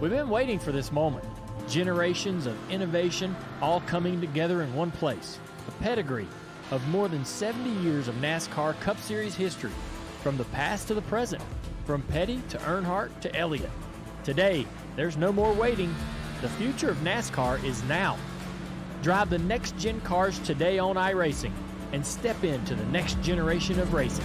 We've been waiting for this moment. Generations of innovation all coming together in one place. A pedigree of more than 70 years of NASCAR Cup Series history, from the past to the present, from Petty to Earnhardt to Elliott. Today, there's no more waiting. The future of NASCAR is now. Drive the next-gen cars today on iRacing and step into the next generation of racing.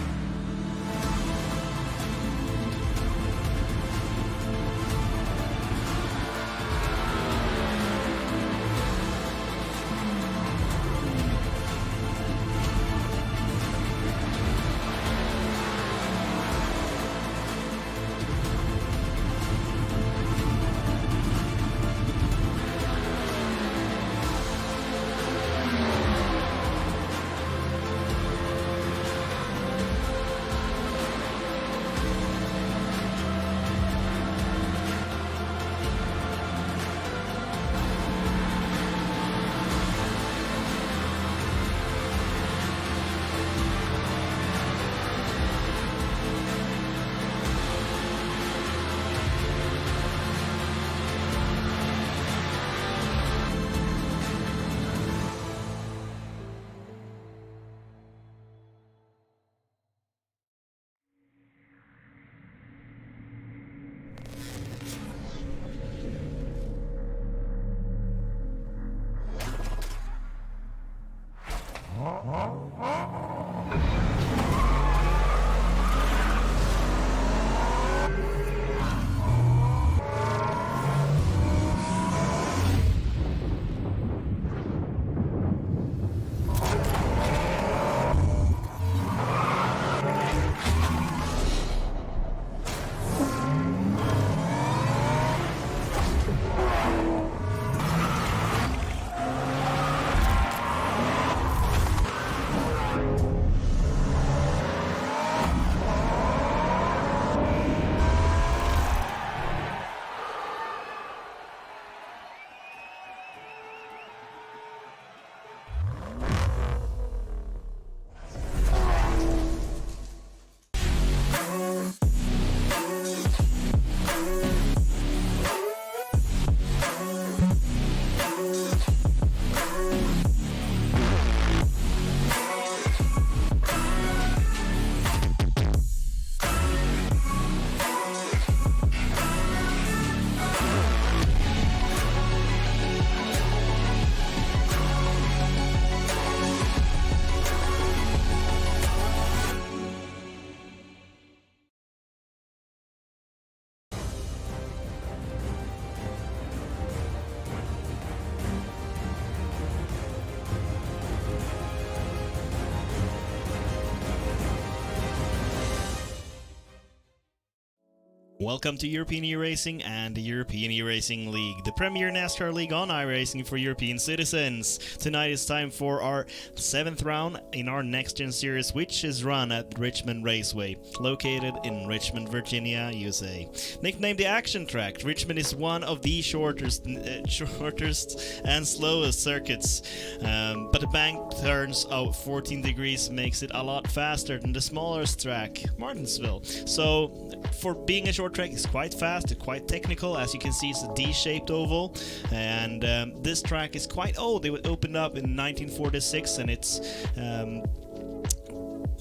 Welcome to European Eracing and the European Eracing League, the premier NASCAR league on iRacing for European citizens. Tonight is time for our 7th round in our Next Gen Series, which is run at Richmond Raceway, located in Richmond, Virginia, USA. Nicknamed the Action Track, Richmond is one of the shortest and slowest circuits, but the bank turns of 14 degrees makes it a lot faster than the smallest track, Martinsville. So for being a short track, it's quite fast, it's quite technical. As you can see, it's a D-shaped oval, and this track is quite old. It opened up in 1946, and it's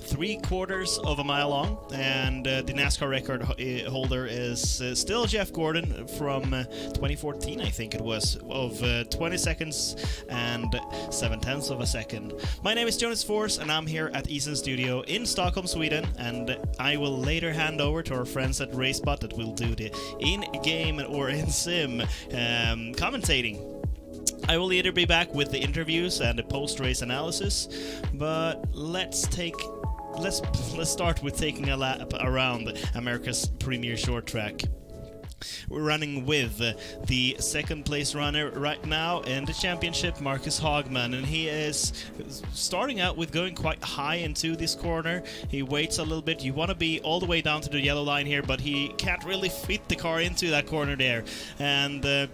3/4 of a mile long, and the NASCAR record holder is still Jeff Gordon from 2014, I think it was, of 20 seconds and 7/10 of a second. My name is Jonas Force, and I'm here at Eason Studio in Stockholm, Sweden, and I will later hand over to our friends at RaceBot that will do the in-game or in-sim commentating. I will later be back with the interviews and the post-race analysis, but let's start with taking a lap around America's premier short track. We're running with the second place runner right now in the championship, Marcus Hagman, and he is starting out with going quite high into this corner. He waits a little bit. You want to be all the way down to the yellow line here, but he can't really fit the car into that corner there, and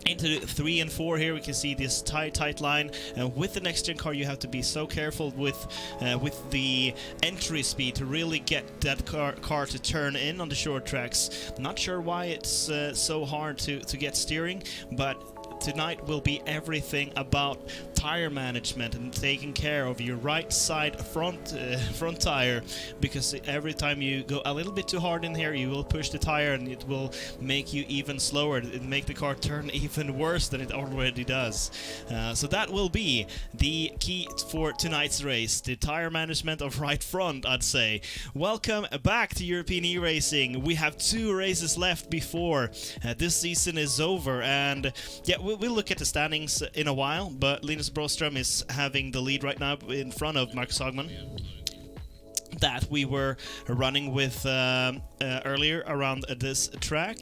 into 3 and 4 here. We can see this tight line, and with the next gen car you have to be so careful with the entry speed to really get that car to turn in on the short tracks. Not sure why it's so hard to get steering, but tonight will be everything about tire management and taking care of your right side front tire, because every time you go a little bit too hard in here, you will push the tire and it will make you even slower. It make the car turn even worse than it already does. So that will be the key for tonight's race, the tire management of right front, I'd say. Welcome back to European E-Racing. We have 2 races left before this season is over, and yeah, we'll look at the standings in a while, but Linus Broström is having the lead right now in front of Marcus Hagman, that we were running with earlier around this track.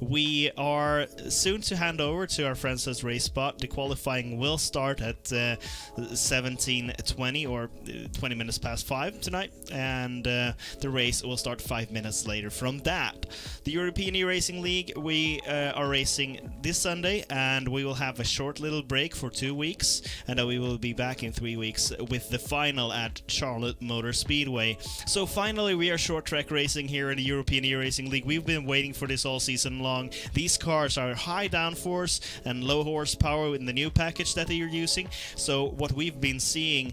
We are soon to hand over to our friends at Race Spot. The qualifying will start at 17:20 or 20 minutes past 5 tonight, and the race will start 5 minutes later from that. The European E-Racing League, we are racing this Sunday, and we will have a short little break for 2 weeks, and then we will be back in 3 weeks with the final at Charlotte Motor Speedway. So finally we are short track racing here in the European E-Racing League. We've been waiting for this all season long. These cars are high downforce and low horsepower in the new package that they are using. So what we've been seeing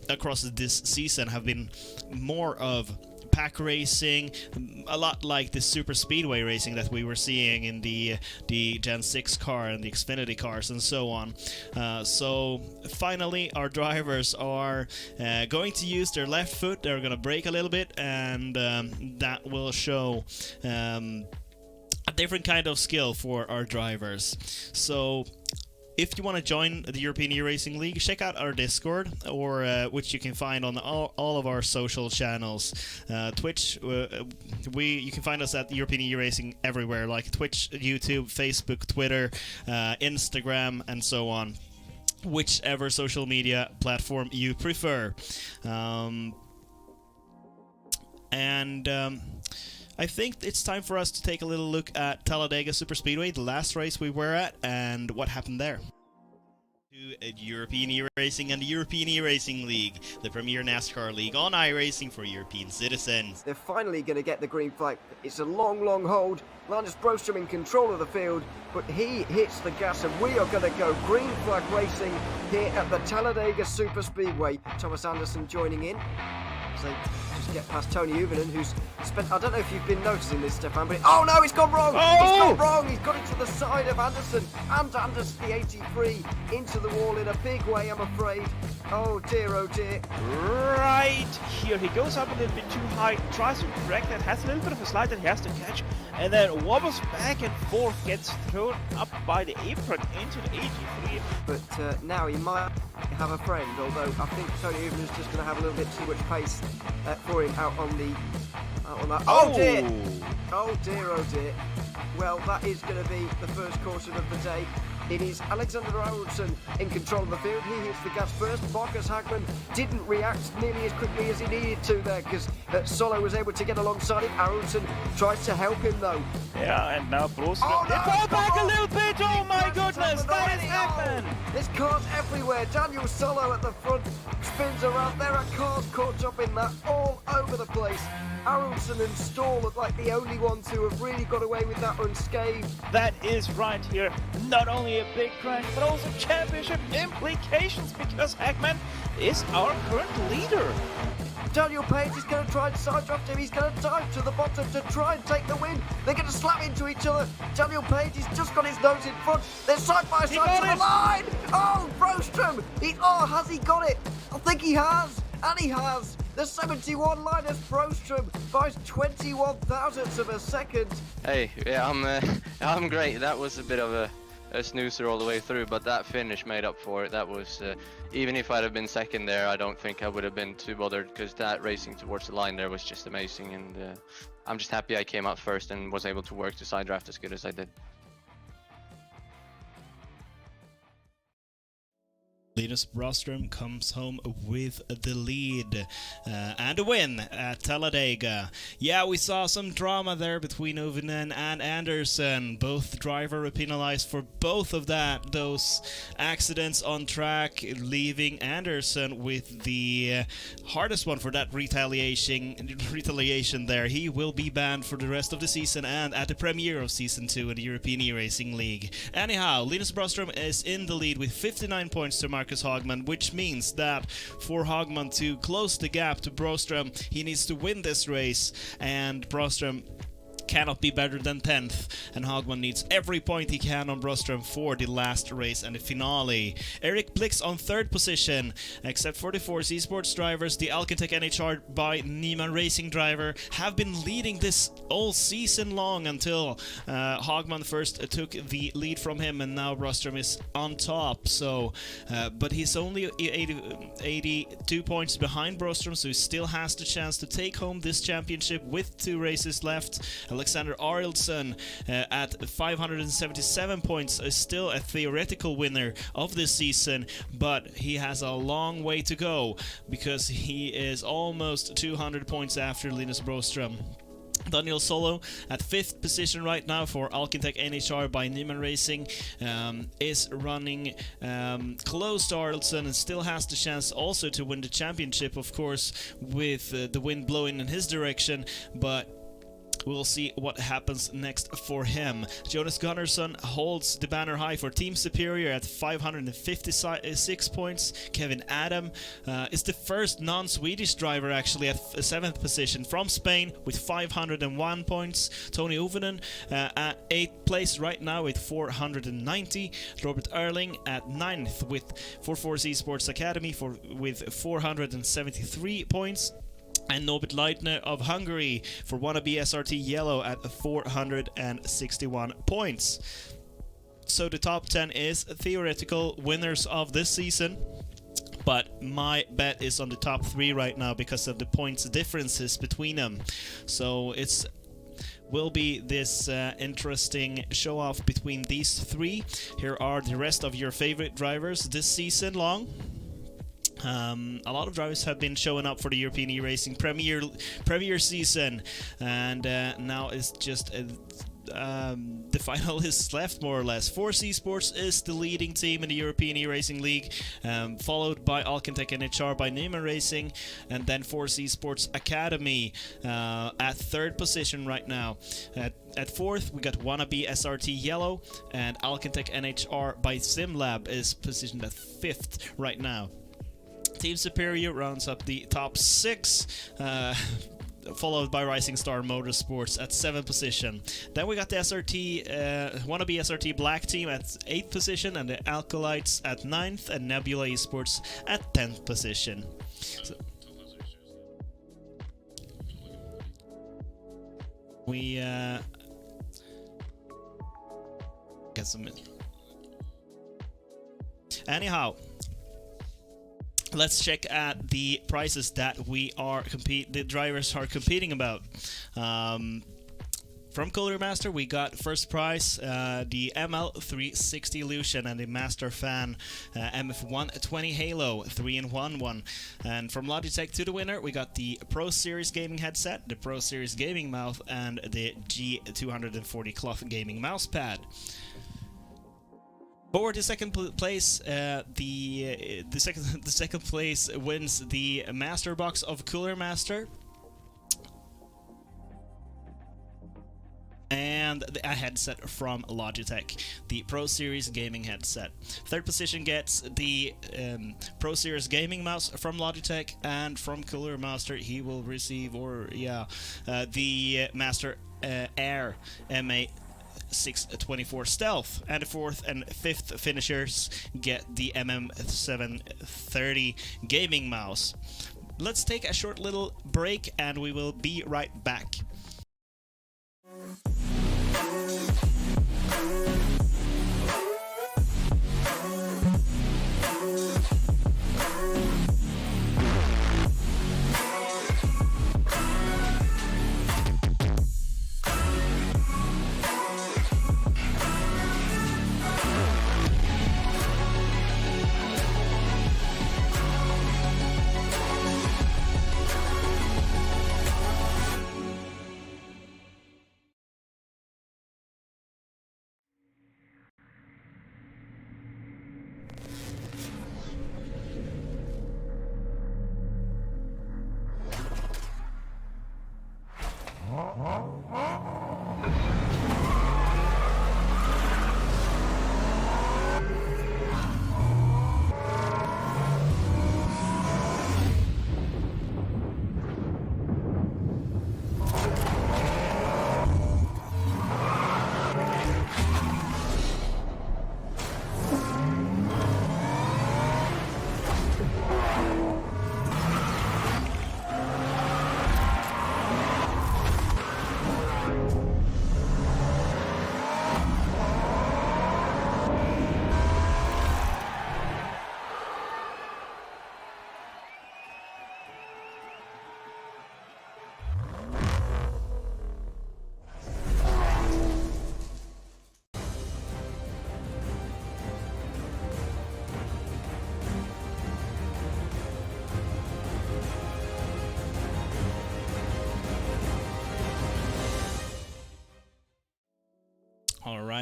across this season have been more of pack racing, a lot like the super speedway racing that we were seeing in the Gen 6 car and the Xfinity cars and so on. So finally our drivers are going to use their left foot. They're going to brake a little bit, and that will show a different kind of skill for our drivers. So if you want to join the European E-Racing League, check out our Discord, or which you can find on all of our social channels. Twitch, you can find us at European E-Racing everywhere, like Twitch, YouTube, Facebook, Twitter, Instagram, and so on. Whichever social media platform you prefer. I think it's time for us to take a little look at Talladega Superspeedway, the last race we were at, and what happened there. To European E-Racing and the European E-Racing League, the premier NASCAR league on iRacing for European citizens. They're finally going to get the green flag. It's a long, long hold. Linus Broström in control of the field, but he hits the gas, and we are going to go green flag racing here at the Talladega Superspeedway. Thomas Anderson joining in. So just get past Tony Uvinen, who's spent, I don't know if you've been noticing this, Stefan, but oh no, he's gone wrong! Oh! He's gone wrong! He's got it to the side of Anderson, and Anderson, the 83, into the wall in a big way, I'm afraid. Oh dear, oh dear. Right here, he goes up a little bit too high, tries to correct that, has a little bit of a slide that he has to catch, and then wobbles back and forth, gets thrown up by the apron into the 83. But now he might have a friend, although I think Tony Uvinen is just going to have a little bit too much pace for him out on that. Oh dear! Oh dear, oh dear. Well, that is going to be the first caution of the day. It is Alexander Aronson in control of the field. He hits the gas first. Marcus Hagman didn't react nearly as quickly as he needed to there, because Solo was able to get alongside him. Aronson tries to help him though. Yeah, and now Broström. Oh, no, It fell back a on. little bit! Oh my goodness! That has Oh, happened! there's cars everywhere. Daniel Solo at the front spins around. There are cars caught up in that all over the place. Aronson and Stoll look like the only ones who have really got away with that unscathed. That is right here. Not only a big crash, but also championship implications, because Hagman is our current leader. Daniel Page is going to try and side draft him. He's going to dive to the bottom to try and take the win. They're going to slam into each other. Daniel Page has just got his nose in front. They're side by side to the line. Oh, Broström. Has he got it? I think he has. And he has. The 71 Linus Broström buys 21 thousandths of a second. Hey, yeah, I'm great. That was a bit of a snoozer all the way through, but that finish made up for it. That was, even if I'd have been second there, I don't think I would have been too bothered, because that racing towards the line there was just amazing, and I'm just happy I came out first and was able to work the side draft as good as I did. Linus Brostrom comes home with the lead and a win at Talladega. Yeah, we saw some drama there between Uvinen and Anderson. Both driver were penalized for both of those accidents on track, leaving Anderson with the hardest one for that retaliation there. He will be banned for the rest of the season and at the premiere of Season 2 in the European E-Racing League. Anyhow, Linus Brostrom is in the lead with 59 points to Marcus Hagman, which means that for Hagman to close the gap to Brostrom, he needs to win this race, and Brostrom cannot be better than 10th, and Hagman needs every point he can on Brostrom for the last race and the finale. Eric Blix on 3rd position. Except for the 4C Sports drivers, the Alcantech NHR by Neiman Racing driver have been leading this all season long until Hagman first took the lead from him, and now Brostrom is on top. So, but he's only 82 points behind Brostrom, so he still has the chance to take home this championship with 2 races left. Alexander Arielson at 577 points is still a theoretical winner of this season, but he has a long way to go because he is almost 200 points after Linus Brostrom. Daniel Solo at 5th position right now for Alcantech NHR by Neiman Racing is running close to Arlson and still has the chance also to win the championship, of course, with the wind blowing in his direction, but we'll see what happens next for him. Jonas Gunnarsson holds the banner high for Team Superior at 556 points. Kevin Adam is the first non-Swedish driver actually at 7th position from Spain with 501 points. Tony Uvinen at 8th place right now with 490. Robert Erling at 9th for 4C Sports Academy with 473 points. And Norbert Leitner of Hungary for Wannabe SRT Yellow at 461 points. So the top 10 is theoretical winners of this season, but my bet is on the top 3 right now because of the points differences between them. So will be this interesting show-off between these 3. Here are the rest of your favorite drivers this season long. A lot of drivers have been showing up for the European E-Racing Premier season, and now it's just the finalists left, more or less. 4C Sports is the leading team in the European E-Racing League, followed by Alcantech NHR by Neiman Racing, and then 4C Sports Academy at 3rd position right now. At 4th, we got Wannabe SRT Yellow, and Alcantech NHR by SimLab is positioned at 5th right now. Team Superior rounds up the top 6, followed by Rising Star Motorsports at 7th position. Then we got the SRT, Wannabe SRT Black Team at 8th position, and the Alkalites at 9th, and Nebula Esports at 10th position. So we get some. Anyhow, let's check at the prices that the drivers are competing about. From Cooler Master, we got first prize the ML360 Lucian and the Master Fan MF120 Halo 3-in-1 one. And from Logitech to the winner, we got the Pro Series gaming headset, the Pro Series gaming mouse, and the G240 cloth gaming mouse pad. For the second place, the second place wins the Master Box of Cooler Master and a headset from Logitech, the Pro Series gaming headset. Third position gets the Pro Series gaming mouse from Logitech, and from Cooler Master he will receive, the Master Air MA 624 Stealth, and the 4th and 5th finishers get the MM730 gaming mouse. Let's take a short little break and we will be right back.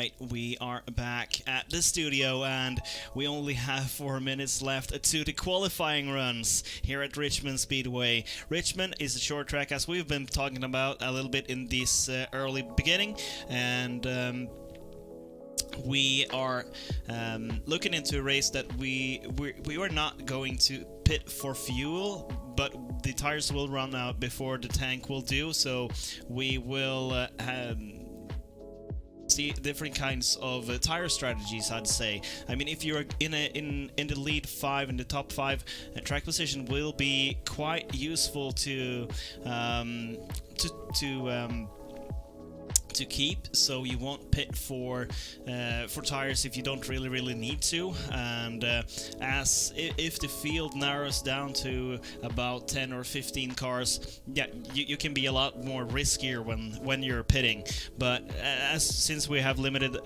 Alright, we are back at the studio and we only have 4 minutes left to the qualifying runs here at Richmond Speedway. Richmond is a short track, as we've been talking about a little bit in this early beginning, and we are looking into a race that we are not going to pit for fuel, but the tires will run out before the tank will do, so we will see different kinds of tire strategies, I'd say. I mean, if you're in the lead 5, in the top 5, track position will be quite useful to keep, so you won't pit for tires if you don't really need to. And if the field narrows down to about 10 or 15 cars, yeah, you can be a lot more riskier when you're pitting. But since we have limited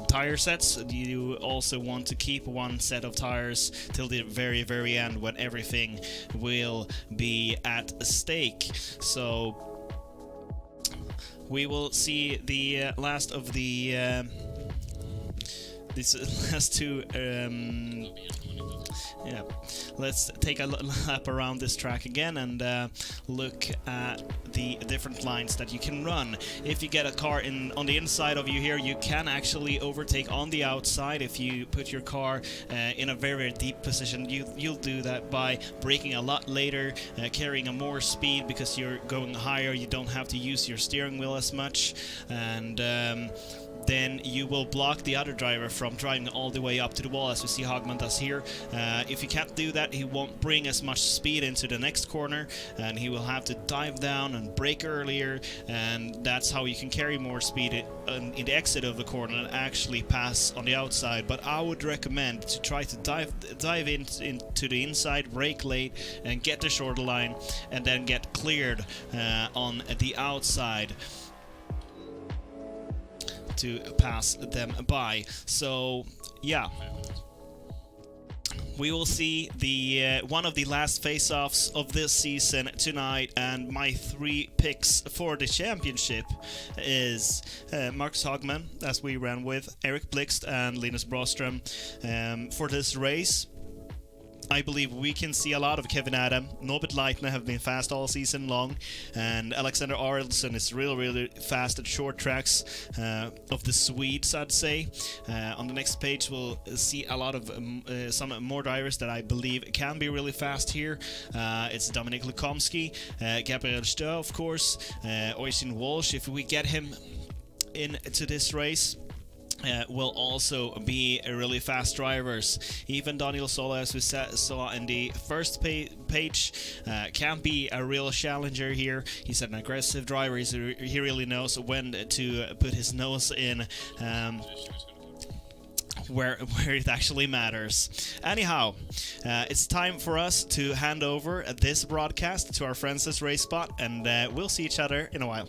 tire sets, you also want to keep one set of tires till the very end, when everything will be at stake. So we will see the last of the these last two. Yeah, let's take a lap around this track again and look at the different lines that you can run. If you get a car on the inside of you here, you can actually overtake on the outside. If you put your car in a very deep position, you'll do that by braking a lot later, carrying a more speed because you're going higher. You don't have to use your steering wheel as much, and then you will block the other driver from driving all the way up to the wall, as we see Hagman does here. If you can't do that, he won't bring as much speed into the next corner, and he will have to dive down and brake earlier, and that's how you can carry more speed in the exit of the corner and actually pass on the outside. But I would recommend to try to dive into the inside, brake late, and get the shorter line, and then get cleared on the outside to pass them by. So yeah, we will see the one of the last face-offs of this season tonight, and my 3 picks for the championship is Marcus Hagman, as we ran with, Eric Blixt and Linus Broström. For this race, I believe we can see a lot of Kevin Adam. Norbert Leitner have been fast all season long, and Alexander Arelsson is really fast at short tracks of the Swedes, I'd say. On the next page, we'll see a lot of some more drivers that I believe can be really fast here. It's Dominik Lukomski, Gabriel Stö, of course, Oystein Walsh, if we get him into this race. Will also be really fast drivers. Even Daniel Sola, as we saw in the first page, can be a real challenger here. He's an aggressive driver. He really knows when to put his nose in where it actually matters. Anyhow, it's time for us to hand over this broadcast to our friends at Race Spot, and we'll see each other in a while.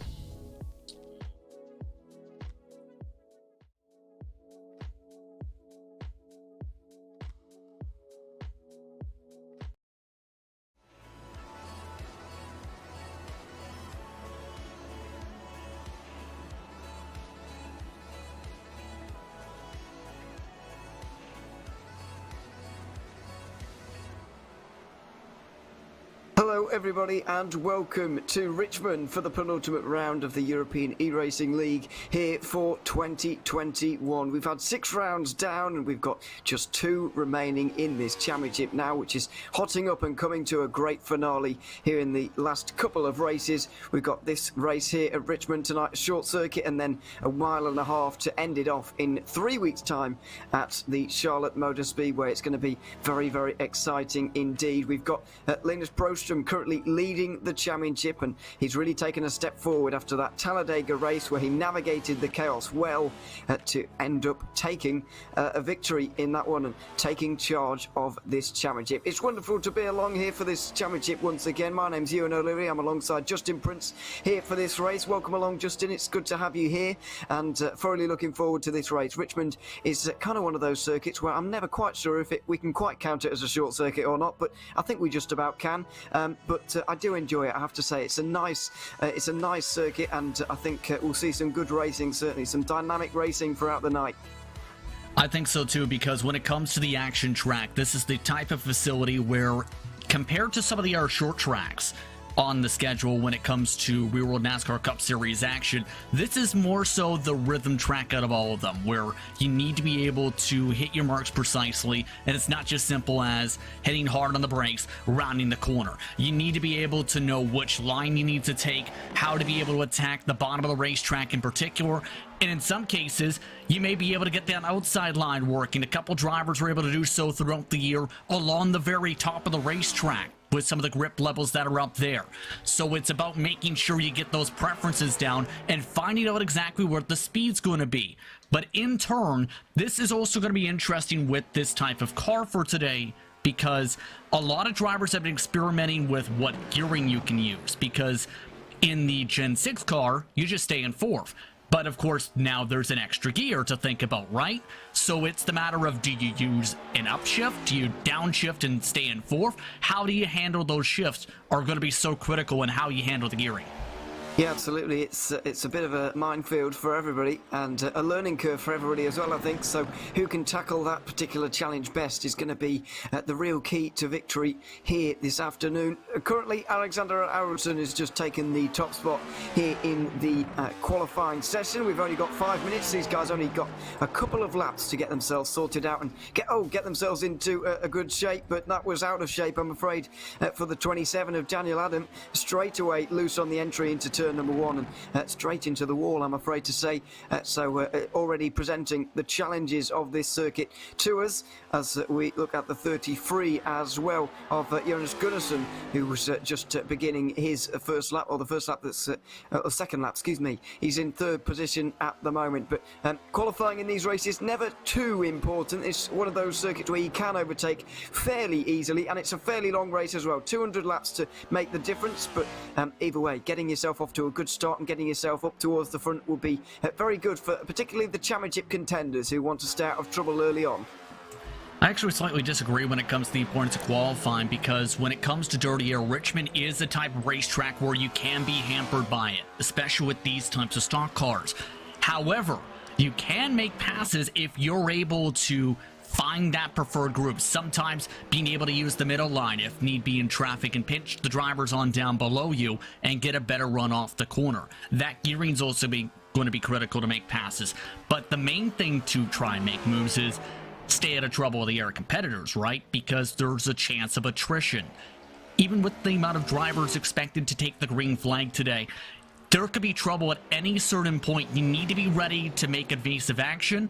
Hello everybody and welcome to Richmond for the penultimate round of the European E-Racing League here for 2021. We've had 6 rounds down and we've got just 2 remaining in this championship now, which is hotting up and coming to a great finale here in the last couple of races. We've got this race here at Richmond tonight, a short circuit, and then a mile and a half to end it off in 3 weeks' time at the Charlotte Motor Speedway. It's going to be very exciting indeed. We've got Linus Broström currently leading the championship, and he's really taken a step forward after that Talladega race where he navigated the chaos well to end up taking a victory in that one and taking charge of this championship. It's wonderful to be along here for this championship once again. My name's Ewan O'Leary. I'm alongside Justin Prince here for this race. Welcome along, Justin. It's good to have you here, and thoroughly looking forward to this race. Richmond is kind of one of those circuits where I'm never quite sure if we can quite count it as a short circuit or not, but I think we just about can. but I do enjoy it. I have to say, it's a nice circuit, and I think we'll see some good racing, certainly some dynamic racing throughout the night. I think so too, because when it comes to the action track, this is the type of facility where, compared to some of the other short tracks on the schedule when it comes to Real World NASCAR Cup Series action, this is more so the rhythm track out of all of them, where you need to be able to hit your marks precisely, and it's not just simple as hitting hard on the brakes, rounding the corner. You need to be able to know which line you need to take, how to be able to attack the bottom of the racetrack in particular, and in some cases, you may be able to get that outside line working. A couple drivers were able to do so throughout the year along the very top of the racetrack with some of the grip levels that are up there. So it's about making sure you get those preferences down and finding out exactly where the speed's going to be. But in turn, this is also going to be interesting with this type of car for today, because a lot of drivers have been experimenting with what gearing you can use, because in the Gen 6 car, you just stay in fourth. But of course, now there's an extra gear to think about, right? So it's the matter of, do you use an upshift? Do you downshift and stay in fourth? How do you handle those shifts are going to be so critical in how you handle the gearing. Yeah, absolutely. It's a bit of a minefield for everybody, and a learning curve for everybody as well, I think. So who can tackle that particular challenge best is going to be the real key to victory here this afternoon. Currently, Alexander Aronson has just taken the top spot here in the qualifying session. We've only got 5 minutes. These guys only got a couple of laps to get themselves sorted out and get themselves into a good shape, but that was out of shape, I'm afraid, for the 27 of Daniel Adam. Straight away loose on the entry into turn number 1 and straight into the wall, I'm afraid to say. So already presenting the challenges of this circuit to us as we look at the 33 as well of Jonas Gunnarsson, who was just beginning his first lap, or the first lap that's second lap, excuse me. He's in third position at the moment, but qualifying in these races never too important. It's one of those circuits where you can overtake fairly easily, and it's a fairly long race as well, 200 laps to make the difference. But either way, getting yourself off to a good start and getting yourself up towards the front will be very good for particularly the championship contenders who want to stay out of trouble early on. I actually slightly disagree when it comes to the importance of qualifying, because when it comes to dirty air, Richmond is the type of racetrack where you can be hampered by it, especially with these types of stock cars. However, you can make passes if you're able to find that preferred group. Sometimes being able to use the middle line if need be in traffic and pinch the drivers on down below you and get a better run off the corner. That gearing's also going to be critical to make passes. But the main thing to try and make moves is stay out of trouble with the air competitors, right? Because there's a chance of attrition. Even with the amount of drivers expected to take the green flag today, there could be trouble at any certain point. You need to be ready to make evasive action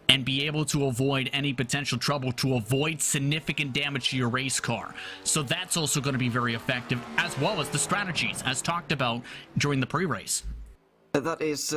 and be able to avoid any potential trouble, to avoid significant damage to your race car. So that's also going to be very effective, as well as the strategies, as talked about during the pre-race. That is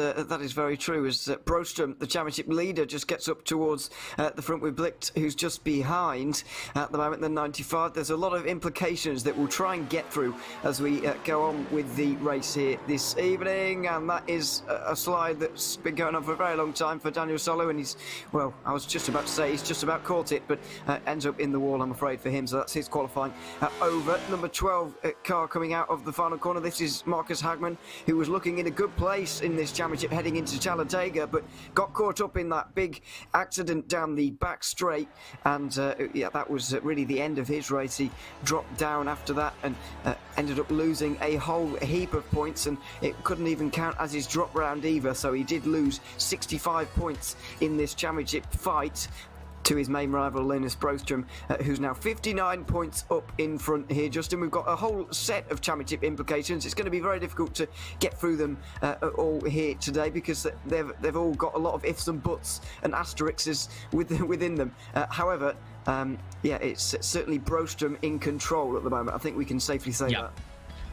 very true, as Broström, the championship leader, just gets up towards the front with Blicht, who's just behind at the moment, the 95. There's a lot of implications that we'll try and get through as we go on with the race here this evening, and that is a slide that's been going on for a very long time for Daniel Solo, and he's, well, I was just about to say he's just about caught it, but ends up in the wall, I'm afraid, for him, so that's his qualifying over. Number 12 car coming out of the final corner. This is Marcus Hagman, who was looking in a good place in this championship heading into Talladega, but got caught up in that big accident down the back straight, and yeah, that was really the end of his race. He dropped down after that and ended up losing a whole heap of points, and it couldn't even count as his drop round either, so he did lose 65 points in this championship fight to his main rival Linus Broström, who's now 59 points up in front here. Justin, we've got a whole set of championship implications. It's going to be very difficult to get through them all here today, because they've all got a lot of ifs and buts and asterisks within them. However, yeah, it's certainly Broström in control at the moment. I think we can safely say that.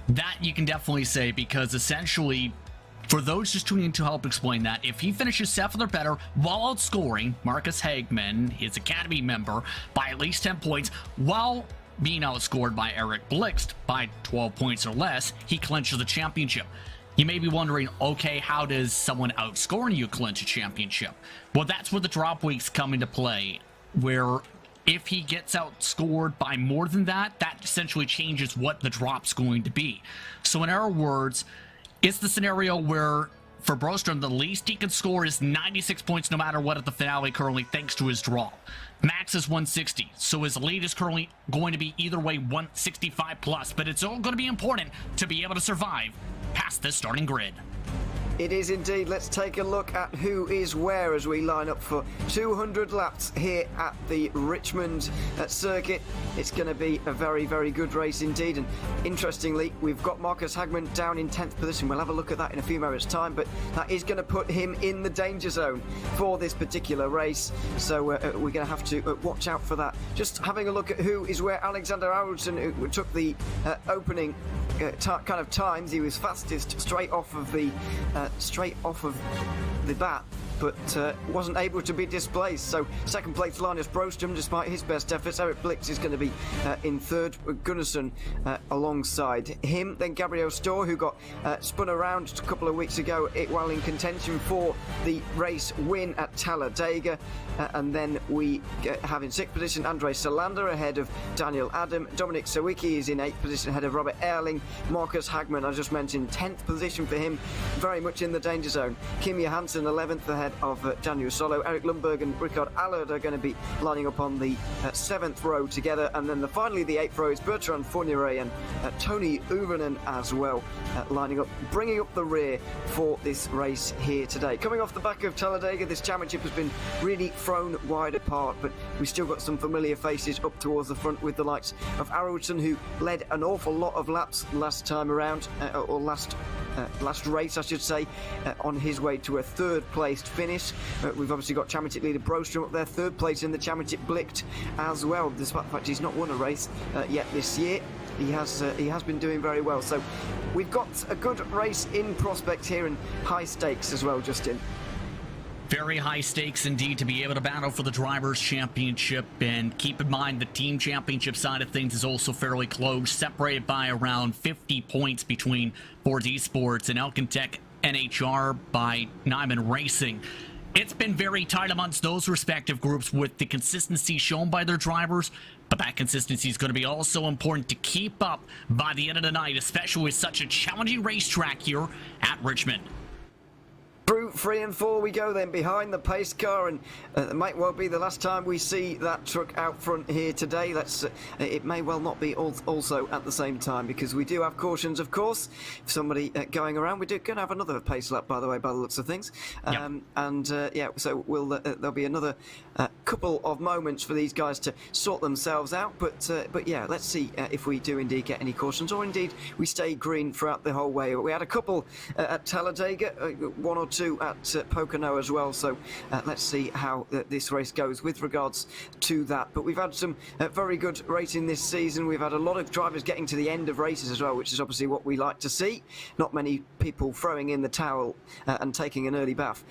That you can definitely say, because essentially, for those just tuning in to help explain that, if he finishes 7th or better while outscoring Marcus Hagman, his Academy member, by at least 10 points, while being outscored by Eric Blixt by 12 points or less, he clinches the championship. You may be wondering, okay, how does someone outscoring you clinch a championship? Well, that's where the drop weeks come into play, where if he gets outscored by more than that, that essentially changes what the drop's going to be. So in our words, it's the scenario where for Broström, the least he can score is 96 points no matter what at the finale currently, thanks to his draw. Max is 160, so his lead is currently going to be either way 165 plus, but it's all going to be important to be able to survive past this starting grid. It is indeed. Let's take a look at who is where as we line up for 200 laps here at the Richmond circuit. It's going to be a very, very good race indeed. And interestingly, we've got Marcus Hagman down in 10th position. We'll have a look at that in a few moments' time, but that is going to put him in the danger zone for this particular race. So we're going to have to watch out for that. Just having a look at who is where. Alexander Arvidsson, who took the opening kind of times. He was fastest straight off of the bat, but wasn't able to be displaced. So second place Linus Broström, despite his best efforts. Eric Blix is going to be in third, Gunnarsson alongside him. Then Gabriel Storr, who got spun around a couple of weeks ago while in contention for the race win at Talladega. And then we have in sixth position Andrei Solander ahead of Daniel Adam. Dominic Sawicki is in eighth position ahead of Robert Erling. Marcus Hagman, I just mentioned, 10th position for him, very much in the danger zone. Kim Johansson 11th ahead of Daniel Solo. Eric Lundberg and Rickard Allard are going to be lining up on the 7th row together. And then finally the 8th row is Bertrand Fournier and Tony Uvanen as well, lining up, bringing up the rear for this race here today. Coming off the back of Talladega, this championship has been really thrown wide apart, but we've still got some familiar faces up towards the front with the likes of Arvidsson, who led an awful lot of laps last time around, or last race I should say, on his way to a third placed finish. We've obviously got championship leader Broström up there, third place in the championship, Blicht as well, despite the fact he's not won a race yet this year. He has been doing very well, so we've got a good race in prospect here, and high stakes as well, Justin. Very high stakes indeed to be able to battle for the Drivers' Championship. And keep in mind the Team Championship side of things is also fairly close, separated by around 50 points between Ford Esports and Elkintech NHR by Nyman Racing. It's been very tight amongst those respective groups with the consistency shown by their drivers, but that consistency is going to be also important to keep up by the end of the night, especially with such a challenging racetrack here at Richmond. Through 3 and 4 we go then, behind the pace car, and it might well be the last time we see that truck out front here today. It may well not be also at the same time, because we do have cautions, of course. If somebody going around, we're going to have another pace lap, by the way, by the looks of things. Yep. So there'll be another couple of moments for these guys to sort themselves out. But yeah, let's see if we do indeed get any cautions, or indeed we stay green throughout the whole way. We had a couple at Talladega, 1 or 2 at Pocono as well, so let's see how this race goes with regards to that. But we've had some very good racing this season. We've had a lot of drivers getting to the end of races as well, which is obviously what we like to see. Not many people throwing in the towel and taking an early bath,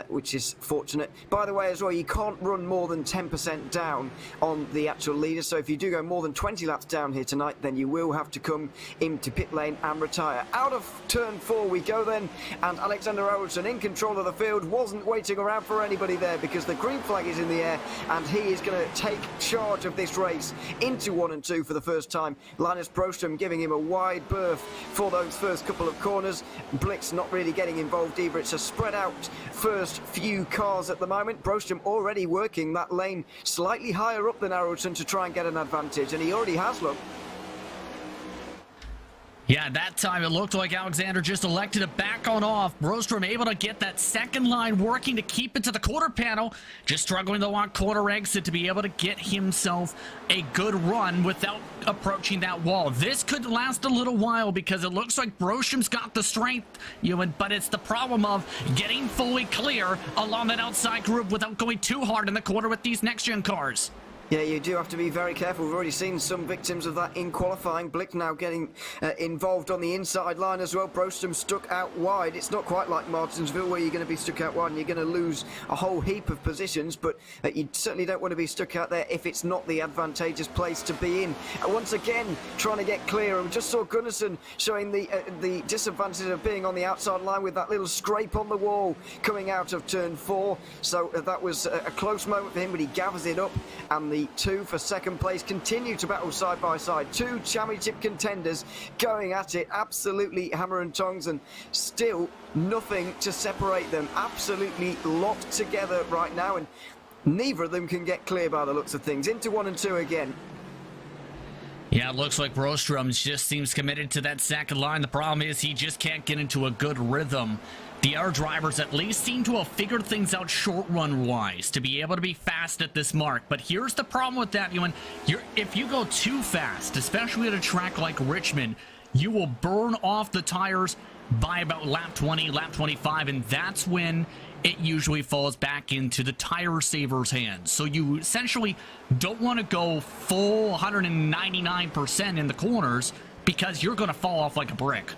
which is fortunate. By the way as well, you can't run more than 10% down on the actual leader, so if you do go more than 20 laps down here tonight, then you will have to come into pit lane and retire. Out of turn 4 we go then, and Alexander Arvidsson in control of the field, wasn't waiting around for anybody there, because the green flag is in the air and he is going to take charge of this race into 1 and 2 for the first time. Linus Broström giving him a wide berth for those first couple of corners. Blix not really getting involved either. It's a spread out first few cars at the moment. Broström already working that lane slightly higher up than Arvidsson to try and get an advantage, and he already has, look. Yeah, that time it looked like Alexander just elected to back on off. Broström able to get that second line working to keep it to the quarter panel. Just struggling to walk quarter exit to be able to get himself a good run without approaching that wall. This could last a little while because it looks like Broström's got the strength, but it's the problem of getting fully clear along that outside group without going too hard in the corner with these next-gen cars. Yeah, you do have to be very careful. We've already seen some victims of that in qualifying. Blick now getting involved on the inside line as well. Broström stuck out wide. It's not quite like Martinsville where you're going to be stuck out wide and you're going to lose a whole heap of positions, but you certainly don't want to be stuck out there if it's not the advantageous place to be in. Once again, trying to get clear, and we just saw Gunnarsson showing the disadvantage of being on the outside line with that little scrape on the wall coming out of turn 4. So that was a close moment for him, but he gathers it up, and the the two for second place continue to battle side by side. Two championship contenders going at it, absolutely hammer and tongs, and still nothing to separate them. Absolutely locked together right now, and neither of them can get clear by the looks of things. Into 1 and 2 again. Yeah, it looks like Broström just seems committed to that second line. The problem is he just can't get into a good rhythm. The other drivers at least seem to have figured things out short run wise to be able to be fast at this mark. But here's the problem with that, Ewan. If you go too fast, especially at a track like Richmond, you will burn off the tires by about lap 20, lap 25, and that's when it usually falls back into the tire saver's hands. So you essentially don't want to go full 199% in the corners because you're going to fall off like a brick.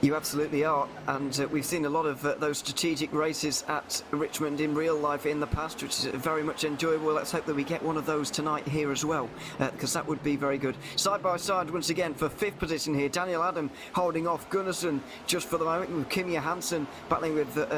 You absolutely are, and we've seen a lot of those strategic races at Richmond in real life in the past, which is very much enjoyable. Let's hope that we get one of those tonight here as well, because that would be very good. Side by side once again for 5th position here, Daniel Adam holding off Gunnarsson just for the moment, with Kimi Johansson battling with,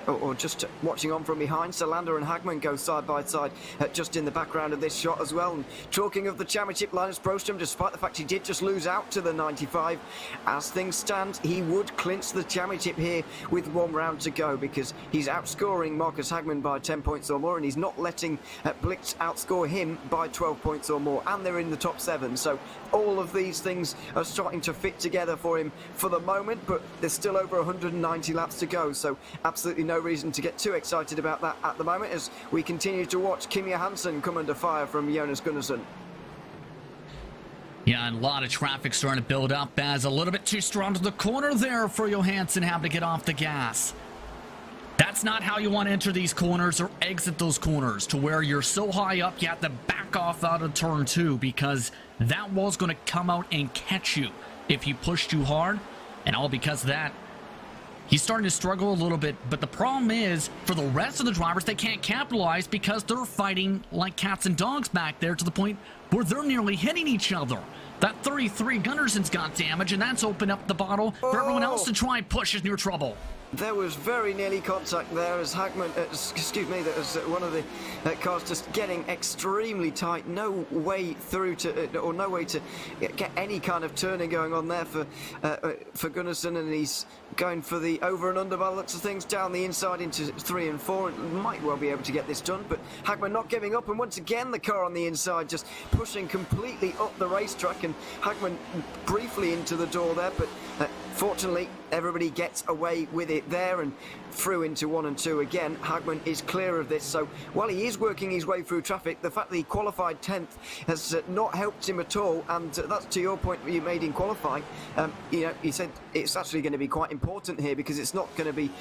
or just watching on from behind. Salander and Hagman go side by side just in the background of this shot as well. And talking of the championship, Linus Broström, despite the fact he did just lose out to the 95, as things stand, he would clinch the championship here with 1 round to go, because he's outscoring Marcus Hagman by 10 points or more, and he's not letting Blix outscore him by 12 points or more, and they're in the top 7. So all of these things are starting to fit together for him for the moment, but there's still over 190 laps to go, so absolutely no reason to get too excited about that at the moment, as we continue to watch Kimi Johansson come under fire from Jonas Gunnarsson. Yeah, and a lot of traffic starting to build up as a little bit too strong to the corner there for Johansson having to get off the gas. That's not how you want to enter these corners or exit those corners, to where you're so high up you have to back off out of turn 2, because that wall's going to come out and catch you if you push too hard, and all because of that. He's starting to struggle a little bit, but the problem is, for the rest of the drivers, they can't capitalize because they're fighting like cats and dogs back there, to the point where they're nearly hitting each other. That 33 Gunnarsson's got damage, and that's opened up the bottle for everyone else to try and push is near trouble. There was very nearly contact there as Hagman, that was one of the cars just getting extremely tight. No way through to, or no way to get any kind of turning going on there for Gunnarsson, and he's going for the over and under balance of things down the inside into 3 and 4, and might well be able to get this done. But Hagman not giving up, and once again the car on the inside just pushing completely up the racetrack, and Hagman briefly into the door there, but fortunately everybody gets away with it there and through into 1 and 2 again. Hagman is clear of this, so while he is working his way through traffic, the fact that he qualified 10th has not helped him at all, and that's to your point that you made in qualifying. You said it's actually going to be quite important here, because it's not going to be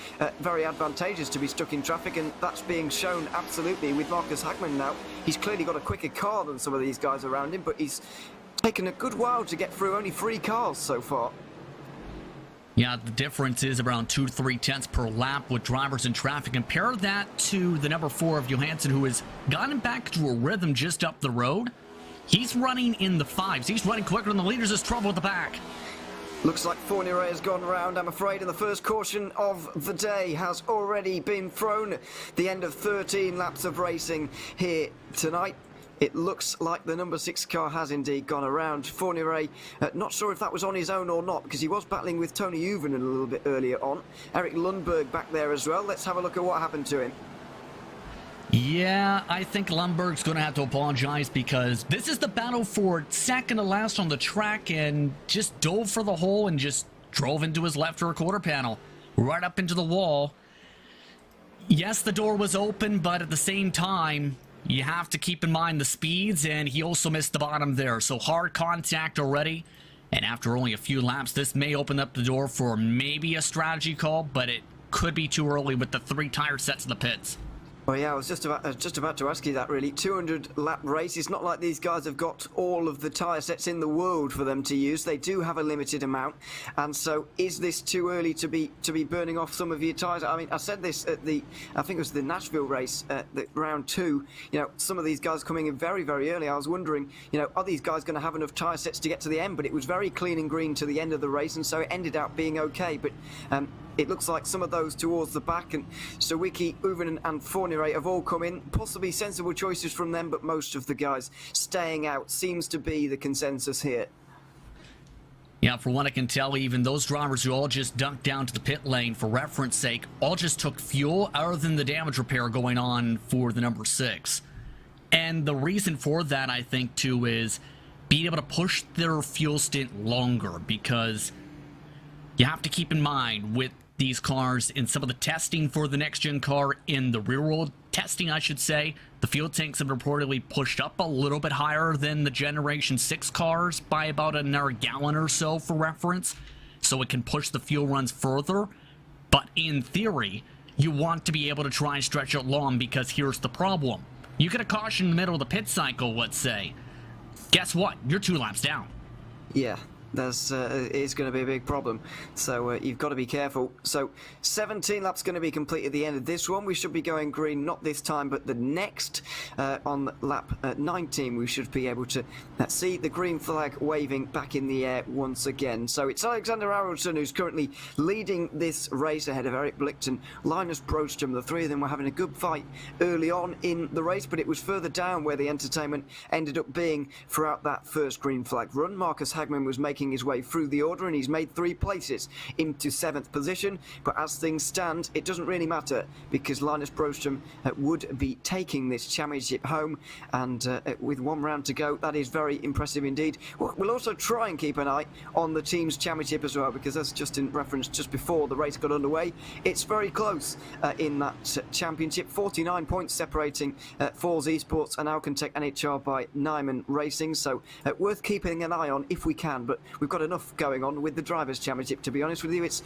very advantageous to be stuck in traffic, and that's being shown absolutely with Marcus Hagman now. He's clearly got a quicker car than some of these guys around him, but he's taken a good while to get through only 3 cars so far. Yeah, the difference is around 2 to 3 tenths per lap with drivers in traffic. Compare that to the number 4 of Johansson, who has gotten back to a rhythm just up the road. He's running in the 5s. He's running quicker than the leaders. There's trouble at the back. Looks like Fournier has gone round, I'm afraid, and the first caution of the day has already been thrown. The end of 13 laps of racing here tonight. It looks like the number 6 car has indeed gone around. Fournier, not sure if that was on his own or not, because he was battling with Tony Uven a little bit earlier on. Eric Lundberg back there as well. Let's have a look at what happened to him. Yeah, I think Lundberg's going to have to apologize, because this is the battle for second to last on the track, and just dove for the hole and just drove into his left rear quarter panel, right up into the wall. Yes, the door was open, but at the same time, you have to keep in mind the speeds, and he also missed the bottom there. So hard contact already, and after only a few laps, this may open up the door for maybe a strategy call, but it could be too early with the 3 tire sets in the pits. Oh yeah, I was just about to ask you that, really. 200 lap race. It's not like these guys have got all of the tyre sets in the world for them to use. They do have a limited amount, and so is this too early to be burning off some of your tyres? I mean, I said this at I think it was the Nashville race, the round 2. You know, some of these guys coming in very, very early. I was wondering, are these guys going to have enough tyre sets to get to the end? But it was very clean and green to the end of the race, and so it ended up being okay. But it looks like some of those towards the back, and Sawicki, Uven and Fournier Fonire have all come in. Possibly sensible choices from them, but most of the guys staying out seems to be the consensus here. Yeah, for what I can tell, even those drivers who all just dunked down to the pit lane, for reference sake, all just took fuel other than the damage repair going on for the number 6. And the reason for that, I think, too, is being able to push their fuel stint longer, because you have to keep in mind with these cars in some of the testing for the next-gen car, in the real-world testing, I should say, the fuel tanks have reportedly pushed up a little bit higher than the Generation 6 cars by about another gallon or so, for reference, so it can push the fuel runs further. But in theory, you want to be able to try and stretch it long, because here's the problem. You get a caution in the middle of the pit cycle, let's say. Guess what? You're 2 laps down. Yeah. It's going to be a big problem, so you've got to be careful. So 17 laps going to be complete at the end of this one. We should be going green, not this time, but the next. On lap 19, we should be able to see the green flag waving back in the air once again. So it's Alexander Araldson who's currently leading this race ahead of Eric Blickton, Linus Brostrom. The three of them were having a good fight early on in the race, but it was further down where the entertainment ended up being throughout that first green flag run. Marcus Hagman was making his way through the order, and he's made 3 places into 7th position, but as things stand, it doesn't really matter, because Linus Brostrom would be taking this championship home, and with 1 round to go, that is very impressive indeed. We'll also try and keep an eye on the team's championship as well, because that's just in reference just before the race got underway. It's very close in that championship. 49 points separating Falls Esports and Alcantech NHR by Nyman Racing, so worth keeping an eye on if we can, but we've got enough going on with the Drivers' Championship, to be honest with you. It's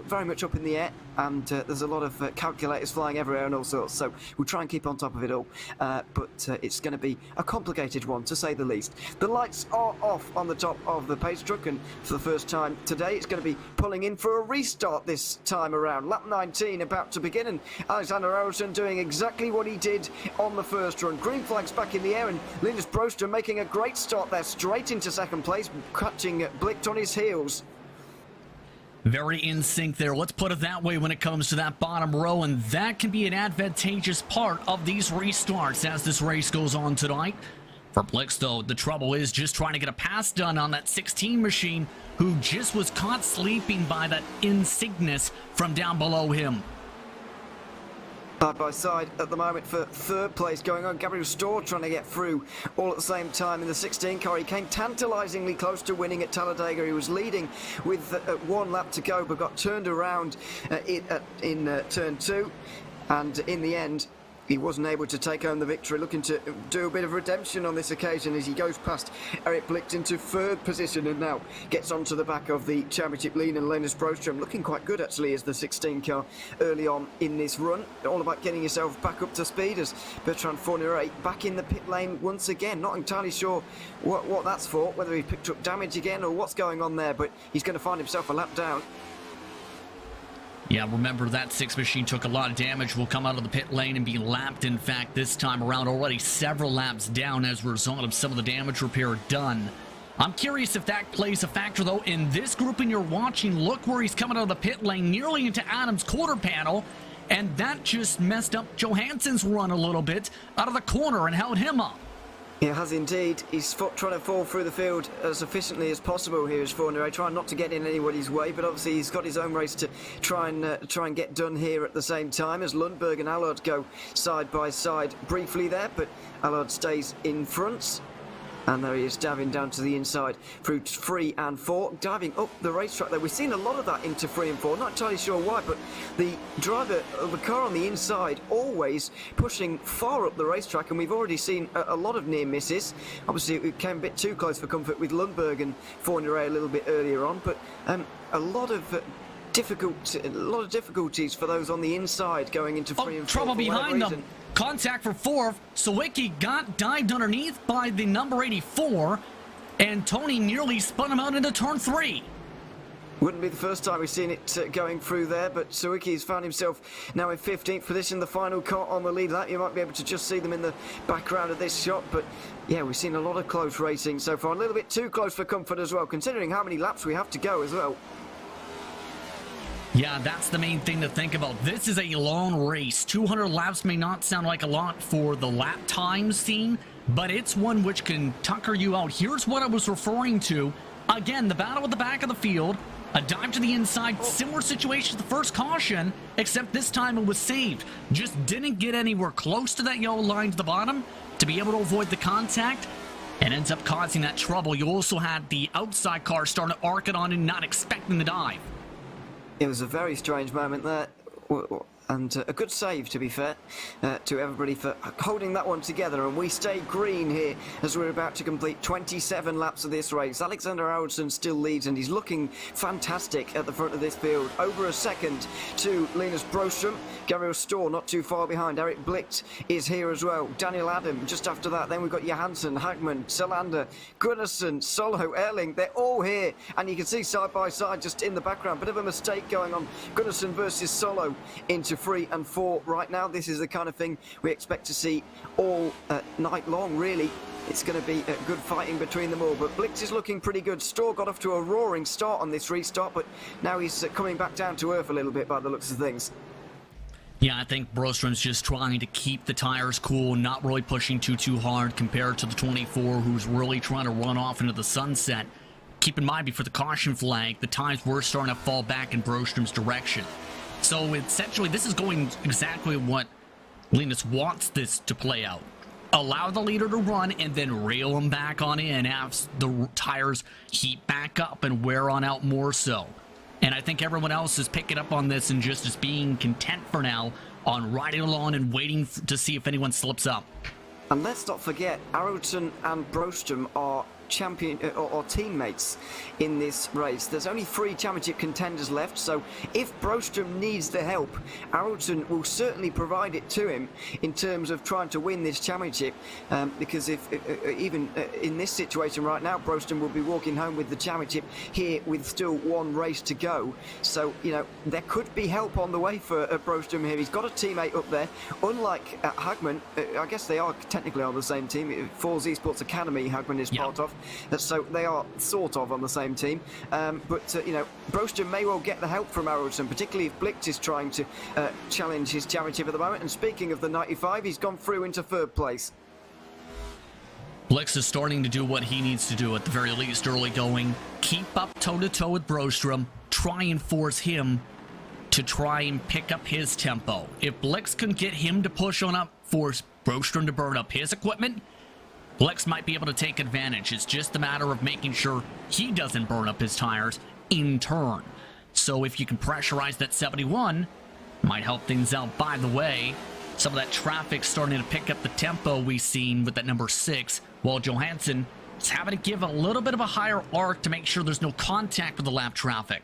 very much up in the air, and there's a lot of calculators flying everywhere and all sorts, so we'll try and keep on top of it all. But it's going to be a complicated one, to say the least. The lights are off on the top of the pace truck, and for the first time today, it's going to be pulling in for a restart this time around. Lap 19 about to begin, and Alexander Araldson doing exactly what he did on the first run. Green flags back in the air, and Linus Brostrom making a great start there, straight into 2nd place, catching Blicked on his heels. Very in sync there, let's put it that way, when it comes to that bottom row, and that can be an advantageous part of these restarts as this race goes on tonight. For Blix, though, the trouble is just trying to get a pass done on that 16 machine, who just was caught sleeping by that Insignis from down below him. Side by side at the moment for 3rd place going on. Gabriel Storr trying to get through all at the same time in the 16 car. He came tantalisingly close to winning at Talladega. He was leading with 1 lap to go, but got turned around in turn 2, and in the end he wasn't able to take home the victory. Looking to do a bit of redemption on this occasion as he goes past Eric Blickton to 3rd position, and now gets onto the back of the championship lead. And Linus Brostrom looking quite good actually as the 16 car early on in this run. All about getting yourself back up to speed, as Bertrand Fournier back in the pit lane once again. Not entirely sure what that's for, whether he picked up damage again or what's going on there, but he's going to find himself a lap down. Yeah, remember that 6 machine took a lot of damage, will come out of the pit lane and be lapped. In fact, this time around, already several laps down as a result of some of the damage repair done. I'm curious if that plays a factor, though. In this grouping you're watching, look where he's coming out of the pit lane, nearly into Adam's quarter panel, and that just messed up Johansson's run a little bit out of the corner and held him up. It has indeed. He's trying to fall through the field as efficiently as possible here as Fournier, trying not to get in anybody's way, but obviously he's got his own race to try and get done here at the same time, as Lundberg and Allard go side by side briefly there, but Allard stays in front. And there he is, diving down to the inside through 3 and 4, diving up the racetrack there. We've seen a lot of that into 3 and 4, not entirely sure why, but the driver of the car on the inside always pushing far up the racetrack, and we've already seen a lot of near misses. Obviously, it came a bit too close for comfort with Lundberg and Fournier a little bit earlier on, but a lot of difficulties for those on the inside going into 3 and 4. Trouble behind them. Contact for 4th. Sawicki got dived underneath by the number 84, and Tony nearly spun him out into turn 3. Wouldn't be the first time we've seen it going through there, but Sawicki has found himself now in 15th position, the final car on the lead. That you might be able to just see them in the background of this shot, but yeah, we've seen a lot of close racing so far. A little bit too close for comfort as well, considering how many laps we have to go as well. Yeah, that's the main thing to think about. This is a long race. 200 laps may not sound like a lot for the lap time scene, but it's one which can tucker you out. Here's what I was referring to. Again, the battle at the back of the field, a dive to the inside, similar situation to the first caution, except this time it was saved. Just didn't get anywhere close to that yellow line to the bottom to be able to avoid the contact, and ends up causing that trouble. You also had the outside car starting to arc it on and not expecting the dive. It was a very strange moment there, and a good save, to be fair, to everybody for holding that one together. And we stay green here as we're about to complete 27 laps of this race. Alexander Aronson still leads, and he's looking fantastic at the front of this field. Over a second to Linus Broström. Gabriel Storr not too far behind. Eric Blicht is here as well. Daniel Adam just after that. Then we've got Johansson, Hagman, Solander, Gunnarsson, Solo, Erling. They're all here, and you can see side by side just in the background. Bit of a mistake going on. Gunnarsson versus Solo into 3 and 4 right now. This is the kind of thing we expect to see all night long, really. It's going to be good fighting between them all, but Blix is looking pretty good. Storr got off to a roaring start on this restart, but now he's coming back down to earth a little bit by the looks of things. Yeah, I think Broström's just trying to keep the tires cool, not really pushing too hard compared to the 24, who's really trying to run off into the sunset. Keep in mind, before the caution flag, the tires were starting to fall back in Broström's direction. So essentially, this is going exactly what Linus wants this to play out. Allow the leader to run and then reel him back on in, have the tires heat back up and wear on out more so. And I think everyone else is picking up on this and just is being content for now on riding along and waiting to see if anyone slips up. And let's not forget, Aronson and Broström are champion or teammates in this race. There's only 3 championship contenders left, so if Broström needs the help, Aronson will certainly provide it to him in terms of trying to win this championship, because if even in this situation right now, Broström will be walking home with the championship here with still 1 race to go. So, you know, there could be help on the way for Broström here. He's got a teammate up there. Unlike Hagman, I guess they are technically on the same team. Falls Esports Academy, Hagman is part of. So they are sort of on the same team. But, you know, Broström may well get the help from Aronson, particularly if Blicht is trying to challenge his championship at the moment. And speaking of the 95, he's gone through into 3rd place. Blixt is starting to do what he needs to do, at the very least early going. Keep up toe-to-toe with Broström. Try and force him to try and pick up his tempo. If Blixt can get him to push on up, force Broström to burn up his equipment, Blixt might be able to take advantage. It's just a matter of making sure he doesn't burn up his tires in turn. So if you can pressurize that 71, might help things out. By the way, some of that traffic starting to pick up the tempo we've seen with that number 6, while Johansson is having to give a little bit of a higher arc to make sure there's no contact with the lap traffic.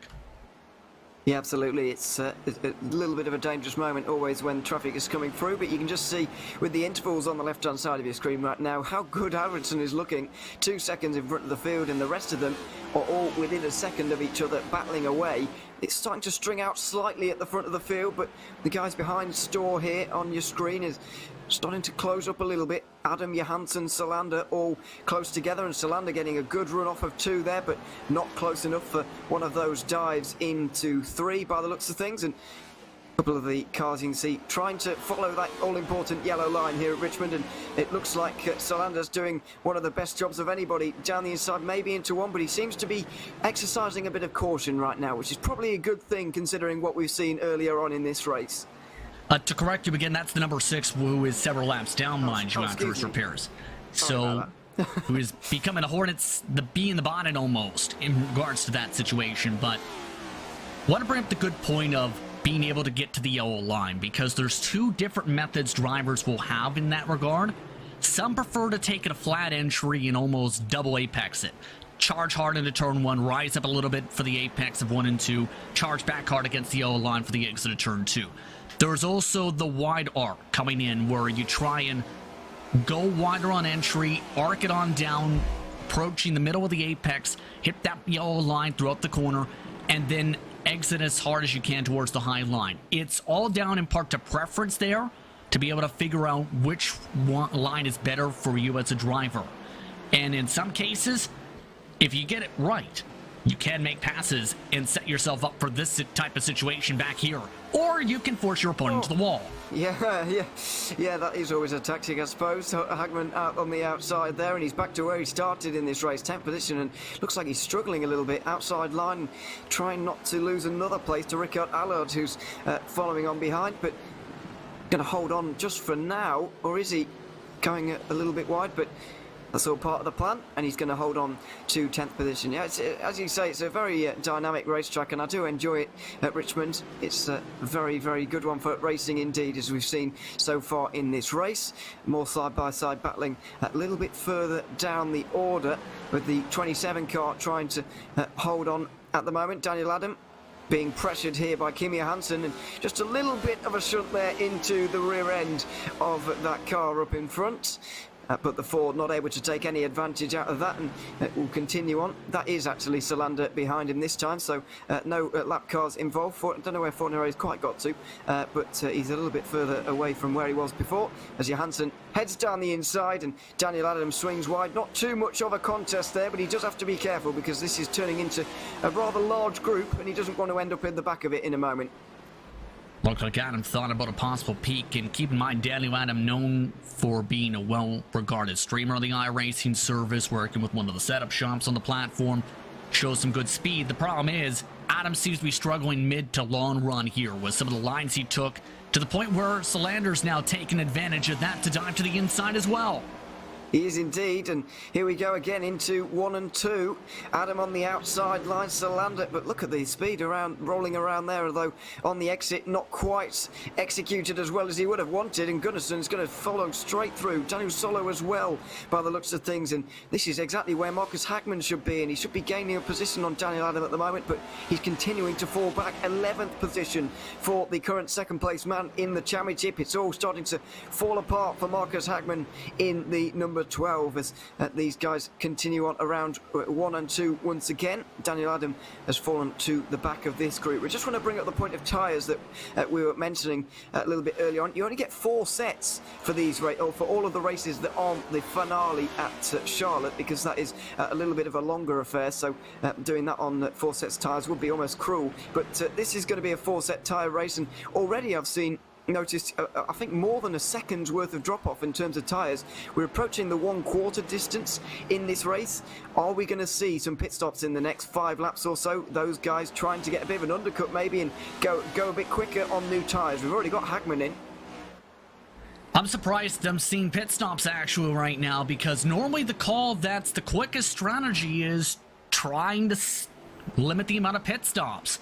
Yeah, absolutely. It's a little bit of a dangerous moment always when traffic is coming through, but you can just see with the intervals on the left-hand side of your screen right now how good Aronson is looking. 2 seconds in front of the field, and the rest of them are all within a second of each other, battling away. It's starting to string out slightly at the front of the field, but the guys behind Storr here on your screen is starting to close up a little bit. Adam, Johansson, Solander all close together, and Solander getting a good run off of 2 there, but not close enough for one of those dives into 3 by the looks of things. And a couple of the cars you can see trying to follow that all-important yellow line here at Richmond, and it looks like Solander's doing one of the best jobs of anybody down the inside, maybe into 1, but he seems to be exercising a bit of caution right now, which is probably a good thing considering what we've seen earlier on in this race. To correct you again, that's the number 6, who is several laps down, mind you, after his repairs. So, who is becoming a Hornets, the bee in the bonnet almost, in regards to that situation. But want to bring up the good point of being able to get to the yellow line, because there's 2 different methods drivers will have in that regard. Some prefer to take it a flat entry and almost double apex it. Charge hard into turn 1, rise up a little bit for the apex of 1 and 2, charge back hard against the yellow line for the exit of turn 2. There's also the wide arc coming in, where you try and go wider on entry, arc it on down, approaching the middle of the apex, hit that yellow line throughout the corner, and then exit as hard as you can towards the high line. It's all down in part to preference there, to be able to figure out which line is better for you as a driver. And in some cases, if you get it right, you can make passes and set yourself up for this type of situation back here. Or you can force your opponent to the wall. Yeah, that is always a tactic, I suppose. So Hagman out on the outside there, and he's back to where he started in this race, 10th position, and looks like he's struggling a little bit outside line, trying not to lose another place to Rickard Allard, who's following on behind, but going to hold on just for now, or is he going a little bit wide? But that's all part of the plan, and he's going to hold on to 10th position. Yeah, as you say, it's a very dynamic racetrack, and I do enjoy it at Richmond. It's a very, very good one for racing indeed, as we've seen so far in this race. More side-by-side battling a little bit further down the order, with the 27 car trying to hold on at the moment. Daniel Adam being pressured here by Kimi Hansen, and just a little bit of a shunt there into the rear end of that car up in front. But the Ford not able to take any advantage out of that, and will continue on. That is actually Solander behind him this time, so no lap cars involved. I don't know where Fornere's quite got to, but he's a little bit further away from where he was before, as Johansson heads down the inside and Daniel Adams swings wide. Not too much of a contest there, but he does have to be careful because this is turning into a rather large group, and he doesn't want to end up in the back of it in a moment. Looks like Adam thought about a possible peak, and keep in mind Daniel Adam, known for being a well-regarded streamer on the iRacing service, working with one of the setup shops on the platform, shows some good speed. The problem is, Adam seems to be struggling mid to long run here with some of the lines he took, to the point where Solander's now taking advantage of that to dive to the inside as well. He is indeed, and here we go again into 1 and 2. Adam on the outside line, Solander, but look at the speed around, rolling around there, although on the exit not quite executed as well as he would have wanted, and Gunnarsson's going to follow straight through. Daniel Solo as well, by the looks of things, and this is exactly where Marcus Hagman should be, and he should be gaining a position on Daniel Adam at the moment, but he's continuing to fall back. 11th position for the current second place man in the championship. It's all starting to fall apart for Marcus Hagman in the number 12 as these guys continue on around 1 and 2 once again. Daniel Adam has fallen to the back of this group. We just want to bring up the point of tyres that we were mentioning a little bit earlier on. You only get 4 sets for these or for all of the races that aren't the finale at Charlotte, because that is a little bit of a longer affair, so doing that on 4 sets tyres would be almost cruel. But this is going to be a 4-set tyre race, and already I've noticed I think more than a second's worth of drop-off in terms of tyres. We're approaching the 1/4 distance in this race. Are we going to see some pit stops in the next 5 laps or so? Those guys trying to get a bit of an undercut maybe and go a bit quicker on new tyres. We've already got Hagman in. I'm surprised I'm seeing pit stops actually right now, because normally the call that's the quickest strategy is trying to limit the amount of pit stops.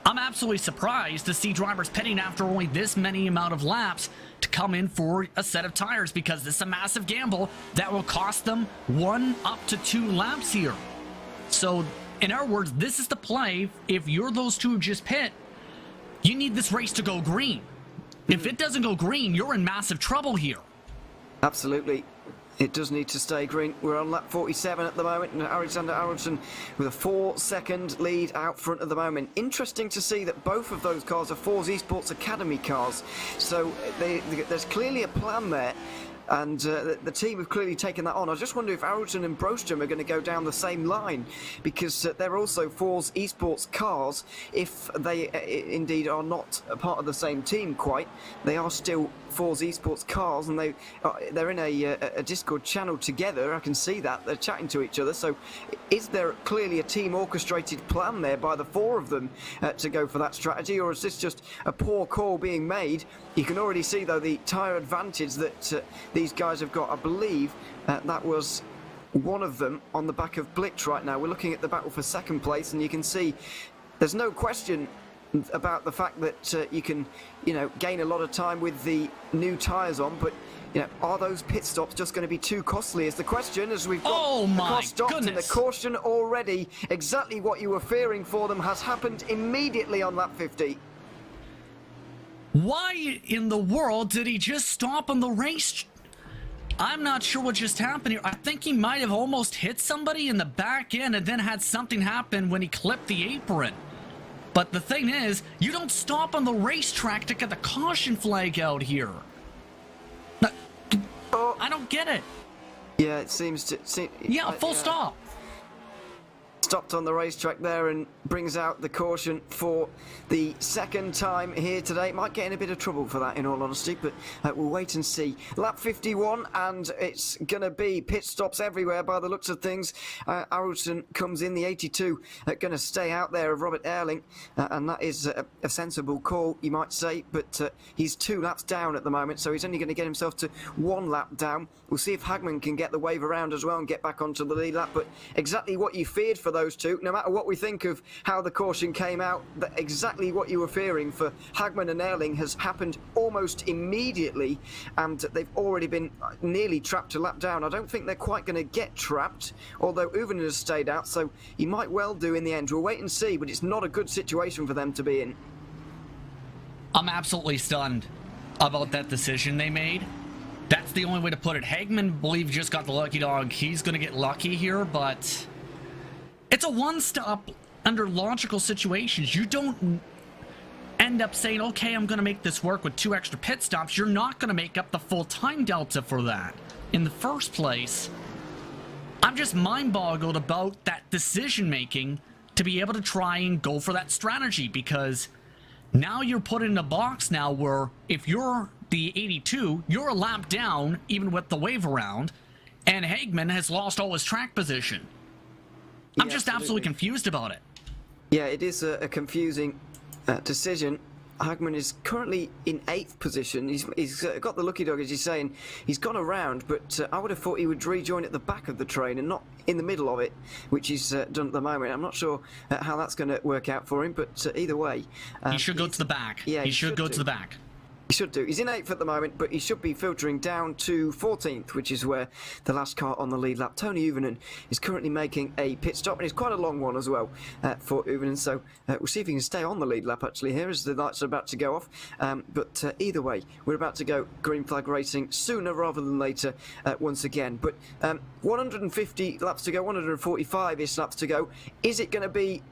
I'm absolutely surprised to see drivers pitting after only this many amount of laps to come in for a set of tires, because this is a massive gamble that will cost them 1 up to 2 laps here. So, in other words, this is the play. If you're those two who just pit, you need this race to go green. If it doesn't go green, you're in massive trouble here. Absolutely. It does need to stay green. We're on lap 47 at the moment, and Alexander Aronson with a 4-second lead out front at the moment. Interesting to see that both of those cars are Force Esports Academy cars, so there's clearly a plan there. And the team have clearly taken that on. I just wonder if Aronson and Brostrom are going to go down the same line, because they're also Force Esports cars. If they indeed are not a part of the same team quite, they are still Force Esports cars, and they're in a Discord channel together. I can see that they're chatting to each other. So is there clearly a team orchestrated plan there by the 4 of them to go for that strategy, or is this just a poor call being made? You can already see though the tyre advantage that these guys have got. I believe that was one of them on the back of Blitz right now. We're looking at the battle for second place, and you can see there's no question about the fact that you can, gain a lot of time with the new tyres on, but are those pit stops just going to be too costly is the question, as we've got the car stopped and the caution already. Exactly what you were fearing for them has happened immediately on lap 50. Why in the world did he just stop on the race? I'm not sure what just happened here. I think he might have almost hit somebody in the back end and then had something happen when he clipped the apron. But the thing is, you don't stop on the racetrack to get the caution flag out here. I don't get it. Yeah, it seems to... Full stop. stopped on the racetrack there and brings out the caution for the second time here today. Might get in a bit of trouble for that, in all honesty, but we'll wait and see. Lap 51, and it's going to be pit stops everywhere by the looks of things. Arulson comes in, the 82, going to stay out there of Robert Erling, and that is a sensible call, you might say, but he's 2 laps down at the moment, so he's only going to get himself to 1 lap down. We'll see if Hagman can get the wave around as well and get back onto the lead lap, but exactly what you feared for those two, no matter what we think of how the caution came out, that exactly what you were fearing for Hagman and Erling has happened almost immediately, and they've already been nearly trapped a lap down. I don't think they're quite going to get trapped, although Uven has stayed out, so he might well do in the end. We'll wait and see, but it's not a good situation for them to be in. I'm absolutely stunned about that decision they made. That's the only way to put it. Hagman, believe, just got the lucky dog. He's going to get lucky here, but it's a one-stop under logical situations. You don't end up saying, okay, I'm going to make this work with 2 extra pit stops. You're not going to make up the full time delta for that in the first place. I'm just mind-boggled about that decision-making to be able to try and go for that strategy, because now you're put in a box now where if you're the 82, you're a lap down, even with the wave around, and Hagman has lost all his track position. I'm just absolutely confused about it. Yeah, it is a confusing decision. Hagman is currently in 8th position. He's got the lucky dog, as you're saying. He's gone around, but I would have thought he would rejoin at the back of the train and not in the middle of it, which he's done at the moment. I'm not sure how that's going to work out for him, but either way. He should go to the back. Yeah, he should go to the back. He should do. He's in 8th at the moment, but he should be filtering down to 14th, which is where the last car on the lead lap, Tony Uvenen, is currently making a pit stop, and it's quite a long one as well for Uvenen, so we'll see if he can stay on the lead lap actually here as the lights are about to go off. But either way, we're about to go green flag racing sooner rather than later once again. But 150 laps to go, 145-ish laps to go. Is it going to be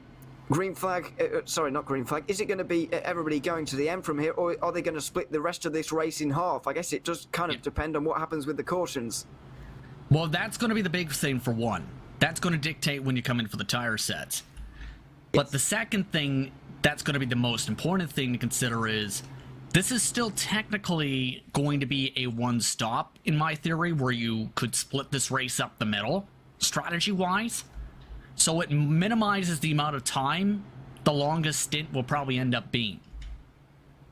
green flag, sorry, not green flag. Is it going to be everybody going to the end from here, or are they going to split the rest of this race in half? I guess it does kind of depend on what happens with the cautions. Well, that's going to be the big thing for one. That's going to dictate when you come in for the tire sets. But the second thing that's going to be the most important thing to consider is this is still technically going to be a one-stop, in my theory, where you could split this race up the middle, strategy-wise. So it minimizes the amount of time the longest stint will probably end up being.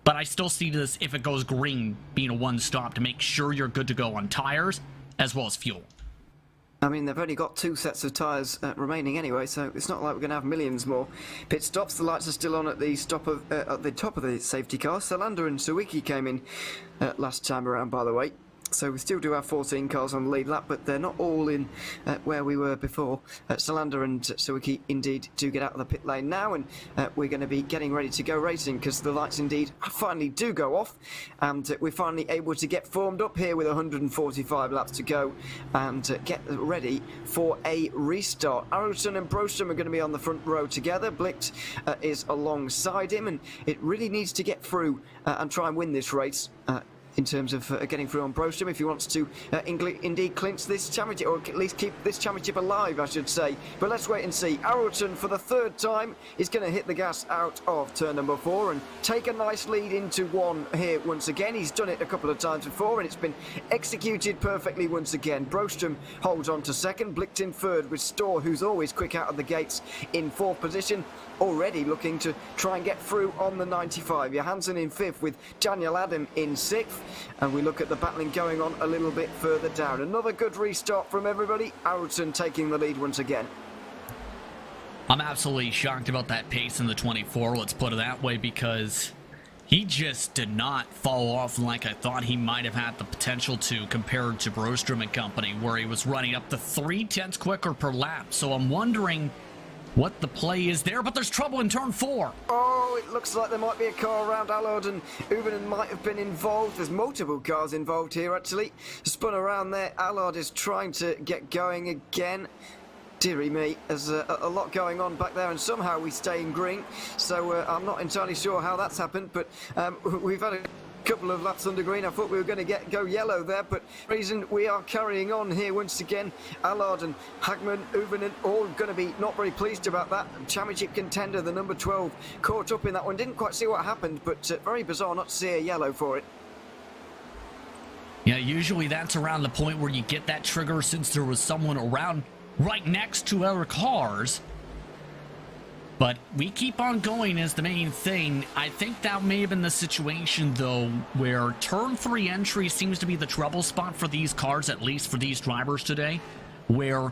But I still see this, if it goes green, being a one-stop to make sure you're good to go on tires as well as fuel. I mean, they've only got 2 sets of tyres remaining anyway, so it's not like we're going to have millions more pit stops. The lights are still on at the at the top of the safety car. Salander and Sawicki came in last time around, by the way. So we still do have 14 cars on the lead lap, but they're not all in where we were before. Salander and Sawicki indeed do get out of the pit lane now, and we're going to be getting ready to go racing because the lights indeed finally do go off, and we're finally able to get formed up here with 145 laps to go and get ready for a restart. Arulson and Brostrom are going to be on the front row together. Blicht is alongside him, and it really needs to get through and try and win this race. In terms of getting through on Brostrom, if he wants to indeed clinch this championship, or at least keep this championship alive, I should say. But let's wait and see. Arulson, for the 3rd time, is going to hit the gas out of turn number 4 and take a nice lead into 1 here once again. He's done it a couple of times before, and it's been executed perfectly once again. Brostrom holds on to 2nd, Blicht in 3rd, with Storr, who's always quick out of the gates, in 4th position, already looking to try and get through on the 95. Johansson in 5th, with Daniel Adam in 6th. And we look at the battling going on a little bit further down. Another good restart from everybody. Arulson taking the lead once again. I'm absolutely shocked about that pace in the 24, let's put it that way, because he just did not fall off like I thought he might have had the potential to, compared to Brostrom and company, where he was running up to 3/10 quicker per lap. So I'm wondering what the play is there, but there's trouble in turn 4. Oh, it looks like there might be a car around Allard, and Uvenen might have been involved. There's multiple cars involved here, actually. Spun around there. Allard is trying to get going again. Deary me, there's a lot going on back there, and somehow we stay in green. So I'm not entirely sure how that's happened, but we've had a couple of laps under green. I thought we were going to go yellow there, but reason we are carrying on here once again. Allard and Hagman, Uvinen, all going to be not very pleased about that. Championship contender, the number 12, caught up in that one. Didn't quite see what happened, but very bizarre not to see a yellow for it. Yeah, usually that's around the point where you get that trigger since there was someone around right next to other cars. But we keep on going is the main thing. I think that may have been the situation, though, where turn 3 entry seems to be the trouble spot for these cars, at least for these drivers today, where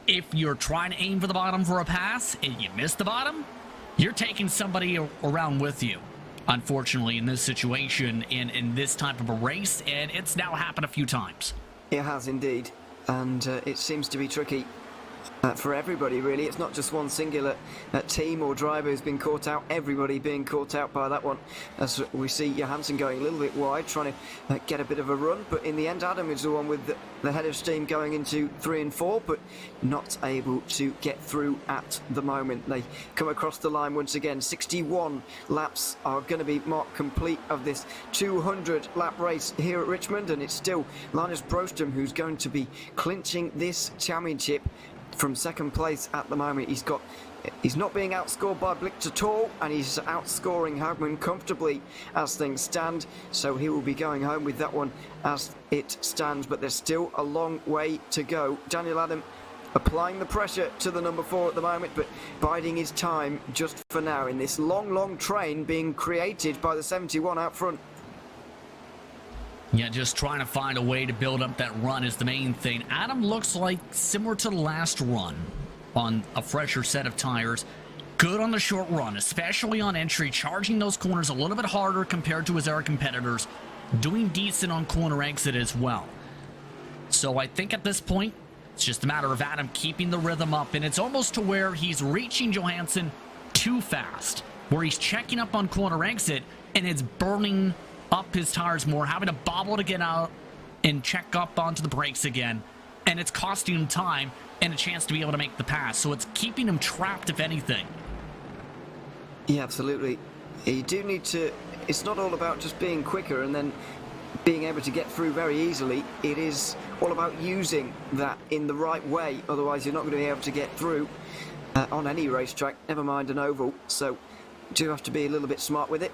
if you're trying to aim for the bottom for a pass and you miss the bottom, you're taking somebody around with you, unfortunately, in this situation, in this type of a race, and it's now happened a few times. It has indeed, and it seems to be tricky. For everybody, really. It's not just one singular team or driver who's been caught out. Everybody being caught out by that one. As we see Johansson going a little bit wide, trying to get a bit of a run. But in the end, Adam is the one with the head of steam going into 3 and 4, but not able to get through at the moment. They come across the line once again. 61 laps are going to be marked complete of this 200-lap race here at Richmond, and it's still Linus Brostrom who's going to be clinching this championship from second place at the moment. He's not being outscored by Blicht at all, and he's outscoring Hagman comfortably as things stand, so he will be going home with that one as it stands, but there's still a long way to go. Daniel Adam applying the pressure to the number 4 at the moment, but biding his time just for now in this long train being created by the 71 out front. Yeah, just trying to find a way to build up that run is the main thing. Adam looks like similar to the last run on a fresher set of tires. Good on the short run, especially on entry, charging those corners a little bit harder compared to his other competitors. Doing decent on corner exit as well. So I think at this point, it's just a matter of Adam keeping the rhythm up, and it's almost to where he's reaching Johansson too fast, where he's checking up on corner exit, and it's burning up his tires more, having to bobble to get out and check up onto the brakes again, and it's costing him time and a chance to be able to make the pass, so it's keeping him trapped if anything. Yeah, absolutely. You do need to, it's not all about just being quicker and then being able to get through very easily. It is all about using that in the right way, otherwise you're not going to be able to get through on any racetrack, never mind an oval, so you do have to be a little bit smart with it.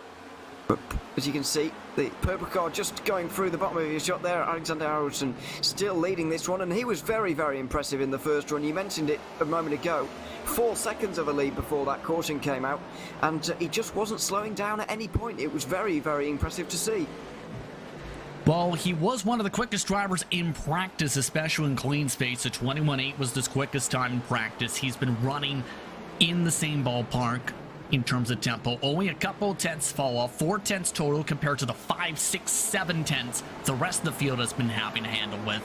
But as you can see, the purple car just going through the bottom of his shot there. Alexander Harrelson still leading this one, and he was very, very impressive in the first run. You mentioned it a moment ago. 4 seconds of a lead before that caution came out, and he just wasn't slowing down at any point. It was very, very impressive to see. Well, he was one of the quickest drivers in practice, especially in clean space. A 21.8 was his quickest time in practice. He's been running in the same ballpark in terms of tempo. Only a couple tenths fall off, 4 tenths total compared to the 5, 6, 7 tenths the rest of the field has been having to handle with.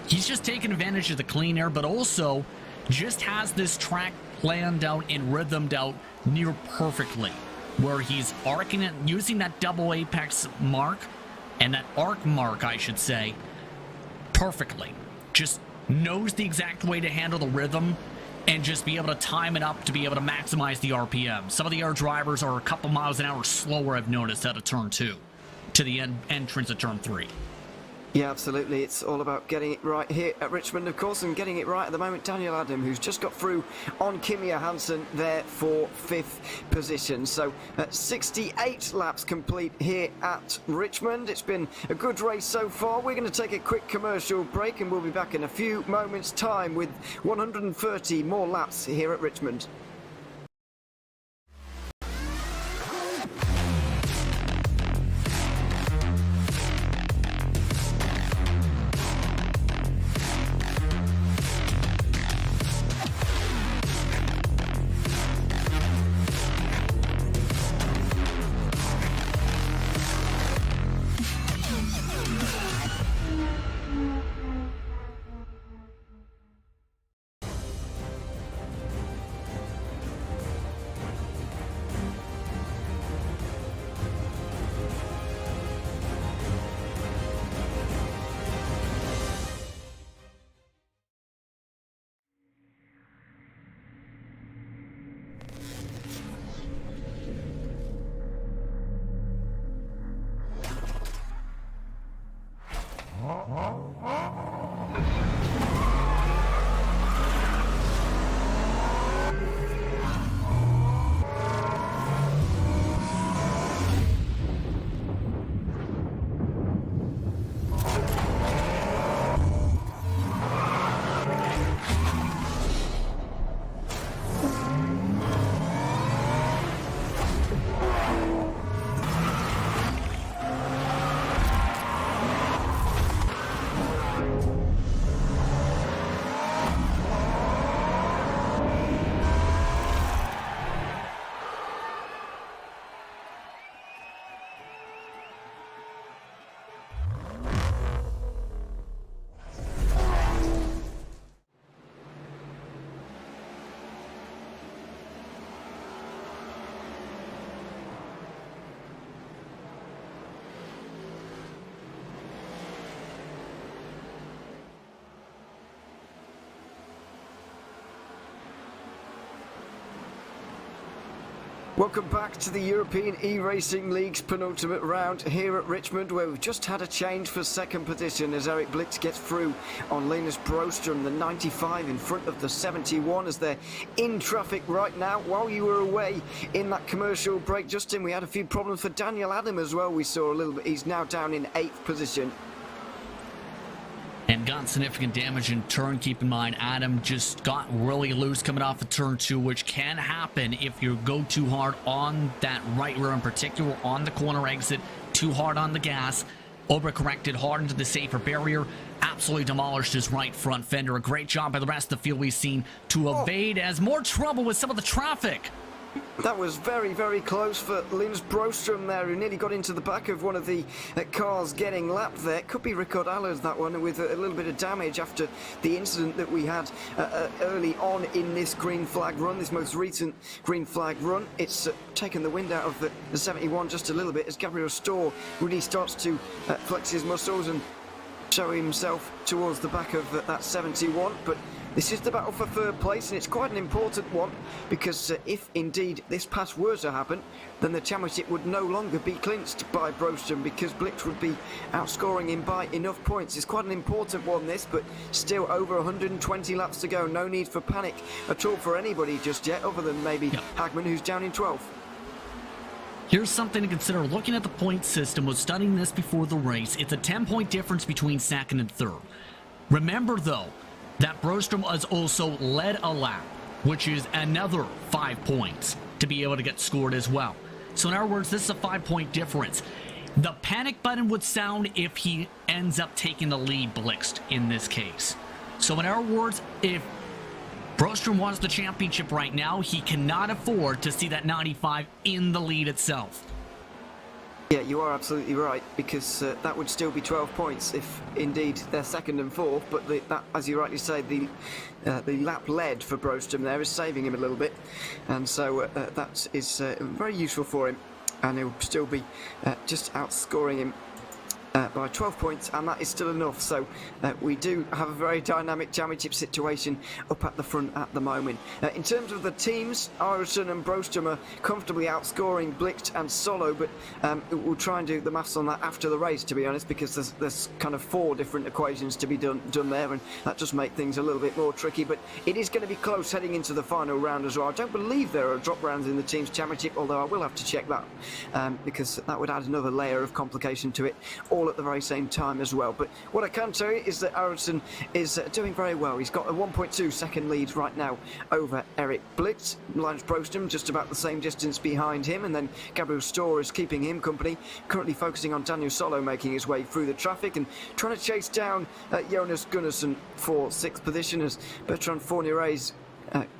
He's just taking advantage of the clean air, but also just has this track planned out and rhythmed out near perfectly, where he's arcing it, using that double apex mark, and that arc mark, I should say, perfectly. Just knows the exact way to handle the rhythm and just be able to time it up to be able to maximize the RPM. Some of the other drivers are a couple miles an hour slower, I've noticed, out of turn 2 to the entrance of turn 3. Yeah, absolutely. It's all about getting it right here at Richmond, of course, and getting it right at the moment. Daniel Adam, who's just got through on Kimi Johansson there for 5th position. So 68 laps complete here at Richmond. It's been a good race so far. We're going to take a quick commercial break, and we'll be back in a few moments' time with 130 more laps here at Richmond. Welcome back to the European E-Racing League's penultimate round here at Richmond, where we've just had a change for second position as Eric Blitz gets through on Linus Broström, the 95 in front of the 71, as they're in traffic right now. While you were away in that commercial break, Justin, we had a few problems for Daniel Adam as well. We saw a little bit. He's now down in 8th position. And got significant damage in turn. Keep in mind, Adam just got really loose coming off of turn 2, which can happen if you go too hard on that right rear, in particular on the corner exit, too hard on the gas, overcorrected hard into the safer barrier, absolutely demolished his right front fender. A great job by the rest of the field we've seen to evade as more trouble with some of the traffic. That was very, very close for Linus Broström there, who nearly got into the back of one of the cars getting lapped there. Could be Rickard Allers, that one, with a little bit of damage after the incident that we had early on in this green flag run, this most recent green flag run. It's taken the wind out of the 71 just a little bit as Gabriel Storr really starts to flex his muscles and show himself towards the back of that 71, but this is the battle for third place, and it's quite an important one, because if indeed this pass were to happen, then the championship would no longer be clinched by Broström, because Blitz would be outscoring him by enough points. It's quite an important one, this, but still over 120 laps to go. No need for panic at all for anybody just yet, other than maybe Hagman, who's down in 12th. Here's something to consider. Looking at the point system, was studying this before the race. It's a 10-point difference between second and third. Remember, though, that Broström has also led a lap, which is another 5 points to be able to get scored as well. So in other words, this is a 5-point difference. The panic button would sound if he ends up taking the lead blitzed in this case. So in other words, if Broström wants the championship right now, he cannot afford to see that 95 in the lead itself. Yeah, you are absolutely right, because that would still be 12 points if indeed they're second and fourth, but that, as you rightly say, the lap led for Broström there is saving him a little bit, and so that is very useful for him, and he'll still be just outscoring him by 12 points, and that is still enough. So we do have a very dynamic championship situation up at the front at the moment. In terms of the teams, Eracing and Broström are comfortably outscoring Blitz and Solo, but we'll try and do the maths on that after the race, to be honest, because there's kind of 4 different equations to be done there, and that just makes things a little bit more tricky. But it is going to be close heading into the final round as well. I don't believe there are drop rounds in the teams championship, although I will have to check that, because that would add another layer of complication to it, all at the very same time as well. But what I can tell you is that Eracing is doing very well. He's got a 1.2 second lead right now over Eric Blitz. Linus Broström just about the same distance behind him, and then Gabriel Storr is keeping him company, currently focusing on Daniel Solo making his way through the traffic and trying to chase down Jonas Gunnarsson for 6th position, as Bertrand Fournier's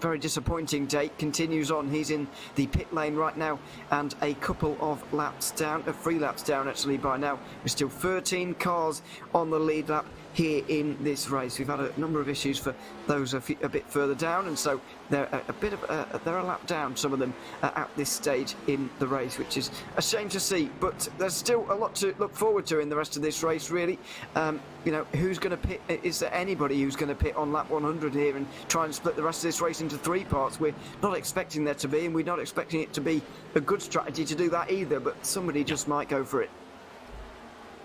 very disappointing day continues on. He's in the pit lane right now and a couple of laps down, 3 laps down actually by now. There's still 13 cars on the lead lap here in this race. We've had a number of issues for those a bit further down, and so they're they're a lap down, some of them, at this stage in the race, which is a shame to see. But there's still a lot to look forward to in the rest of this race, really. You know, who's going to pit? Is there anybody who's going to pit on lap 100 here and try and split the rest of this race into 3 parts? We're not expecting there to be, and we're not expecting it to be a good strategy to do that either, but somebody just might go for it.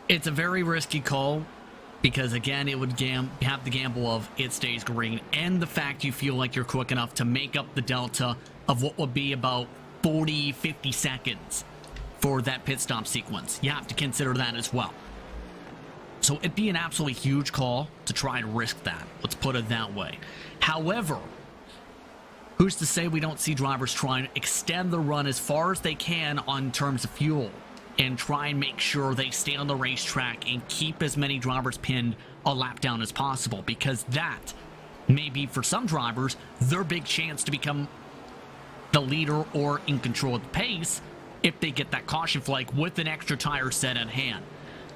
It's a very risky call, because again, it would have the gamble of it stays green, and the fact you feel like you're quick enough to make up the delta of what would be about 40-50 seconds for that pit stop sequence. You have to consider that as well. So it'd be an absolutely huge call to try and risk that. Let's put it that way. However, who's to say we don't see drivers try and extend the run as far as they can on terms of fuel, and try and make sure they stay on the racetrack and keep as many drivers pinned a lap down as possible, because that may be, for some drivers, their big chance to become the leader or in control of the pace if they get that caution flag with an extra tire set at hand.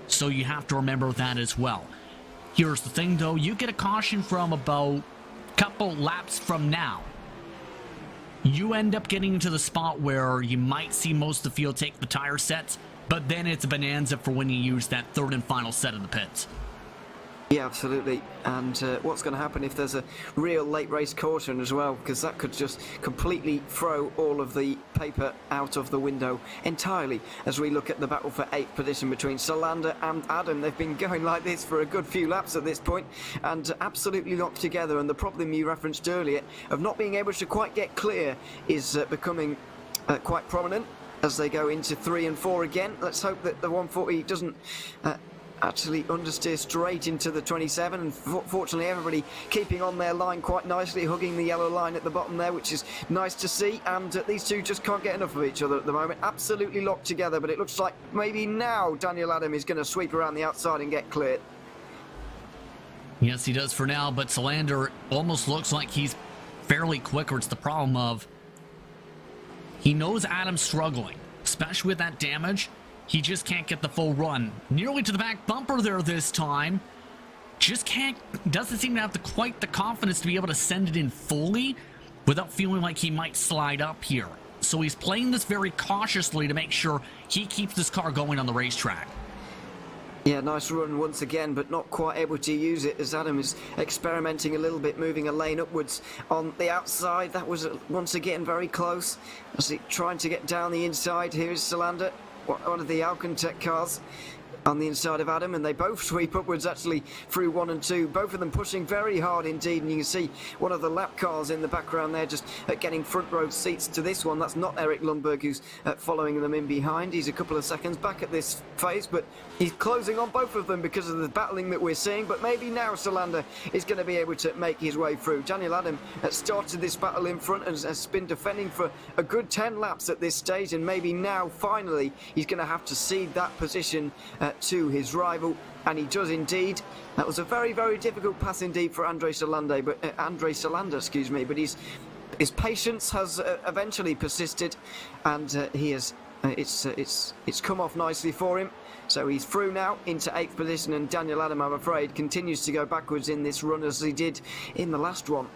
So you have to remember that as well. Here's the thing, though. You get a caution from about a couple laps from now. You end up getting into the spot where you might see most of the field take the tire sets, but then it's a bonanza for when you use that 3rd and final set of the pits. Yeah, absolutely. And what's going to happen if there's a real late race caution as well? Because that could just completely throw all of the paper out of the window entirely as we look at the battle for 8th position between Solander and Adam. They've been going like this for a good few laps at this point and absolutely locked together. And the problem you referenced earlier of not being able to quite get clear is becoming quite prominent as they go into 3 and 4 again. Let's hope that the 140 doesn't actually understeer straight into the 27, and fortunately everybody keeping on their line quite nicely, hugging the yellow line at the bottom there, which is nice to see. And these two just can't get enough of each other at the moment, absolutely locked together. But it looks like maybe now Daniel Adam is going to sweep around the outside and get cleared. Yes, he does for now, but Solander almost looks like he's fairly quick, or it's the problem of he knows Adam's struggling, especially with that damage. He just can't get the full run. Nearly to the back bumper there this time. Just doesn't seem to have quite the confidence to be able to send it in fully without feeling like he might slide up here. So he's playing this very cautiously to make sure he keeps this car going on the racetrack. Yeah, nice run once again, but not quite able to use it as Adam is experimenting a little bit, moving a lane upwards on the outside. That was once again very close as he trying to get down the inside. Here is Solander, one of the Alcantech cars on the inside of Adam, and they both sweep upwards actually through 1 and 2, both of them pushing very hard indeed. And you can see one of the lap cars in the background there just getting front row seats to this one. That's not Eric Lundberg who's following them in behind. He's a couple of seconds back at this phase, but he's closing on both of them because of the battling that we're seeing. But maybe now Solander is going to be able to make his way through. Daniel Adam started this battle in front and has been defending for a good 10 laps at this stage, and maybe now finally he's going to have to cede that position to his rival, and he does indeed. That was a very, very difficult pass indeed for Andre Solander, but his patience has eventually persisted, and he has it's come off nicely for him. So he's through now into 8th position, and Daniel Adam, I'm afraid, continues to go backwards in this run as he did in the last one.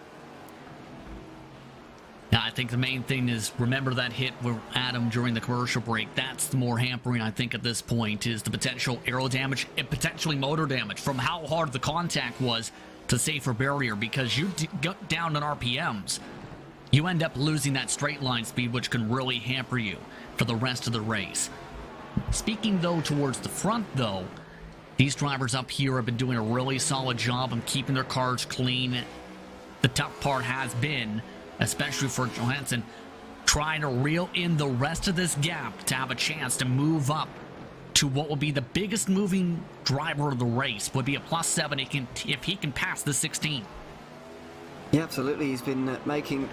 Now, I think the main thing is remember that hit with Adam during the commercial break. That's the more hampering, I think, at this point, is the potential aero damage and potentially motor damage from how hard the contact was to safer barrier, because you get down on RPMs, you end up losing that straight line speed, which can really hamper you for the rest of the race. Speaking, though, towards the front, though, these drivers up here have been doing a really solid job of keeping their cars clean. The tough part has been, especially for Johansson, trying to reel in the rest of this gap to have a chance to move up to what will be the biggest moving driver of the race. Would be a +7 if he can pass the 16. Yeah, absolutely. He's been making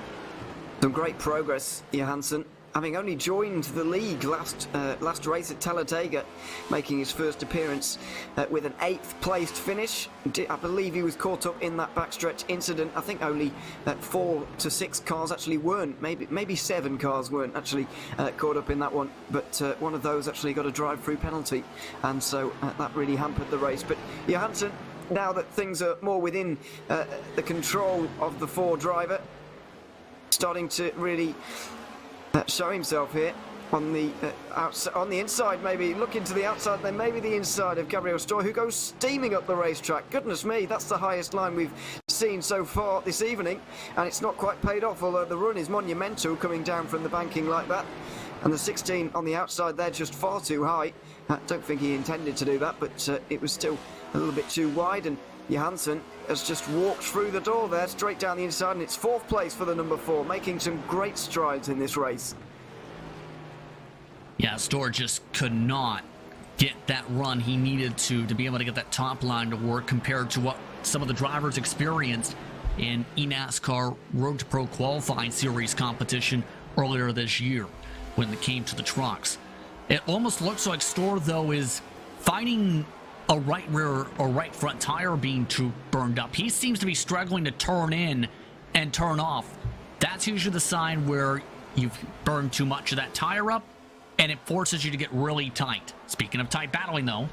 some great progress, Johansson, having only joined the league last race at Talladega, making his first appearance with an 8th placed finish. I believe he was caught up in that backstretch incident. I think only 4 to 6 cars actually weren't, maybe 7 cars weren't actually caught up in that one, but one of those actually got a drive-through penalty, and so that really hampered the race. But Johansson, now that things are more within the control of the Ford driver, starting to really show himself here on the inside, maybe looking to the outside, then maybe the inside of Gabriel Stoy, who goes steaming up the racetrack. Goodness me, that's the highest line we've seen so far this evening, and it's not quite paid off, although the run is monumental coming down from the banking like that. And the 16 on the outside there, just far too high. I don't think he intended to do that, but it was still a little bit too wide, and Johansson has just walked through the door there, straight down the inside, and it's 4th place for the number 4, making some great strides in this race. Yeah, Story just could not get that run he needed to be able to get that top line to work compared to what some of the drivers experienced in eNASCAR Road to Pro Qualifying Series competition earlier this year when it came to the trucks. It almost looks like Story, though, is fighting a right rear or right front tire being too burned up. He seems to be struggling to turn in and turn off. That's usually the sign where you've burned too much of that tire up, and it forces you to get really tight. Speaking of tight battling, though.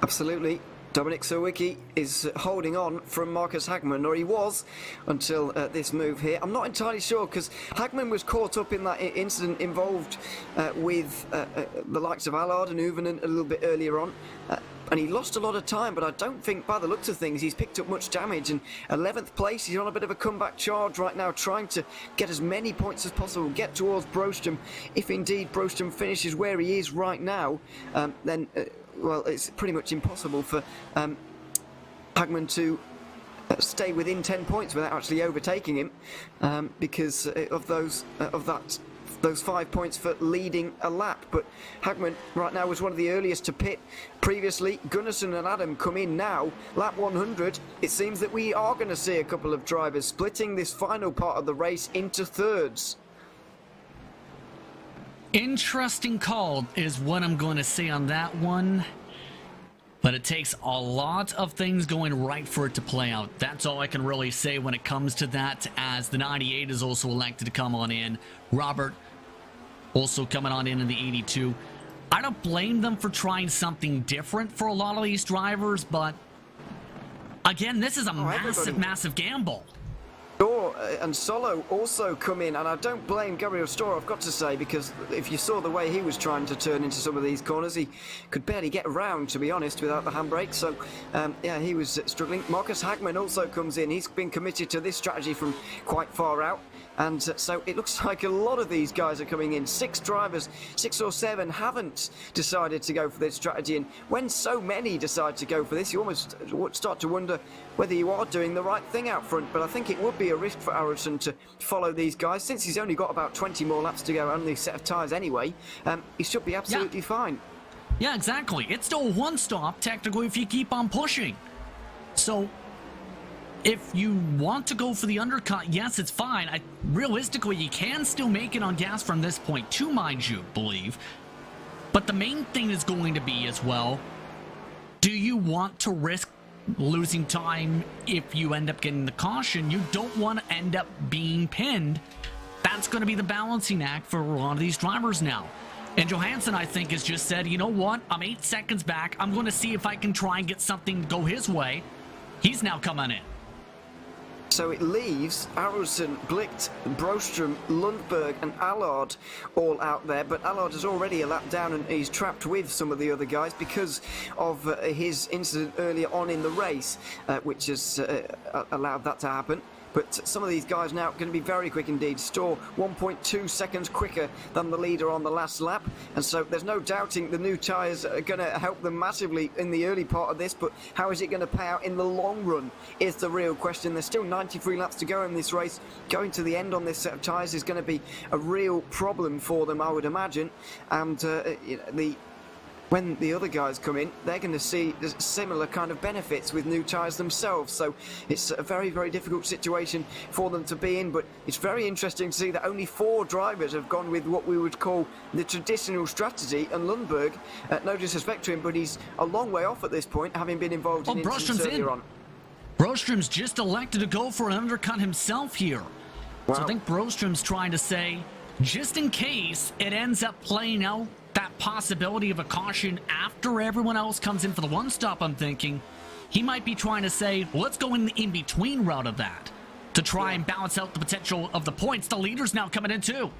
Absolutely. Dominic Sawicki is holding on from Marcus Hagman, or he was until this move here. I'm not entirely sure, because Hagman was caught up in that incident involved with the likes of Allard and Uvenen a little bit earlier on. and he lost a lot of time, but I don't think by the looks of things he's picked up much damage. And 11th place, he's on a bit of a comeback charge right now, trying to get as many points as possible, get towards Broström. If indeed Broström finishes where he is right now, then well, it's pretty much impossible for Hagman to stay within 10 points without actually overtaking him, because of those 5 points for leading a lap. But Hagman right now was one of the earliest to pit. Previously, Gunnarsson and Adam come in now. Lap 100, it seems that we are going to see a couple of drivers splitting this final part of the race into thirds. Interesting call is what I'm going to say on that one. But it takes a lot of things going right for it to play out. That's all I can really say when it comes to that, as the 98 is also elected to come on in. Robert also coming on in the 82. I don't blame them for trying something different for a lot of these drivers, but again, this is a massive gamble. Storr and Solo also come in, and I don't blame Gabriel Storr, I've got to say, because if you saw the way he was trying to turn into some of these corners, he could barely get around, to be honest, without the handbrake. So yeah, he was struggling. Marcus Hagman also comes in. He's been committed to this strategy from quite far out. And so it looks like a lot of these guys are coming in. 6 drivers, 6 or 7 haven't decided to go for this strategy. And when so many decide to go for this, you almost start to wonder whether you are doing the right thing out front. But I think it would be a risk for Eracing to follow these guys. Since he's only got about 20 more laps to go on the set of tyres anyway, he should be absolutely fine. Yeah, exactly. It's still one stop, technically, if you keep on pushing. So if you want to go for the undercut, yes, it's fine. Realistically, you can still make it on gas from this point too, mind you, believe. But the main thing is going to be as well, do you want to risk losing time if you end up getting the caution? You don't want to end up being pinned. That's going to be the balancing act for a lot of these drivers now. And Johansson, I think, has just said, you know what, I'm 8 seconds back. I'm going to see if I can try and get something to go his way. He's now coming in. So it leaves Eracing, Blicht, Broström, Lundberg and Allard all out there, but Allard is already a lap down and he's trapped with some of the other guys because of his incident earlier on in the race, which has allowed that to happen. But some of these guys now are going to be very quick indeed. Storr 1.2 seconds quicker than the leader on the last lap. And so there's no doubting the new tyres are going to help them massively in the early part of this. But how is it going to pay out in the long run is the real question. There's still 93 laps to go in this race. Going to the end on this set of tyres is going to be a real problem for them, I would imagine. And when the other guys come in, they're going to see similar kind of benefits with new tyres themselves. So it's a very, very difficult situation for them to be in. But it's very interesting to see that only 4 drivers have gone with what we would call the traditional strategy. And Lundberg, no disrespect to him, but he's a long way off at this point, having been involved in incidents earlier on. Broström's just elected to go for an undercut himself here. Wow. So I think Broström's trying to say, just in case it ends up playing out that possibility of a caution after everyone else comes in for the one stop, I'm thinking he might be trying to say, let's go in the in-between route of that to try and balance out the potential of the points. The leader's now coming in too.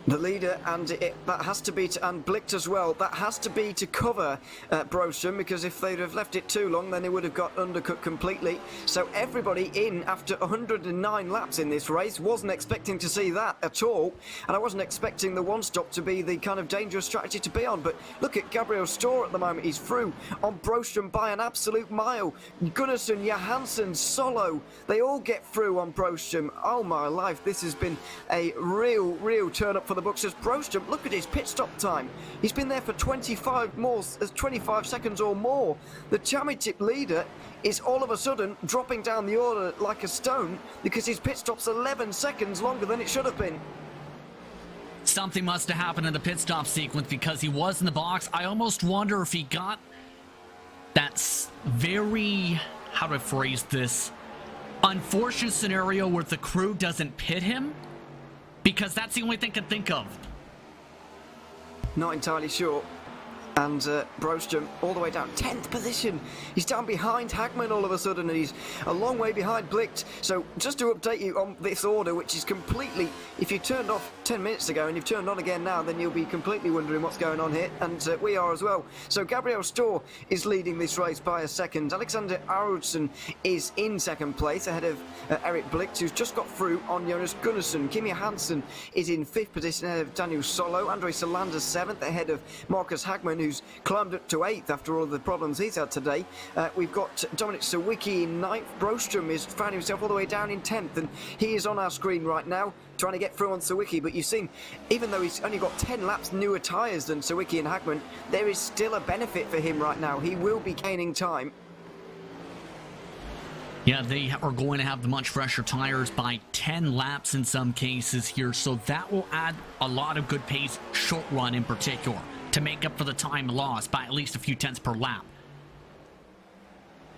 The leader, and that has to be and Blicht as well, that has to be to cover Broström, because if they'd have left it too long, then they would have got undercut completely. So everybody in after 109 laps in this race. Wasn't expecting to see that at all, and I wasn't expecting the one stop to be the kind of dangerous strategy to be on. But look at Gabriel Storr at the moment. He's through on Broström by an absolute mile. Gunnarsson, Johansson, Solo, they all get through on Broström. Oh my life, this has been a real turn up for the books. As Broström, look at his pit stop time. He's been there for 25 seconds or more. The championship leader is all of a sudden dropping down the order like a stone because his pit stop's 11 seconds longer than it should have been. Something must have happened in the pit stop sequence because he was in the box. I almost wonder if he got that very, how do I phrase this, unfortunate scenario where the crew doesn't pit him. Because that's the only thing I can think of. Not entirely sure. And Brostrom all the way down 10th position. He's down behind Hagman all of a sudden, and he's a long way behind Blicht. So just to update you on this order, which is completely, if you turned off 10 minutes ago and you've turned on again now, then you'll be completely wondering what's going on here, and we are as well. So Gabriel Storr is leading this race by a second. Alexander Arudson is in second place ahead of Eric Blicht, who's just got through on Jonas Gunnarsson. Kimi Hansen is in 5th position ahead of Daniel Solo. Andre Solander 7th ahead of Marcus Hagman, who's climbed up to 8th after all the problems he's had today. We've got Dominic Sawicki in 9th. Brostrom has found himself all the way down in 10th, and he is on our screen right now trying to get through on Sawicki. But you've seen, even though he's only got 10 laps newer tyres than Sawicki and Hagman, there is still a benefit for him right now. He will be gaining time. Yeah, they are going to have the much fresher tires by 10 laps in some cases here, so that will add a lot of good pace, short run in particular, to make up for the time lost by at least a few tenths per lap.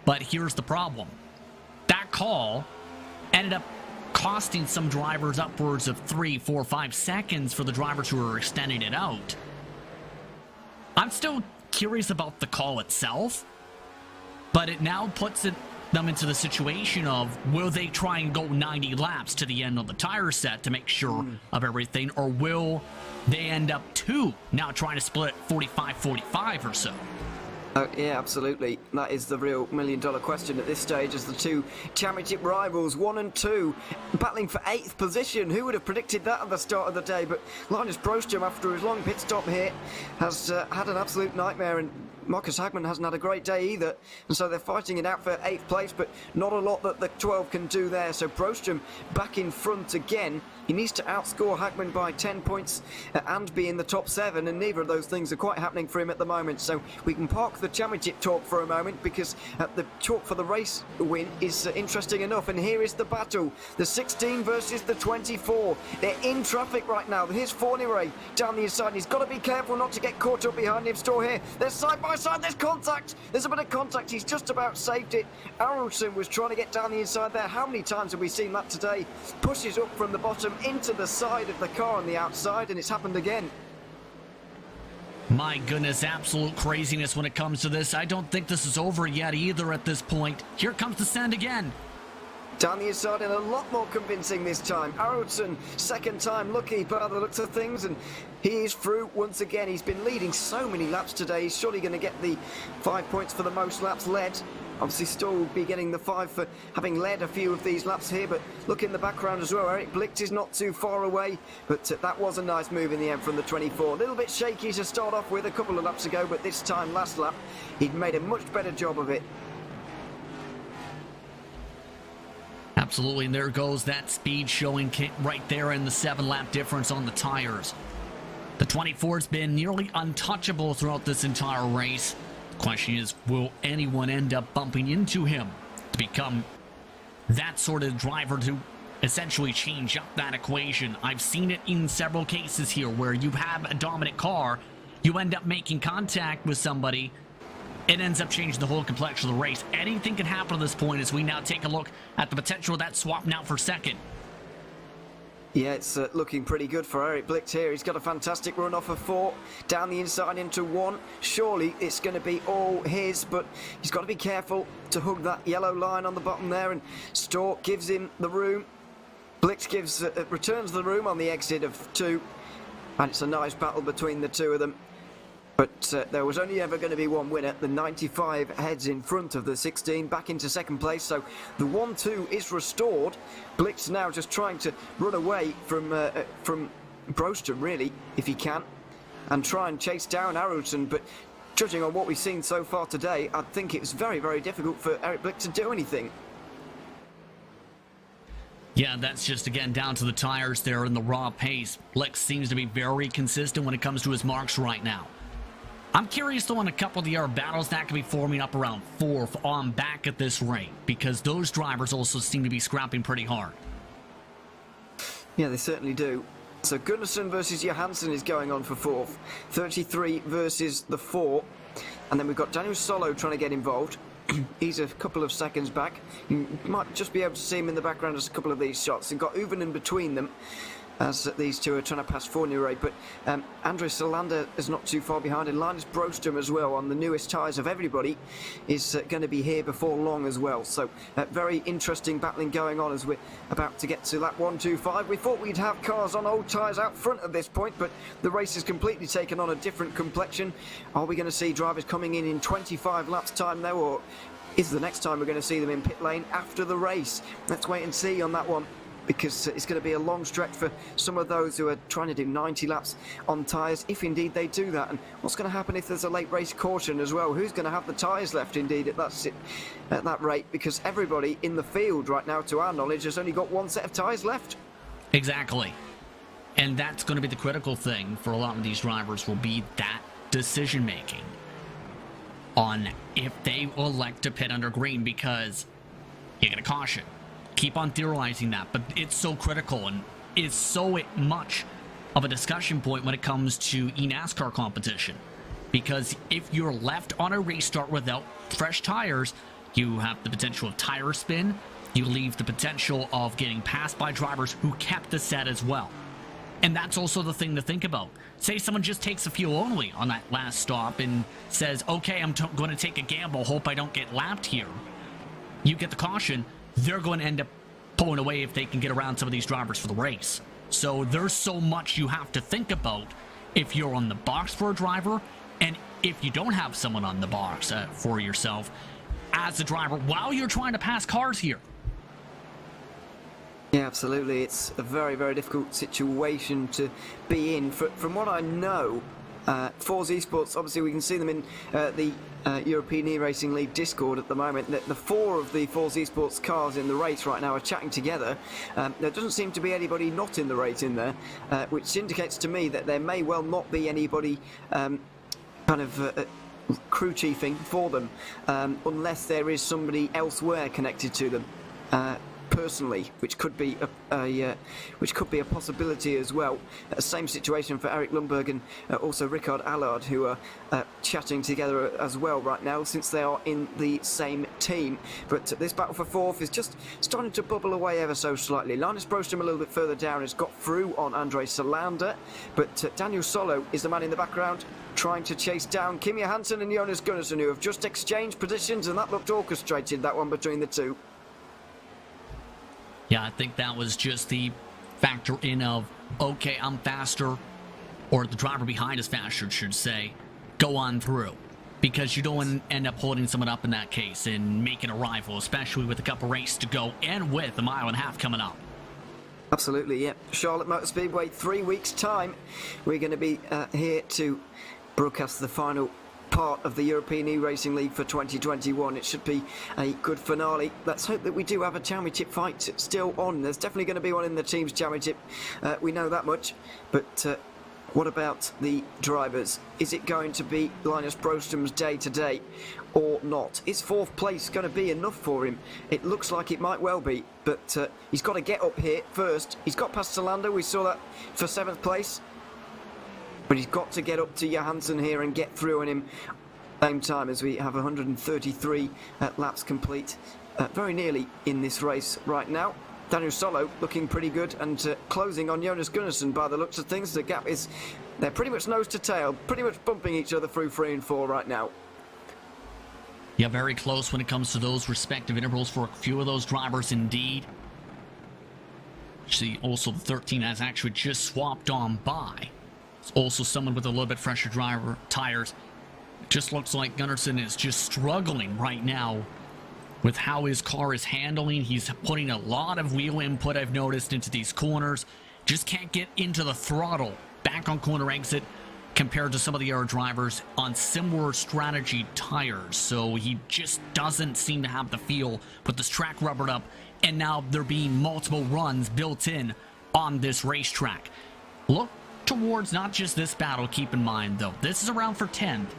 But here's the problem. That call ended up costing some drivers upwards of 3, 4, 5 seconds for the drivers who are extending it out. I'm still curious about the call itself, but it now puts them into the situation of, will they try and go 90 laps to the end of the tire set to make sure of everything, or will they end up now trying to split 45-45 or so? Yeah, absolutely. That is the real million-dollar question at this stage, as the two championship rivals, 1 and 2, battling for 8th position. Who would have predicted that at the start of the day? But Linus Brostrom, after his long pit stop here, has had an absolute nightmare, and Marcus Hagman hasn't had a great day either, and so they're fighting it out for 8th place, but not a lot that the 12 can do there. So Brostrom back in front again. He needs to outscore Hagman by 10 points and be in the top 7, and neither of those things are quite happening for him at the moment. So we can park the championship talk for a moment, because the talk for the race win is interesting enough. And here is the battle, the 16 versus the 24. They're in traffic right now. Here's Fournier down the inside. He's got to be careful not to get caught up behind him. Storr here. They're side by side. There's contact. There's a bit of contact. He's just about saved it. Arulson was trying to get down the inside there. How many times have we seen that today? Pushes up from the bottom into the side of the car on the outside, and it's happened again. My goodness, absolute craziness when it comes to this. I don't think this is over yet either at this point. Here comes the sand again. Down the inside, and a lot more convincing this time. Arudson, second time lucky by the looks of things, and he is through once again. He's been leading so many laps today. He's surely going to get the 5 points for the most laps led. Obviously, Storr will be getting the 5 for having led a few of these laps here, but look in the background as well. Eric Blicht is not too far away, but that was a nice move in the end from the 24. A little bit shaky to start off with a couple of laps ago, but this time, last lap, he'd made a much better job of it. Absolutely, and there goes that speed showing right there in the 7-lap difference on the tires. The 24's been nearly untouchable throughout this entire race. The question is, will anyone end up bumping into him to become that sort of driver to essentially change up that equation? I've seen it in several cases here where you have a dominant car, you end up making contact with somebody, it ends up changing the whole complexion of the race. Anything can happen at this point as we now take a look at the potential of that swap now for second. Yeah, it's looking pretty good for Eric Blicht here. He's got a fantastic run off of 4, down the inside into 1. Surely it's going to be all his, but he's got to be careful to hug that yellow line on the bottom there, and Storr gives him the room. Blicht returns the room on the exit of 2, and it's a nice battle between the two of them. But there was only ever going to be one winner. The 95 heads in front of the 16, back into second place. So the 1-2 is restored. Blicht's now just trying to run away from Brostrom, really, if he can, and try and chase down Arudson. But judging on what we've seen so far today, I think it's very, very difficult for Eric Blicht to do anything. Yeah, that's just, again, down to the tires there and the raw pace. Blicht seems to be very consistent when it comes to his marks right now. I'm curious, though, on a couple of the battles that could be forming up around 4th on back at this rate, because those drivers also seem to be scrapping pretty hard. Yeah, they certainly do. So Gunnarsson versus Johansson is going on for 4th. 33 versus the 4. And then we've got Daniel Solo trying to get involved. He's a couple of seconds back. You might just be able to see him in the background as a couple of these shots. They've got Uven in between them. as these two are trying to pass Fournier. But Andre Solander is not too far behind, and Linus Brostrom as well on the newest tyres of everybody is going to be here before long as well. So very interesting battling going on as we're about to get to lap 125. We thought we'd have cars on old tyres out front at this point, but the race has completely taken on a different complexion. Are we going to see drivers coming in 25 laps time though, or is the next time we're going to see them in pit lane after the race? Let's wait and see on that one, because it's going to be a long stretch for some of those who are trying to do 90 laps on tyres, if indeed they do that. And what's going to happen if there's a late race caution as well? Who's going to have the tyres left indeed at that rate? Because everybody in the field right now, to our knowledge, has only got one set of tyres left. Exactly. And that's going to be the critical thing for a lot of these drivers, will be that decision making on if they elect to pit under green, because you get a caution. Keep on theorizing that, but it's so critical and is so much of a discussion point when it comes to eNASCAR competition, because if you're left on a restart without fresh tires, you have the potential of tire spin. You leave the potential of getting passed by drivers who kept the set as well. And that's also the thing to think about. Say someone just takes a fuel only on that last stop and says, okay, I'm going to take a gamble, hope I don't get lapped here. You get the caution, they're going to end up pulling away if they can get around some of these drivers for the race. So there's so much you have to think about if you're on the box for a driver, and if you don't have someone on the box for yourself as a driver while you're trying to pass cars here. Yeah, absolutely. It's a very, very difficult situation to be in. From what I know, Force Esports, obviously we can see them in the European E-Racing League Discord at the moment. The four of the Force Esports cars in the race right now are chatting together. There doesn't seem to be anybody not in the race in there, which indicates to me that there may well not be anybody crew chiefing for them, unless there is somebody elsewhere connected to them. Personally, which could be a possibility as well. Same situation for Eric Lundberg and also Rickard Allard, who are chatting together as well right now, since they are in the same team. But this battle for fourth is just starting to bubble away ever so slightly. Linus Brostrom a little bit further down has got through on Andre Solander, but Daniel Solo is the man in the background trying to chase down Kim Johansson and Jonas Gunnarsson, who have just exchanged positions, and that looked orchestrated, that one between the two. Yeah, I think that was just the factor in of, okay, I'm faster, or the driver behind is faster, should say, go on through. Because you don't want to end up holding someone up in that case and making a rival, especially with a couple races to go and with a mile and a half coming up. Absolutely, yeah. Charlotte Motor Speedway, 3 weeks' time. We're going to be here to broadcast the final part of the European E-Racing League for 2021. It should be a good finale. Let's hope that we do have a championship fight still on. There's definitely going to be one in the Teams Championship. We know that much. But what about the drivers? Is it going to be Linus Brostrom's day today or not? Is fourth place going to be enough for him? It looks like it might well be, but he's got to get up here first. He's got past Solander. We saw that for 7th place. But he's got to get up to Johansson here and get through on him at the same time, as we have 133 laps complete, very nearly in this race right now. Daniel Solo looking pretty good and closing on Jonas Gunnarsson by the looks of things. The gap is, they're pretty much nose to tail, pretty much bumping each other through 3 and 4 right now. Yeah, very close when it comes to those respective intervals for a few of those drivers indeed. See, also the 13 has actually just swapped on by. Also someone with a little bit fresher driver tires. It just looks like Gunnarsson is just struggling right now with how his car is handling. He's putting a lot of wheel input, I've noticed, into these corners. Just can't get into the throttle back on corner exit compared to some of the other drivers on similar strategy tires. So he just doesn't seem to have the feel with this track rubbered up, and now there being multiple runs built in on this racetrack. Look towards not just this battle, keep in mind though, this is around for 10th.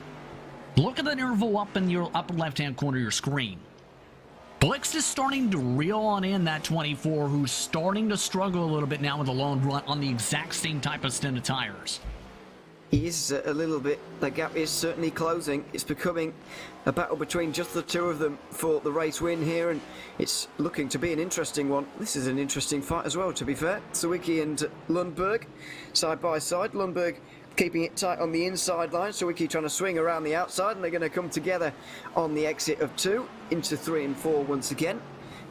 Look at the interval up in your upper left hand corner of your screen. Blixt is starting to reel on in that 24, who's starting to struggle a little bit now with a lone run on the exact same type of stint of tires. He is a little bit, the gap is certainly closing. It's becoming a battle between just the two of them for the race win here, and it's looking to be an interesting one. This is an interesting fight as well, to be fair. Sawicki and Lundberg side by side. Lundberg keeping it tight on the inside line. Sawicki trying to swing around the outside, and they're going to come together on the exit of 2 into 3 and 4 once again.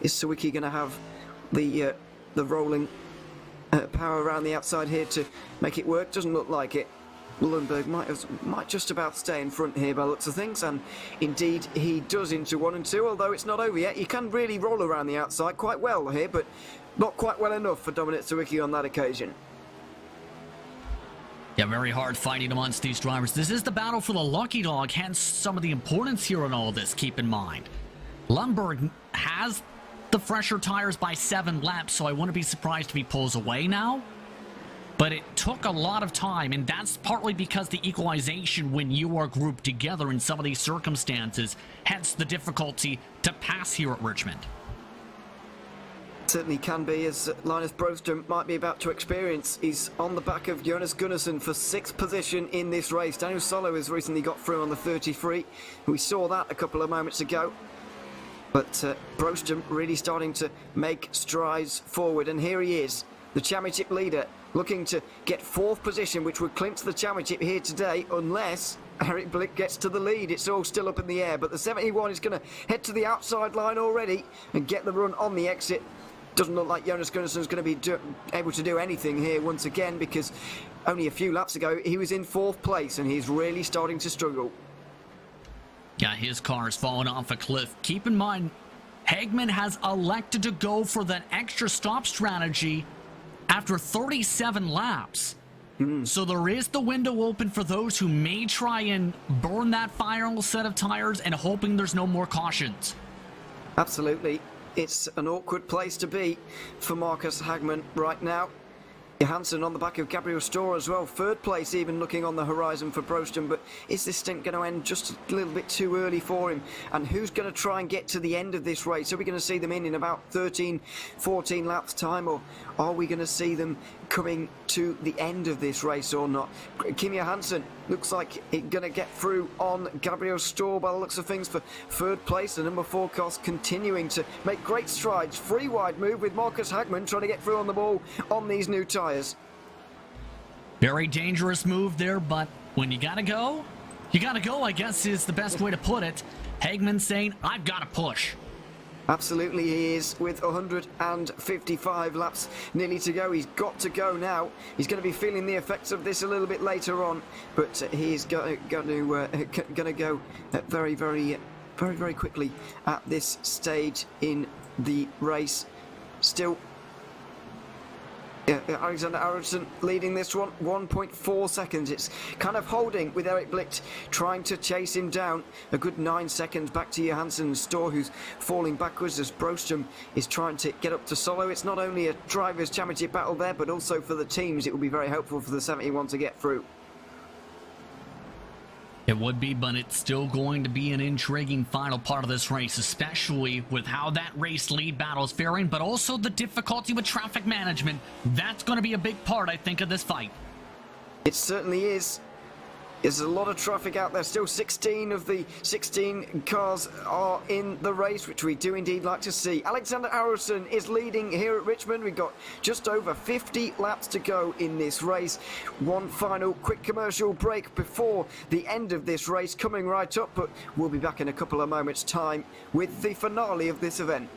Is Sawicki going to have the rolling power around the outside here to make it work? Doesn't look like it. Lundberg might just about stay in front here by the looks of things, and indeed he does into 1 and 2, although it's not over yet. He can really roll around the outside quite well here, but not quite well enough for Dominic Sawicki on that occasion. Yeah, very hard fighting amongst these drivers. This is the battle for the lucky dog, hence some of the importance here in all this, keep in mind. Lundberg has the fresher tires by 7 laps, so I wouldn't be surprised if he pulls away now. But it took a lot of time, and that's partly because the equalization when you are grouped together in some of these circumstances, hence the difficulty to pass here at Richmond. Certainly can be, as Linus Broström might be about to experience. He's on the back of Jonas Gunnarsson for 6th position in this race. Daniel Solo has recently got through on the 33. We saw that a couple of moments ago. But Broström really starting to make strides forward, and here he is, the championship leader, looking to get 4th position, which would clinch the championship here today, unless Eric Blick gets to the lead. It's all still up in the air, but the 71 is going to head to the outside line already and get the run on the exit. Doesn't look like Jonas Gunnarsson is going to be able to do anything here once again, because only a few laps ago he was in 4th place, and he's really starting to struggle. Yeah, his car is falling off a cliff. Keep in mind, Hagman has elected to go for that extra stop strategy after 37 laps. So there is the window open for those who may try and burn that final set of tires and hoping there's no more cautions. Absolutely. It's an awkward place to be for Marcus Hagman right now. Johansson on the back of Gabriel Storr as well. 3rd place even looking on the horizon for Broström, but is this stint going to end just a little bit too early for him? And who's going to try and get to the end of this race? Are we going to see them in about 13, 14 laps time, or are we going to see them coming to the end of this race or not? Kim Johansson looks like he's going to get through on Gabriel Storr by the looks of things for 3rd place. The number 4 car continuing to make great strides. Free wide move with Marcus Hagman trying to get through on the ball on these new tyres. Very dangerous move there, but when you gotta go, I guess is the best way to put it. Hagman saying, I've got to push. Absolutely he is, with 155 laps nearly to go. He's got to go now. He's going to be feeling the effects of this a little bit later on, but he's going to go very, very quickly at this stage in the race. Still, Alexander Aronson leading this one, 1.4 seconds. It's kind of holding with Eric Blicht trying to chase him down. A good 9 seconds back to Johansson and Storr, who's falling backwards as Broström is trying to get up to Solo. It's not only a Drivers' Championship battle there, but also for the teams. It will be very helpful for the 71 to get through. It would be, but it's still going to be an intriguing final part of this race, especially with how that race lead battle is faring, but also the difficulty with traffic management. That's going to be a big part, I think, of this fight. It certainly is. There's a lot of traffic out there. Still 16 of the 16 cars are in the race, which we do indeed like to see. Alexander Aronson is leading here at Richmond. We've got just over 50 laps to go in this race. One final quick commercial break before the end of this race coming right up, but we'll be back in a couple of moments' time with the finale of this event.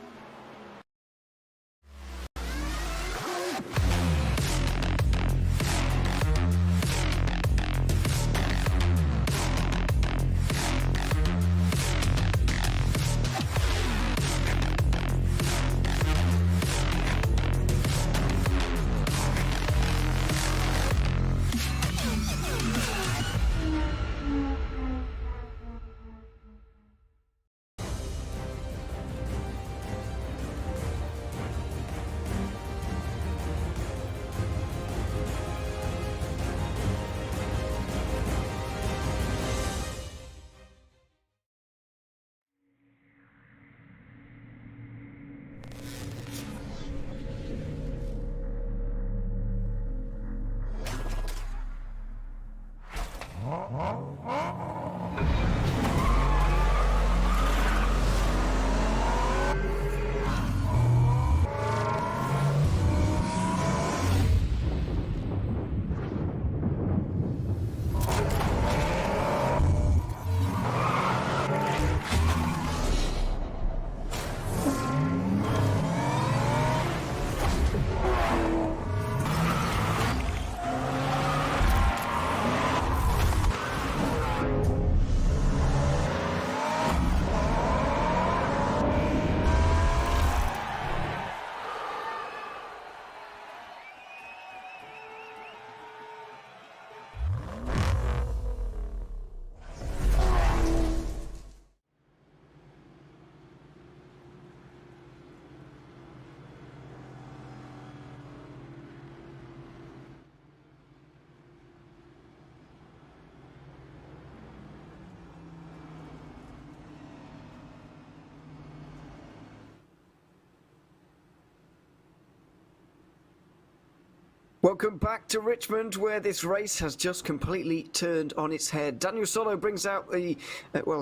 Welcome back to Richmond, where this race has just completely turned on its head. Daniel Solo brings out the,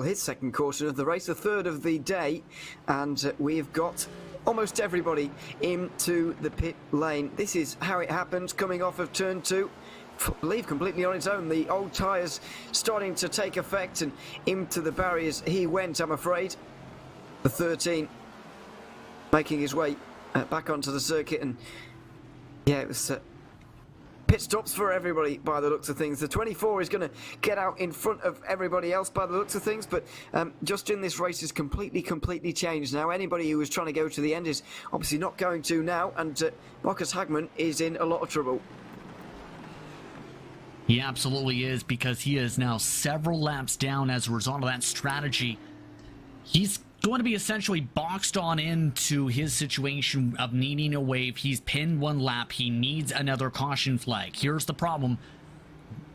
his second caution of the race, the third of the day, and we've got almost everybody into the pit lane. This is how it happened, coming off of turn 2. I believe completely on its own. The old tyres starting to take effect, and into the barriers he went, I'm afraid. The 13 making his way back onto the circuit, and yeah, it was pit stops for everybody by the looks of things. The 24 is going to get out in front of everybody else by the looks of things, but Justin, this race is completely changed now. Anybody who was trying to go to the end is obviously not going to now, and Marcus Hagman is in a lot of trouble. He absolutely is, because he is now several laps down as a result of that strategy. He's going to be essentially boxed on into his situation of needing a wave. He's pinned one lap. He needs another caution flag. Here's the problem.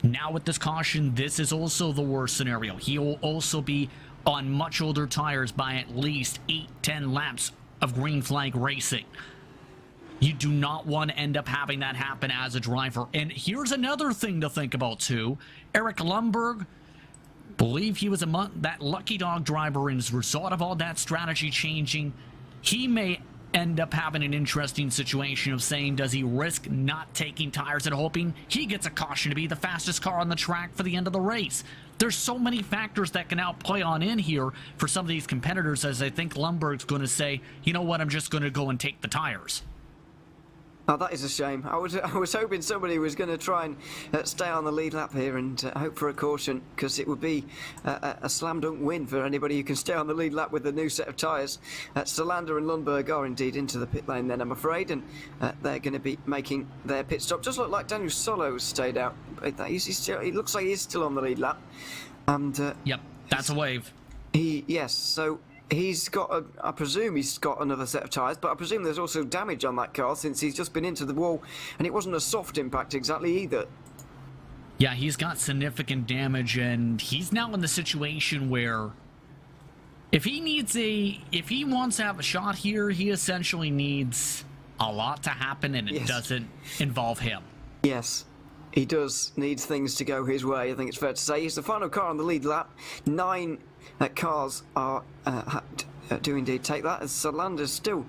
Now with this caution, this is also the worst scenario. He will also be on much older tires by at least 8-10 laps of green flag racing. You do not want to end up having that happen as a driver. And here's another thing to think about too. Eric Lundberg, believe he was that lucky dog driver, and as a result of all that strategy changing, he may end up having an interesting situation of saying, does he risk not taking tires and hoping he gets a caution to be the fastest car on the track for the end of the race? There's so many factors that can outplay on in here for some of these competitors, as I think Lundberg's going to say, you know what, I'm just going to go and take the tires. Oh, that is a shame. I was hoping somebody was going to try and stay on the lead lap here and hope for a caution, because it would be a slam dunk win for anybody who can stay on the lead lap with the new set of tyres. Solander and Lundberg are indeed into the pit lane then, I'm afraid, and they're going to be making their pit stop. Just look like Daniel Solo stayed out. He looks like he's still on the lead lap. And yep, that's a wave. So he's got, I presume he's got another set of tyres, but I presume there's also damage on that car since he's just been into the wall, and it wasn't a soft impact exactly either. Yeah, he's got significant damage, and he's now in the situation where if he wants to have a shot here, he essentially needs a lot to happen, and it doesn't involve him. Yes. He does need things to go his way, I think it's fair to say. He's the final car on the lead lap. 9 cars are do indeed take that, as Solander's still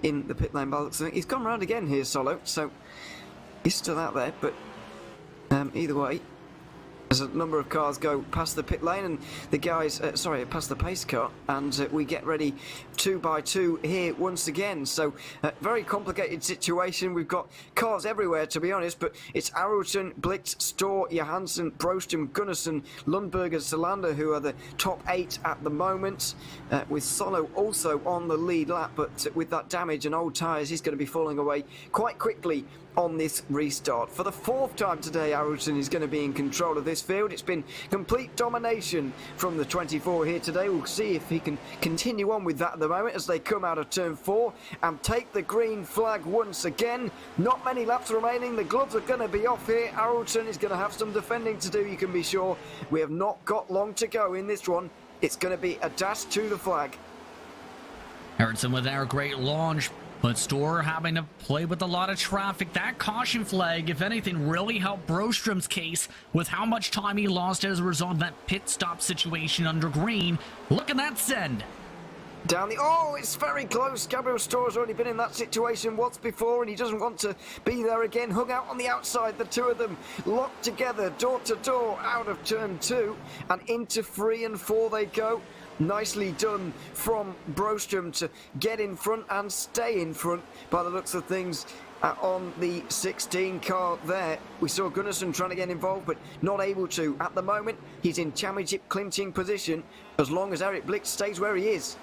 in the pit lane by the looks of it. He's gone round again here, Solo, so he's still out there, but either way, as a number of cars go past the pit lane and the guys, past the pace car, and we get ready 2 by 2 here once again. So, very complicated situation. We've got cars everywhere, to be honest, but it's Arulton, Blitz, Storr, Johansson, Broström, Gunnarsson, Lundberg and Solander who are the top 8 at the moment, with Solo also on the lead lap, but with that damage and old tyres, he's going to be falling away quite quickly on this restart. For the 4th time today, Arulton is going to be in control of this field. It's been complete domination from the 24 here today. We'll see if he can continue on with that at the moment as they come out of turn 4 and take the green flag once again. Not many laps remaining. The gloves are going to be off here. Arulton is going to have some defending to do, you can be sure. We have not got long to go in this one. It's going to be a dash to the flag. Arulton with our great launch, but Storr having to play with a lot of traffic. That caution flag, if anything, really helped Broström's case with how much time he lost as a result of that pit stop situation under green. Look at that send. Down the... Oh, it's very close. Gabriel Storr's already been in that situation once before, and he doesn't want to be there again. Hung out on the outside, the two of them locked together, door to door, out of turn 2, and into 3 and 4 they go. Nicely done from Broström to get in front and stay in front by the looks of things on the 16 car there. We saw Gunnarsson trying to get involved but not able to. At the moment, he's in championship clinching position as long as Eric Blitz stays where he is.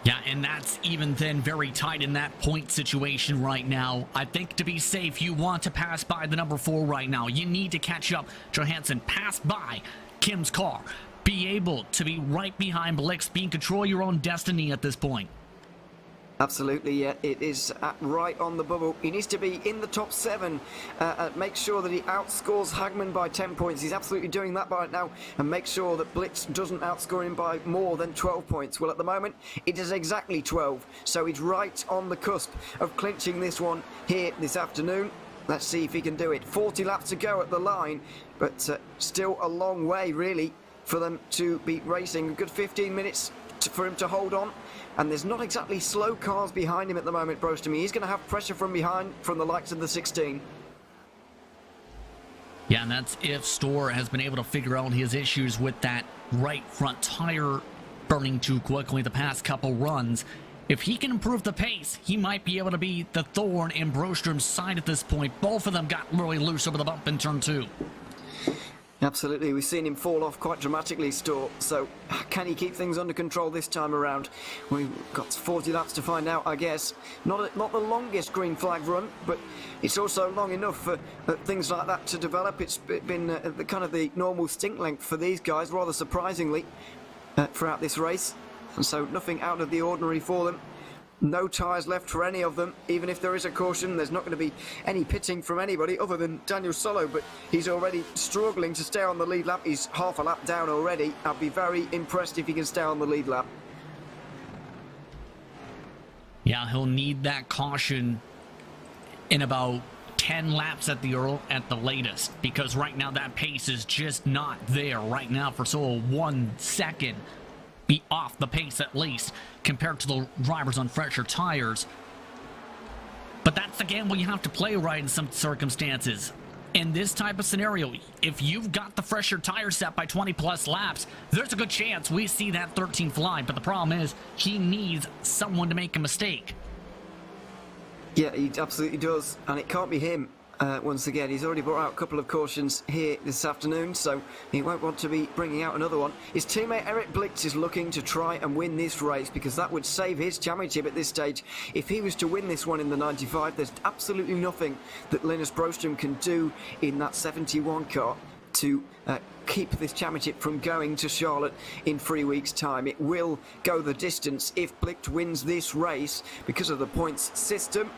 Yeah, and that's even then very tight in that point situation right now. I think to be safe, you want to pass by the number 4 right now. You need to catch up. Johansson passed by Kim's car. Be able to be right behind Blix, be in control of your own destiny at this point. Absolutely, yeah, it is right on the bubble. He needs to be in the top 7, make sure that he outscores Hagman by 10 points. He's absolutely doing that right now, and make sure that Blitz doesn't outscore him by more than 12 points. Well, at the moment, it is exactly 12, so he's right on the cusp of clinching this one here this afternoon. Let's see if he can do it. 40 laps to go at the line, but still a long way, really, for them to be racing. A good 15 minutes for him to hold on. And there's not exactly slow cars behind him at the moment, Brostrom. He's going to have pressure from behind, from the likes of the 16. Yeah, and that's if Storr has been able to figure out his issues with that right front tire burning too quickly the past couple runs. If he can improve the pace, he might be able to be the thorn in Brostrom's side at this point. Both of them got really loose over the bump in turn 2. Absolutely, we've seen him fall off quite dramatically, Storr. So, can he keep things under control this time around? We've got 40 laps to find out, I guess. Not the longest green flag run, but it's also long enough for things like that to develop. It's been the kind of the normal stint length for these guys, rather surprisingly, throughout this race. And so, nothing out of the ordinary for them. No tyres left for any of them. Even if there is a caution, there's not going to be any pitting from anybody other than Daniel Solo, but he's already struggling to stay on the lead lap. He's half a lap down already. I'd be very impressed if he can stay on the lead lap. Yeah, he'll need that caution in about 10 laps at the latest, because right now that pace is just not there right now for Solo. 1 second be off the pace at least compared to the drivers on fresher tires. But that's the gamble you have to play, right, in some circumstances. In this type of scenario, if you've got the fresher tire set by 20 plus laps, there's a good chance we see that 13 fly. But the problem is he needs someone to make a mistake. Yeah, he absolutely does, and it can't be him. Once again, he's already brought out a couple of cautions here this afternoon, so he won't want to be bringing out another one. His teammate Eric Blix is looking to try and win this race, because that would save his championship at this stage. If he was to win this one in the 95, there's absolutely nothing that Linus Brostrom can do in that 71 car to keep this championship from going to Charlotte in 3 weeks' time. It will go the distance if Blix wins this race because of the points system,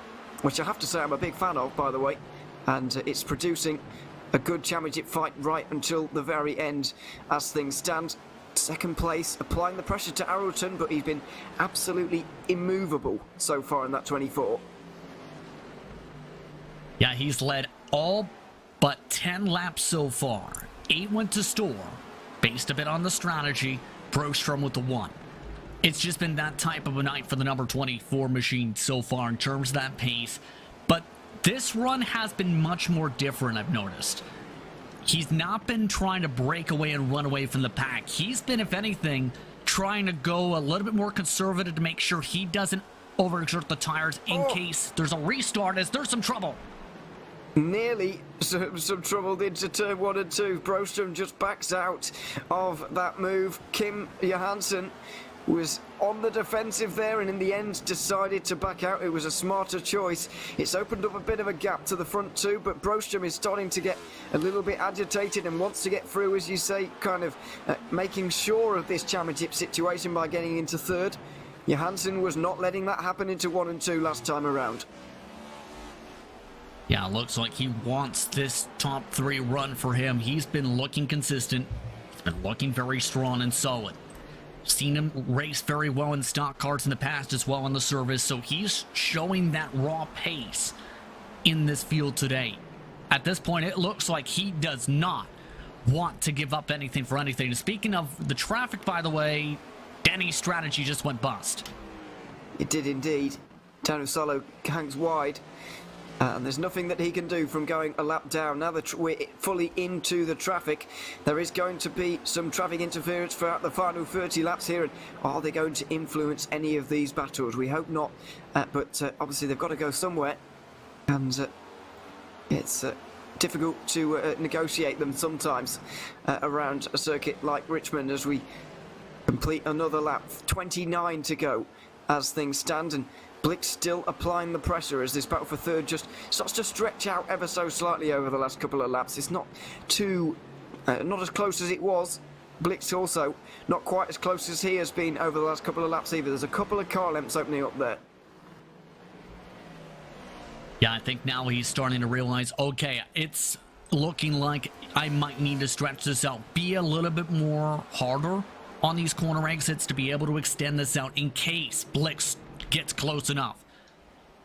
which I have to say I'm a big fan of, by the way. And it's producing a good championship fight right until the very end as things stand. Second place, applying the pressure to Arlton, but he's been absolutely immovable so far in that 24. Yeah, he's led all but 10 laps so far. 8 went to Storr, based a bit on the strategy. Brostrom with the 1. It's just been that type of a night for the number 24 machine so far in terms of that pace. But this run has been much more different, I've noticed. He's not been trying to break away and run away from the pack. He's been, if anything, trying to go a little bit more conservative to make sure he doesn't overexert the tires in case there's a restart, as there's some trouble. Nearly some trouble into turn 1 and 2. Brostrom just backs out of that move. Kim Johansson was on the defensive there, and in the end decided to back out. It was a smarter choice. It's opened up a bit of a gap to the front 2, but Brostrom is starting to get a little bit agitated and wants to get through, as you say, kind of making sure of this championship situation by getting into 3rd. Johansson was not letting that happen into 1 and 2 last time around. Yeah, it looks like he wants this top 3 run for him. He's been looking consistent. He's been looking very strong and solid. Seen him race very well in stock cars in the past as well on the service, so he's showing that raw pace in this field today. At this point, it looks like he does not want to give up anything for anything. Speaking of the traffic, by the way, Denny's strategy just went bust. It did indeed. Daniel Solo hangs wide. And there's nothing that he can do from going a lap down. Now that we're fully into the traffic, there is going to be some traffic interference throughout the final 30 laps here. And are they going to influence any of these battles? We hope not. But obviously they've got to go somewhere. And it's difficult to negotiate them sometimes around a circuit like Richmond as we complete another lap. 29 to go as things stand. And Blix still applying the pressure as this battle for 3rd just starts to stretch out ever so slightly over the last couple of laps. It's not too, not as close as it was. Blix also not quite as close as he has been over the last couple of laps either. There's a couple of car lengths opening up there. Yeah, I think now he's starting to realize, okay, it's looking like I might need to stretch this out. Be a little bit more harder on these corner exits to be able to extend this out in case Blix gets close enough.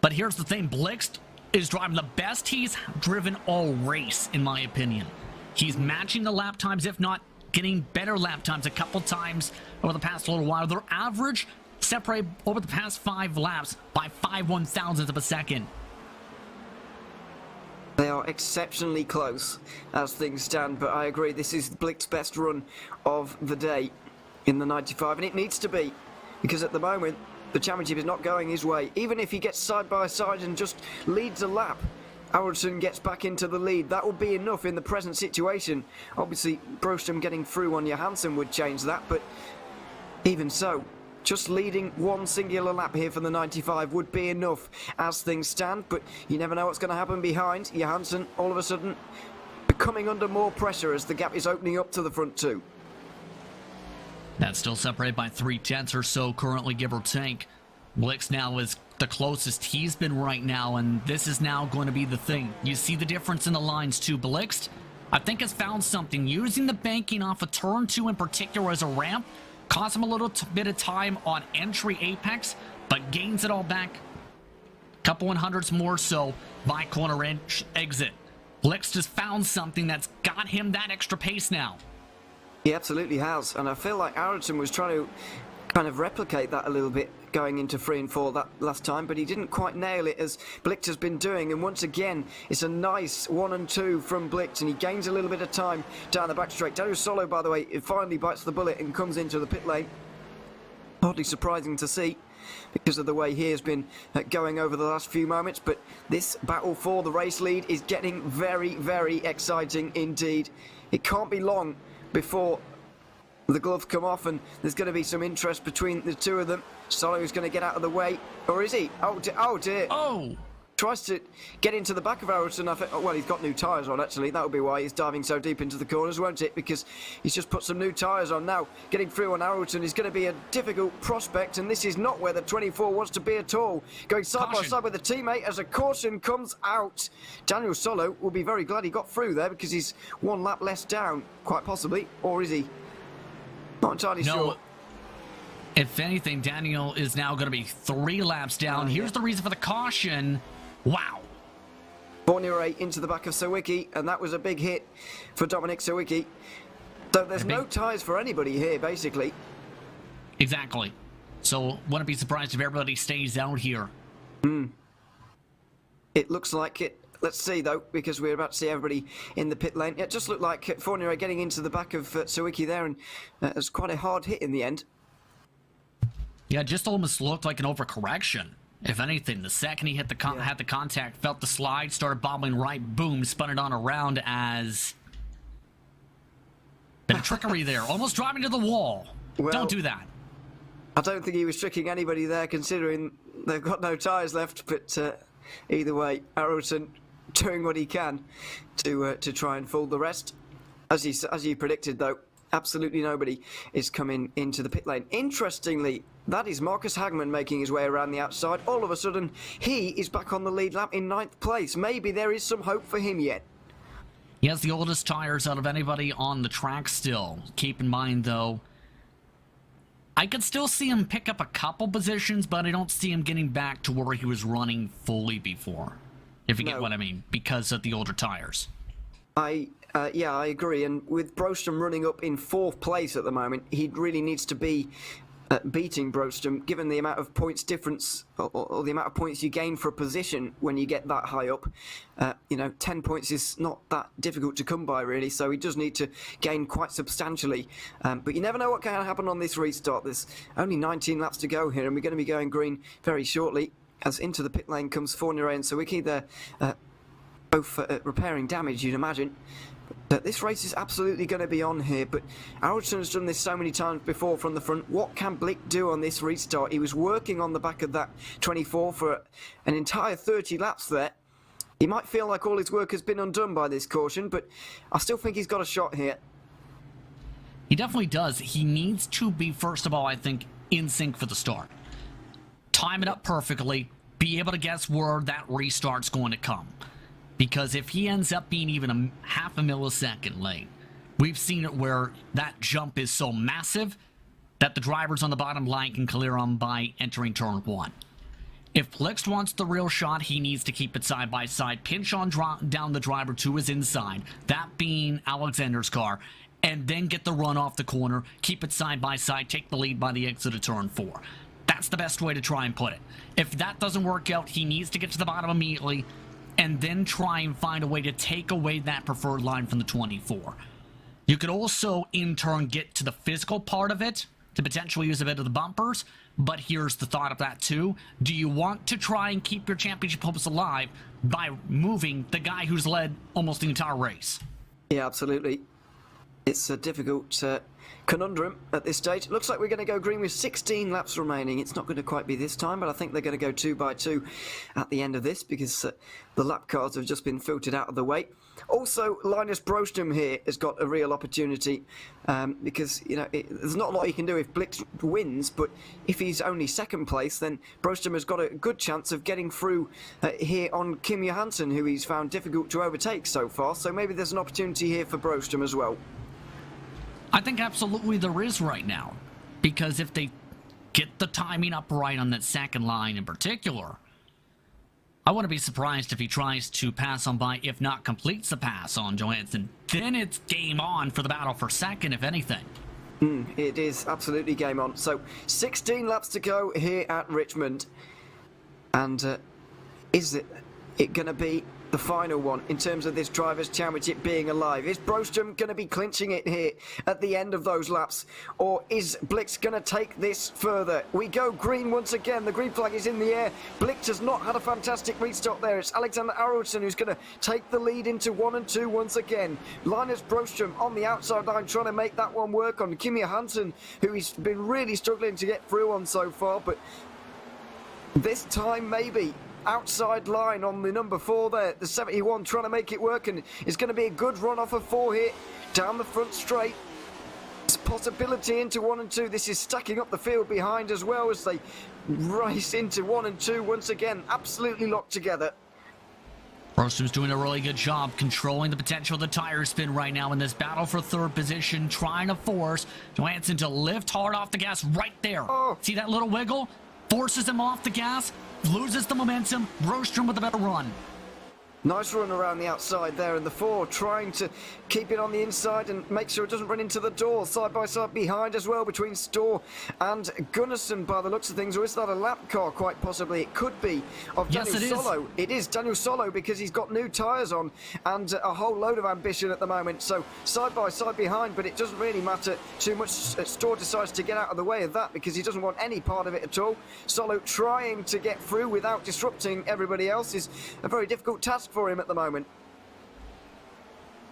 But here's the thing, Blix is driving the best he's driven all race, in my opinion. He's matching the lap times, if not getting better lap times a couple times over the past little while. Their average separate over the past 5 laps by 5/1000th of a second. They are exceptionally close as things stand, but I agree, this is Blick's best run of the day in the 95, and it needs to be, because at the moment the championship is not going his way. Even if he gets side by side and just leads a lap, Aronson gets back into the lead. That will be enough in the present situation. Obviously, Broström getting through on Johansson would change that, but even so, just leading one singular lap here for the 95 would be enough as things stand, but you never know what's going to happen behind. Johansson, all of a sudden, becoming under more pressure as the gap is opening up to the front two. That's still separated by 3/10 or so currently, give or take. Blix now is the closest he's been right now, and this is now going to be the thing. You see the difference in the lines too. Blix, I think, has found something. Using the banking off of turn 2 in particular as a ramp, cost him a little bit of time on entry apex, but gains it all back. Couple 100s more so by corner exit. Blix just found something that's got him that extra pace now. He absolutely has, and I feel like Aronson was trying to kind of replicate that a little bit going into 3 and 4 that last time, but he didn't quite nail it as Blicht has been doing, and once again it's a nice 1 and 2 from Blicht, and he gains a little bit of time down the back straight. Daniel Solo, by the way, it finally bites the bullet and comes into the pit lane. Hardly surprising to see because of the way he has been going over the last few moments, but this battle for the race lead is getting very, very exciting indeed. It can't be long before the gloves come off and there's going to be some interest between the two of them. Solo is going to get out of the way, or is he? Oh dear. Oh! Tries to get into the back of Aronson. Well, he's got new tyres on, actually. That would be why he's diving so deep into the corners, won't it? Because he's just put some new tyres on now. Getting through on Aronson is going to be a difficult prospect, and this is not where the 24 wants to be at all. Going side by side with a teammate as a caution comes out. Daniel Solo will be very glad he got through there because he's 1 lap less down, quite possibly. Or is he? Not entirely sure. If anything, Daniel is now going to be 3 laps down. Here's the reason for the caution. Wow. Fournier into the back of Sawicki, and that was a big hit for Dominic Sawicki. So there's no tyres for anybody here, basically. Exactly. So wouldn't be surprised if everybody stays out here. It looks like it. Let's see, though, because we're about to see everybody in the pit lane. It just looked like Fournier getting into the back of Sawicki there, and it was quite a hard hit in the end. Yeah, it just almost looked like an overcorrection. If anything, the second he hit had the contact, felt the slide, started bobbling right, boom, spun it on around as... Bit of trickery there, almost driving to the wall. Well, don't do that. I don't think he was tricking anybody there, considering they've got no tyres left, but either way, Aronson doing what he can to try and fool the rest. As you predicted, though, absolutely nobody is coming into the pit lane. Interestingly, that is Marcus Hagman making his way around the outside. All of a sudden, he is back on the lead lap in 9th place. Maybe there is some hope for him yet. He has the oldest tires out of anybody on the track still. Keep in mind, though, I could still see him pick up a couple positions, but I don't see him getting back to where he was running fully before, if you get what I mean, because of the older tires. Yeah, I agree. And with Broström running up in 4th place at the moment, he really needs to be beating Broström, given the amount of points difference or the amount of points you gain for a position when you get that high up. 10 points is not that difficult to come by, really, so he does need to gain quite substantially. But you never know what can happen on this restart. There's only 19 laps to go here, and we're going to be going green very shortly. As into the pit lane comes Fournier and Sawicki. They're both repairing damage, you'd imagine. But this race is absolutely going to be on here, but Aronson has done this so many times before from the front. What can Blick do on this restart? He was working on the back of that 24 for an entire 30 laps there. He might feel like all his work has been undone by this caution, but I still think he's got a shot here. He definitely does. He needs to be, first of all, I think, in sync for the start. Time it up perfectly, be able to guess where that restart's going to come. Because if he ends up being even a half a millisecond late, we've seen it where that jump is so massive that the drivers on the bottom line can clear them by entering turn 1. If Plixt wants the real shot, he needs to keep it side by side, pinch on down the driver to his inside, that being Alexander's car, and then get the run off the corner, keep it side by side, take the lead by the exit of turn 4. That's the best way to try and put it. If that doesn't work out, he needs to get to the bottom immediately and then try and find a way to take away that preferred line from the 24. You could also, in turn, get to the physical part of it to potentially use a bit of the bumpers, but here's the thought of that too. Do you want to try and keep your championship hopes alive by moving the guy who's led almost the entire race? Yeah, absolutely. It's a difficult conundrum at this stage. Looks like we're going to go green with 16 laps remaining. It's not going to quite be this time, but I think they're going to go 2 by 2 at the end of this because the lap cards have just been filtered out of the way. Also, Linus Brostrom here has got a real opportunity because, you know, there's not a lot he can do if Blix wins, but if he's only second place, then Brostrom has got a good chance of getting through here on Kim Johansson, who he's found difficult to overtake so far. So maybe there's an opportunity here for Brostrom as well. I think absolutely there is right now, because if they get the timing up right on that second line in particular, I wouldn't be surprised if he tries to pass on by, if not completes the pass on Johansson. Then it's game on for the battle for second, if anything. It is absolutely game on. So 16 laps to go here at Richmond. And is it going to be the final one in terms of this Drivers' Championship being alive? Is Brostrom going to be clinching it here at the end of those laps? Or is Blix going to take this further? We go green once again. The green flag is in the air. Blix has not had a fantastic restart there. It's Alexander Arolsen who's going to take the lead into 1 and 2 once again. Linus Brostrom on the outside line trying to make that one work on Kimi Hansen, who he's been really struggling to get through on so far. But this time maybe outside line on the number 4 there, the 71, trying to make it work, and it's going to be a good run off of 4 here down the front straight. It's possibility into 1 and 2. This is stacking up the field behind as well as they race into 1 and 2 once again, absolutely locked together. Brostrom's doing a really good job controlling the potential of the tire spin right now in this battle for third position, trying to force Johansson to lift hard off the gas right there. See that little wiggle? Forces him off the gas, loses the momentum. Brostrom with a better run. Nice run around the outside there, and the 4 trying to keep it on the inside and make sure it doesn't run into the door. Side by side behind as well between Storr and Gunnarsson by the looks of things. Or is that a lap car? Quite possibly it could be of Daniel Solo. It is Daniel Solo because he's got new tyres on and a whole load of ambition at the moment. So side by side behind, but it doesn't really matter too much. Storr decides to get out of the way of that because he doesn't want any part of it at all. Solo trying to get through without disrupting everybody else is a very difficult task for him at the moment.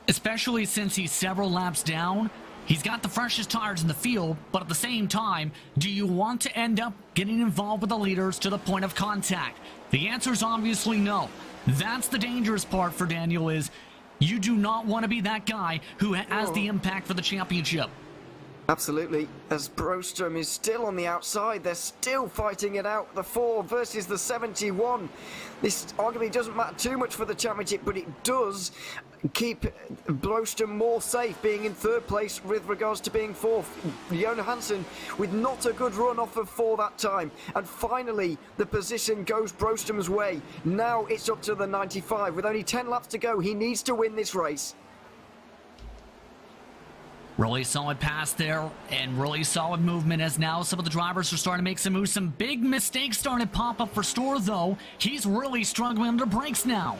Especially since he's several laps down. He's got the freshest tires in the field, but at the same time, do you want to end up getting involved with the leaders to the point of contact? The answer is obviously no. That's the dangerous part for Daniel, is you do not want to be that guy who has the impact for the championship. Absolutely, as Brostrom is still on the outside, they're still fighting it out, the 4 versus the 71. This arguably doesn't matter too much for the championship, but it does keep Brostrom more safe, being in 3rd place with regards to being 4th. Johansson with not a good run off of 4 that time, and finally the position goes Brostrom's way. Now it's up to the 95, with only 10 laps to go. He needs to win this race. Really solid pass there, and really solid movement as now some of the drivers are starting to make some moves. Some big mistakes starting to pop up for Storr, though. He's really struggling under brakes now.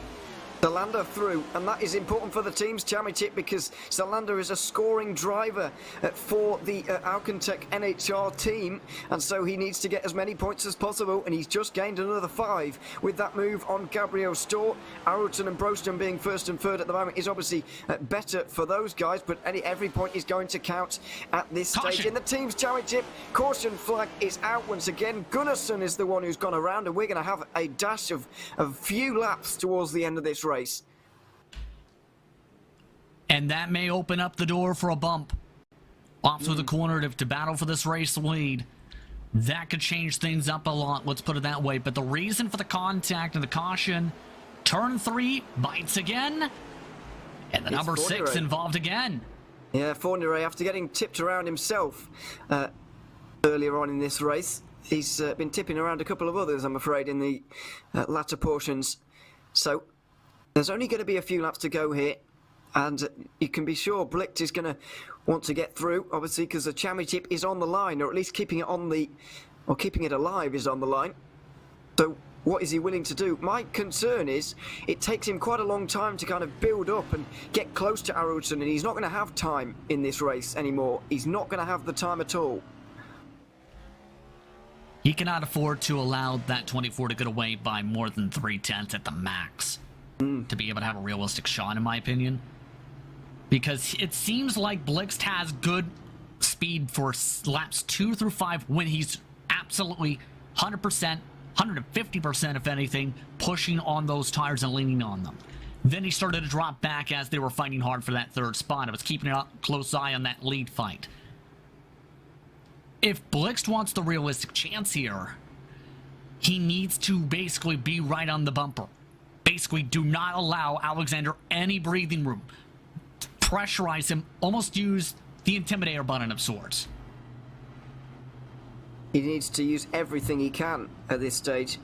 Zalander through, and that is important for the team's championship because Zalander is a scoring driver for the Alcantech NHR team, and so he needs to get as many points as possible, and he's just gained another 5 with that move on Gabriel Storr. Arolsen and Brostrom being 1st and 3rd at the moment is obviously better for those guys, but every point is going to count at this stage in the team's championship. Caution flag is out once again. Gunnarsson is the one who's gone around, and we're going to have a dash of a few laps towards the end of this race. And that may open up the door for a bump off to the corner to battle for this race lead. That could change things up a lot, let's put it that way. But the reason for the contact and the caution, turn 3 bites again, and the number 6 involved again. Yeah, Fournier, after getting tipped around himself earlier on in this race, he's been tipping around a couple of others, I'm afraid, in the latter portions. So there's only going to be a few laps to go here, and you can be sure Blicht is going to want to get through, obviously, because the championship is on the line, or at least keeping it alive is on the line. So what is he willing to do? My concern is it takes him quite a long time to kind of build up and get close to Aronson, and he's not going to have time in this race anymore. He's not going to have the time at all. He cannot afford to allow that 24 to get away by more than 3/10 at the max to be able to have a realistic shot, in my opinion. Because it seems like Blixt has good speed for laps 2 through 5 when he's absolutely 100%, 150% if anything, pushing on those tires and leaning on them. Then he started to drop back as they were fighting hard for that third spot. I was keeping a close eye on that lead fight. If Blixt wants the realistic chance here, he needs to basically be right on the bumper. Basically, do not allow Alexander any breathing room. Pressurize him, almost use the intimidator button of sorts. He needs to use everything he can at this stage,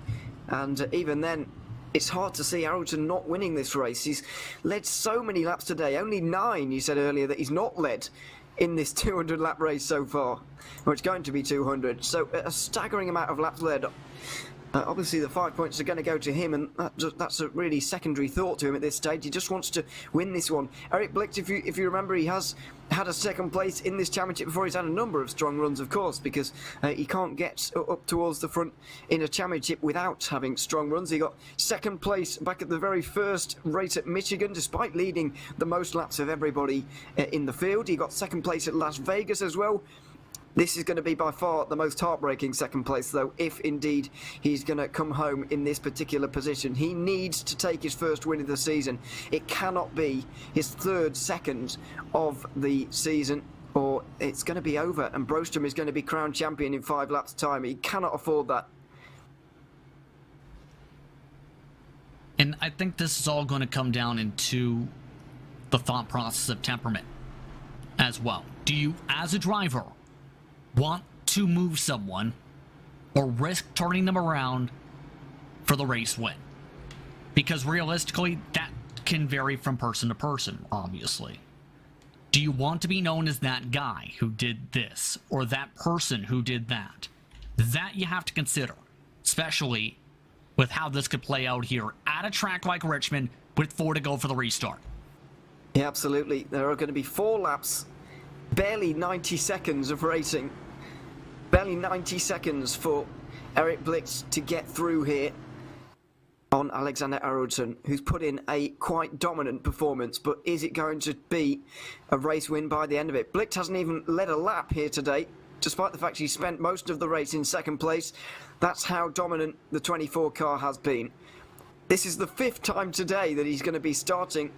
and even then, it's hard to see Aronson not winning this race. He's led so many laps today, only 9, you said earlier, that he's not led in this 200 lap race so far, or it's going to be 200, so a staggering amount of laps led. Obviously the 5 points are going to go to him, and that's a really secondary thought to him at this stage. He just wants to win this one. Eric Blicht, if you remember, he has had a second place in this championship before. He's had a number of strong runs, of course, because he can't get up towards the front in a championship without having strong runs. He got second place back at the very first race at Michigan, despite leading the most laps of everybody in the field. He got second place at Las Vegas as well. This is going to be by far the most heartbreaking second place, though, if indeed he's going to come home in this particular position. He needs to take his first win of the season. It cannot be his second of the season, or it's going to be over, and Broström is going to be crowned champion in 5 laps' time. He cannot afford that. And I think this is all going to come down into the thought process of temperament as well. Do you, as a driver, want to move someone or risk turning them around for the race win? Because realistically, that can vary from person to person, obviously. Do you want to be known as that guy who did this, or that person who did that? That you have to consider, especially with how this could play out here at a track like Richmond with 4 to go for the restart. Yeah, absolutely. There are going to be 4 laps, barely 90 seconds of racing. Barely 90 seconds for Eric Blicht to get through here on Alexander Aronson, who's put in a quite dominant performance, but is it going to be a race win by the end of it? Blicht hasn't even led a lap here today, despite the fact he spent most of the race in second place. That's how dominant the 24 car has been. This is the 5th time today that he's going to be starting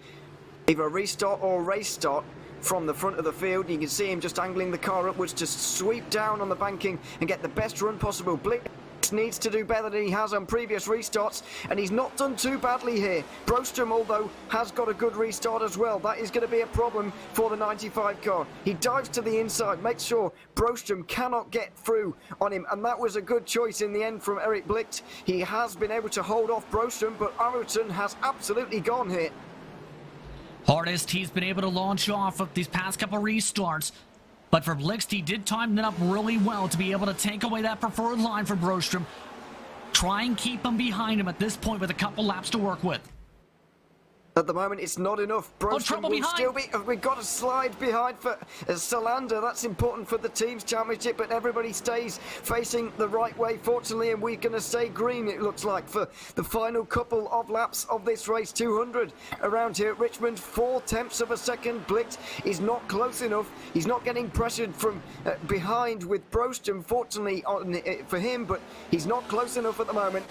either a restart or a race start from the front of the field. You can see him just angling the car upwards to sweep down on the banking and get the best run possible. Blicht needs to do better than he has on previous restarts, and he's not done too badly here. Broström, although, has got a good restart as well. That is going to be a problem for the 95 car. He dives to the inside, makes sure Broström cannot get through on him, and that was a good choice in the end from Eric Blicht. He has been able to hold off Broström, but Aronson has absolutely gone here. Hardest he's been able to launch off of these past couple restarts. But for Blixt, he did time it up really well to be able to take away that preferred line for Broström. Try and keep him behind him at this point with a couple laps to work with. At the moment, it's not enough. Broström will still be... We've got a slide behind for Salander. That's important for the team's championship, but everybody stays facing the right way, fortunately, and we're going to stay green, it looks like, for the final couple of laps of this race. 200 around here at Richmond, 4/10 of a second. Blicht is not close enough. He's not getting pressured from behind with Broström, fortunately for him, but he's not close enough at the moment.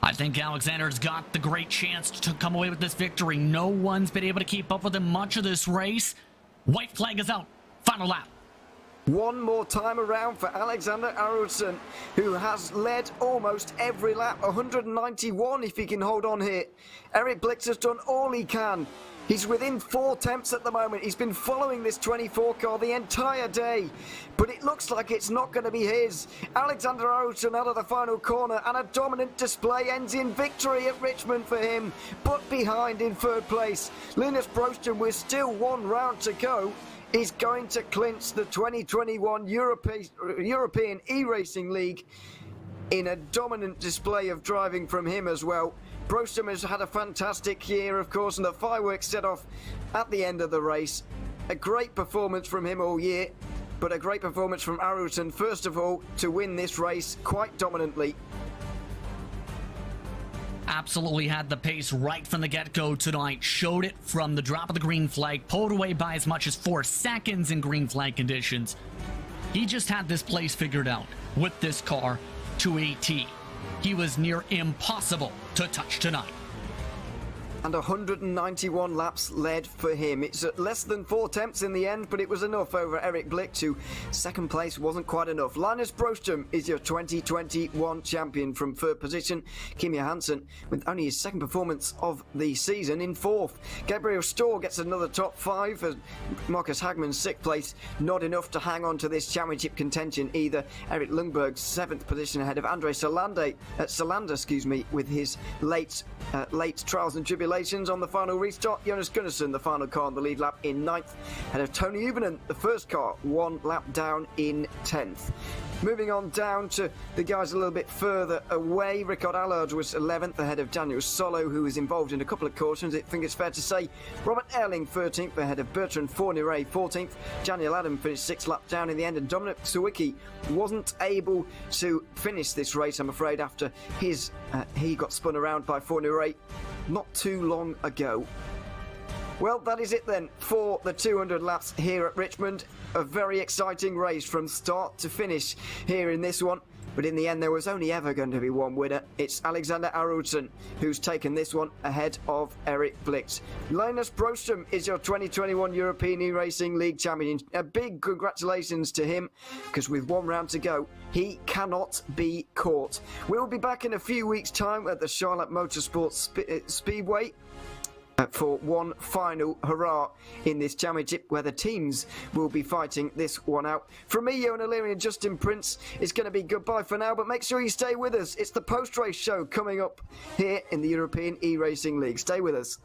I think Alexander's got the great chance to come away with this victory. No one's been able to keep up with him much of this race. White flag is out. Final lap. One more time around for Alexander Aronson, who has led almost every lap, 191 if he can hold on here. Eric Blicht has done all he can He's within 4 tenths at the moment. He's been following this 24 car the entire day, but it looks like it's not going to be his. Alexander Arutin out of the final corner, and a dominant display ends in victory at Richmond for him, but behind in 3rd place. Linus Brostrom, with still 1 round to go, is going to clinch the 2021 European E-Racing League in a dominant display of driving from him as well. Brostrom has had a fantastic year, of course, and the fireworks set off at the end of the race. A great performance from him all year, but a great performance from Arutin, first of all, to win this race quite dominantly. Absolutely had the pace right from the get-go tonight, showed it from the drop of the green flag, pulled away by as much as 4 seconds in green flag conditions. He just had this place figured out with this car to a T. He was near impossible to touch tonight. And 191 laps led for him. It's at less than 4 tenths in the end, but it was enough over Eric Blicht, who 2nd place wasn't quite enough. Linus Brostrom is your 2021 champion from 3rd position. Kim Johansson, with only his 2nd performance of the season, in 4th. Gabriel Storr gets another top 5. As Marcus Hagman's 6th place, not enough to hang on to this championship contention either. Eric Lundberg's 7th position ahead of Andre Solander, with his late trials and tribulations on the final restart. Jonas Gunnarsson, the final car on the lead lap, in 9th, ahead of Tony Ubernen, the first car, 1 lap down in 10th. Moving on down to the guys a little bit further away, Ricard Allard was 11th ahead of Daniel Solo, who was involved in a couple of cautions, I think it's fair to say. Robert Erling 13th ahead of Bertrand Fourniret 14th. Daniel Adam finished 6th lap down in the end, and Dominic Sawicki wasn't able to finish this race, I'm afraid, after he got spun around by Fourniret not too long ago. Well, that is it then for the 200 laps here at Richmond. A very exciting race from start to finish here in this one. But in the end, there was only ever going to be one winner. It's Alexander Arutin who's taken this one ahead of Eric Blicht. Linus Brostrom is your 2021 European E-Racing League champion. A big congratulations to him, because with 1 round to go, he cannot be caught. We'll be back in a few weeks' time at the Charlotte Motorsports Speedway for one final hurrah in this championship, where the teams will be fighting this one out. From me, Johan O'Leary and Justin Prince, it's going to be goodbye for now, but make sure you stay with us. It's the post-race show coming up here in the European E-Racing League. Stay with us.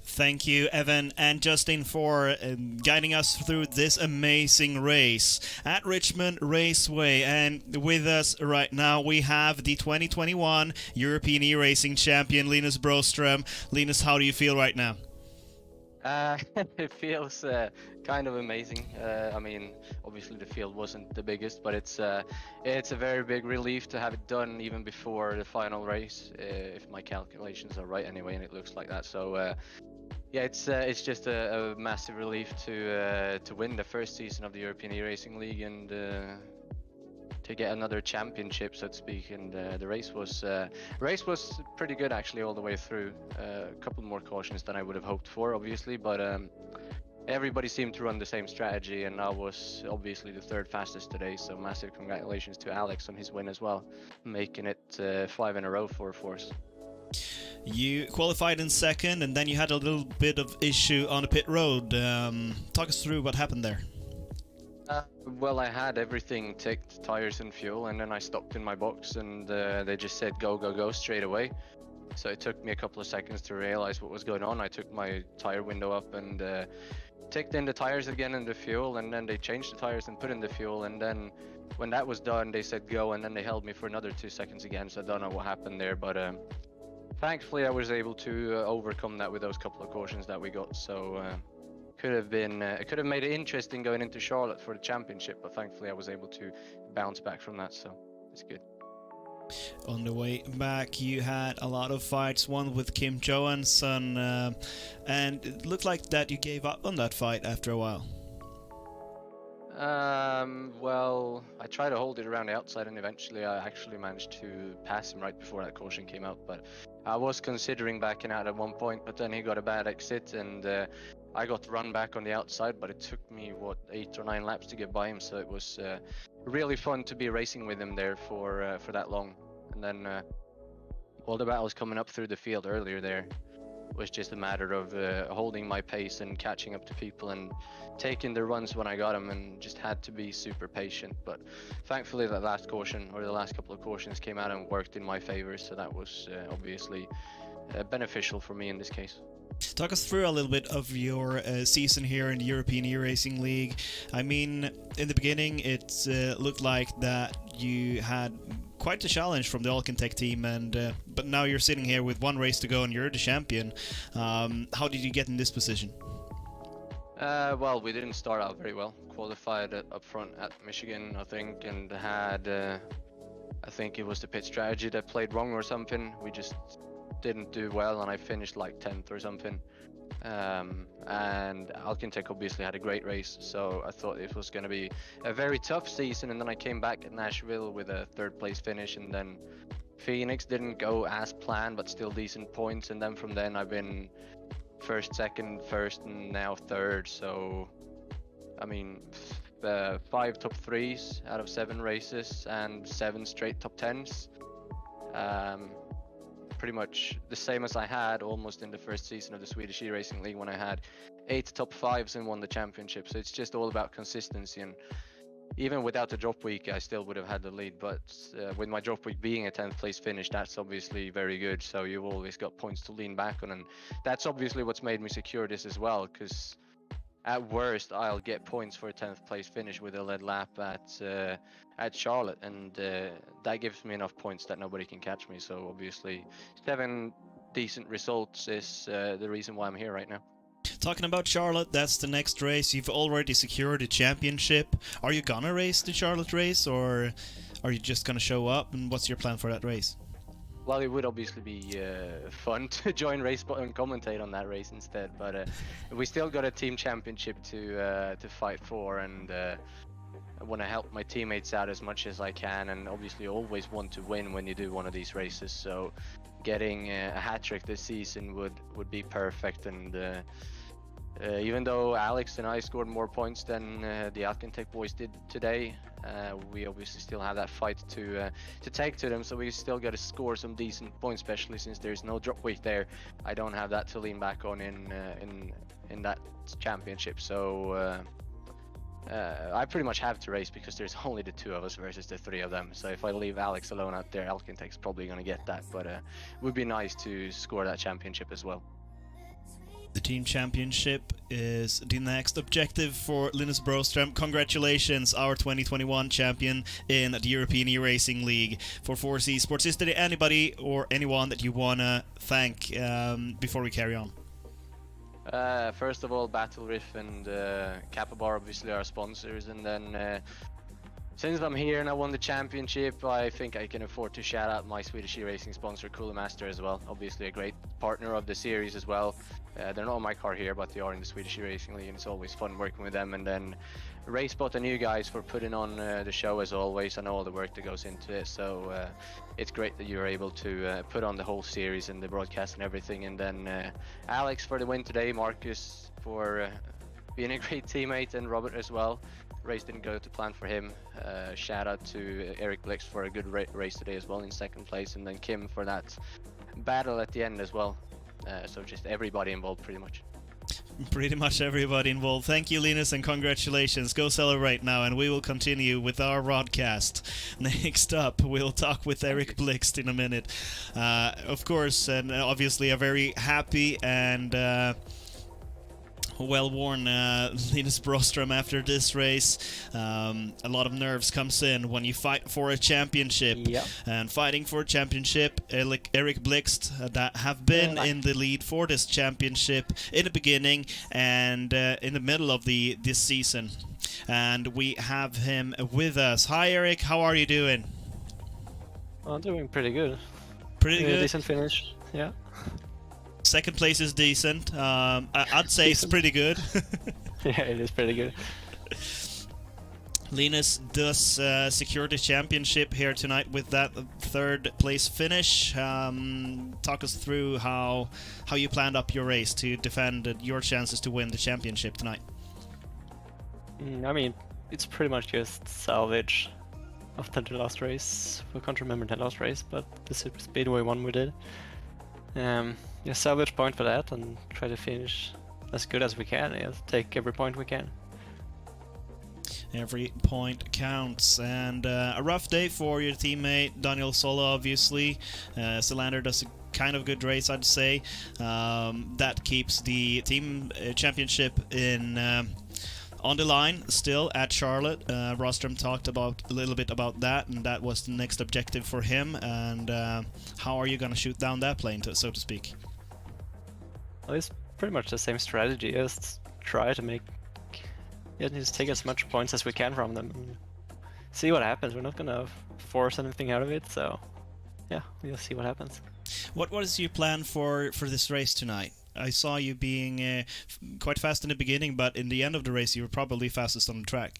Thank you, Evan and Justin, for guiding us through this amazing race at Richmond Raceway. And with us right now, we have the 2021 European E-Racing champion, Linus Brostrom. Linus, how do you feel right now? It feels kind of amazing. I mean, obviously the field wasn't the biggest, but it's a very big relief to have it done even before the final race, if my calculations are right anyway, and it looks like that. So yeah, it's just a massive relief to win the first season of the European E-Racing League and to get another championship, so to speak. And the race was pretty good actually all the way through. A couple more cautions than I would have hoped for, obviously, but everybody seemed to run the same strategy, and I was obviously the third fastest today. So massive congratulations to Alex on his win as well, making it 5 in a row for Force. You qualified in second, and then you had a little bit of issue on the pit road. Talk us through what happened there. Well, I had everything ticked, tires and fuel, and then I stopped in my box, and they just said go straight away. So it took me a couple of seconds to realize what was going on. I took my tire window up and ticked in the tires again and the fuel, and then they changed the tires and put in the fuel, and then when that was done they said go, and then they held me for another 2 seconds again. So I don't know what happened there, but thankfully I was able to overcome that with those couple of cautions that we got. So it could have made it interesting going into Charlotte for the championship, but thankfully I was able to bounce back from that, so it's good. On the way back, you had a lot of fights, one with Kim Johansson, and it looked like that you gave up on that fight after a while. Well, I tried to hold it around the outside, and eventually I actually managed to pass him right before that caution came out, but I was considering backing out at one point, but then he got a bad exit, and I got run back on the outside, but it took me, 8 or 9 laps to get by him, so it was really fun to be racing with him there for that long. And then all the battles coming up through the field earlier there was just a matter of holding my pace and catching up to people and taking the runs when I got them, and just had to be super patient. But thankfully that last caution, or the last couple of cautions, came out and worked in my favor, so that was obviously beneficial for me in this case. Talk us through a little bit of your season here in the European E-Racing League. I mean, in the beginning it looked like that you had quite a challenge from the Alcantech team, and but now you're sitting here with 1 race to go and you're the champion. How did you get in this position? Well, we didn't start out very well. Qualified up front at Michigan, I think, and had I think it was the pit strategy that played wrong or something. We just didn't do well, and I finished like 10th or something. And Alcantech obviously had a great race, so I thought it was going to be a very tough season. And then I came back at Nashville with a 3rd place finish, and then Phoenix didn't go as planned, but still decent points. And then from then I've been 1st, 2nd, 1st, and now 3rd. So I mean, 5 top 3s out of 7 races and 7 straight top 10s. Pretty much the same as I had almost in the first season of the Swedish E-Racing League, when I had 8 top 5s and won the championship. So it's just all about consistency, and even without the drop week I still would have had the lead, but with my drop week being a 10th place finish, that's obviously very good. So you've always got points to lean back on, and that's obviously what's made me secure this as well, because at worst I'll get points for a 10th place finish with a lead lap at Charlotte, and that gives me enough points that nobody can catch me. So obviously 7 decent results is the reason why I'm here right now. Talking about Charlotte, that's the next race. You've already secured a championship. Are you gonna race the Charlotte race, or are you just gonna show up, and what's your plan for that race? Well, it would obviously be fun to join RaceBot and commentate on that race instead, but we still got a team championship to fight for, and I want to help my teammates out as much as I can, and obviously always want to win when you do one of these races. So getting a hat trick this season would be perfect, and even though Alex and I scored more points than the Alcantech boys did today, we obviously still have that fight to take to them. So we still got to score some decent points, especially since there's no drop weight there. I don't have that to lean back on in that championship. So I pretty much have to race, because there's only the 2 of us versus the 3 of them. So if I leave Alex alone out there, Alcantech's probably going to get that. But it would be nice to score that championship as well. The team championship is the next objective for Linus Broström. Congratulations, our 2021 champion in the European E-Racing League for Force Esports. Is there anybody or anyone that you want to thank before we carry on? First of all, Battle Riff and Kappa Bar obviously are sponsors, and then since I'm here and I won the championship, I think I can afford to shout out my Swedish Eracing sponsor, Cooler Master, as well. Obviously a great partner of the series as well. They're not on my car here, but they are in the Swedish Eracing League, and it's always fun working with them. And then Racebot and you guys for putting on the show as always. I know all the work that goes into it, so it's great that you're able to put on the whole series and the broadcast and everything. And then Alex for the win today, Marcus for being a great teammate, and Robert as well. Race didn't go to plan for him. Shout out to Eric Blix for a good race today as well in second place, and then Kim for that battle at the end as well. So just everybody involved pretty much. Pretty much everybody involved. Thank you, Linus, and congratulations. Go celebrate now, and we will continue with our broadcast. Next up, we'll talk with Eric Blixt in a minute. Of course, and obviously a very happy and well-worn Linus Broström after this race. A lot of nerves comes in when you fight for a championship. Yep. And fighting for a championship, Eric Blixt that have been in the lead for this championship in the beginning and in the middle of this season. And we have him with us. Hi Eric, how are you doing? I'm doing pretty good. Pretty good? Decent finish, yeah. Second place is decent. I'd say it's pretty good. Yeah, it is pretty good. Linus does secure the championship here tonight with that third place finish. Talk us through how you planned up your race to defend your chances to win the championship tonight. I mean, it's pretty much just salvage after the last race. I can't remember the last race, but the Super Speedway one we did. Yeah, salvage point for that and try to finish as good as we can. Yeah, take every point we can. Every point counts, and a rough day for your teammate Daniel Sola, obviously. Solander does a kind of good race, I'd say. That keeps the team championship in on the line still at Charlotte. Rostrom talked a little bit about that, and that was the next objective for him. And how are you going to shoot down that plane, so to speak? Well, it's pretty much the same strategy. Just try to just take as much points as we can from them and see what happens. We're not gonna force anything out of it, so yeah, we'll see what happens. What is your plan for this race tonight? I saw you being quite fast in the beginning, but in the end of the race you were probably fastest on the track.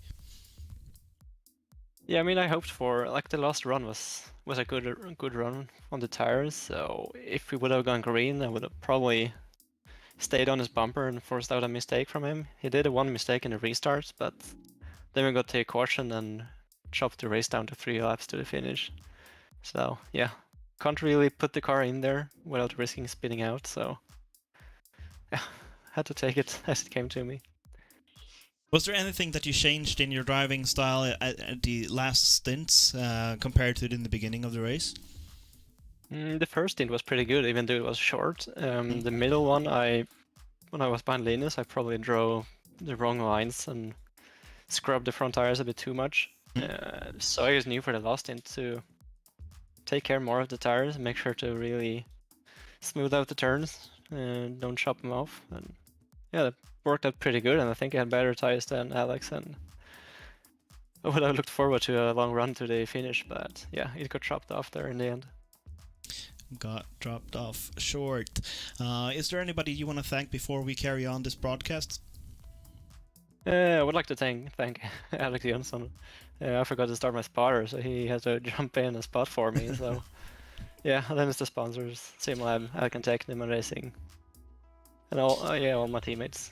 Yeah, I mean, I hoped for, like, the last run was a good run on the tires, so if we would have gone green, I would have probably stayed on his bumper and forced out a mistake from him. He did one mistake in the restarts, but then we got to a caution and chopped the race down to 3 laps to the finish. So yeah, can't really put the car in there without risking spinning out, so yeah, had to take it as it came to me. Was there anything that you changed in your driving style at the last stints compared to in the beginning of the race? The first stint was pretty good, even though it was short. The middle one, when I was behind Linus, I probably drove the wrong lines and scrubbed the front tires a bit too much. So I just knew for the last stint to take care more of the tires, make sure to really smooth out the turns and don't chop them off. And yeah, that worked out pretty good, and I think I had better tires than Alex, and I would have looked forward to a long run to the finish, but yeah, it got chopped off there in the end. Got dropped off short. Is there anybody you want to thank before we carry on this broadcast? I would like to thank Alex Jönsson. I forgot to start my spotter, so he had to jump in and spot for me. So yeah, and then it's the sponsors, SimLab, Alcantech, Newman Racing, and all my teammates.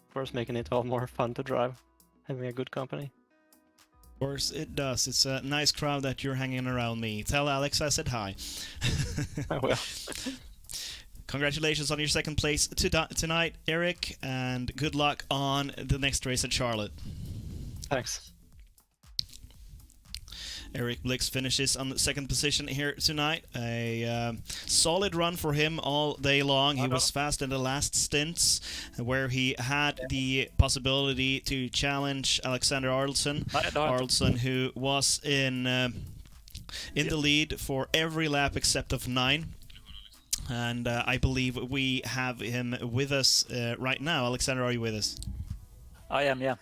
Of course, making it all more fun to drive, having a good company. Of course it does. It's a nice crowd that you're hanging around me. Tell Alex I said hi. I will. Congratulations on your second place tonight, Eric, and good luck on the next race at Charlotte. Thanks. Eric Blix finishes on the second position here tonight. A solid run for him all day long. He was fast in the last stints, where he had the possibility to challenge Alexander Arlsson. Arlsson, who was in the lead for every lap except of 9. and I believe we have him with us right now. Alexander, are you with us? I am, yeah.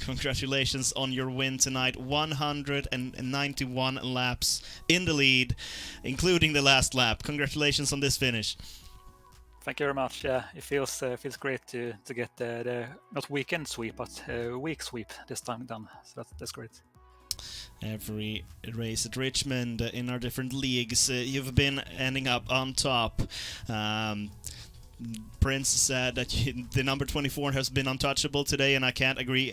Congratulations on your win tonight. 191 laps in the lead, including the last lap. Congratulations on this finish. Thank you very much. Yeah, it feels great to get the not weekend sweep, but week sweep this time done. So that's great. Every race at Richmond in our different leagues, you've been ending up on top. Prince said that the number 24 has been untouchable today, and I can't agree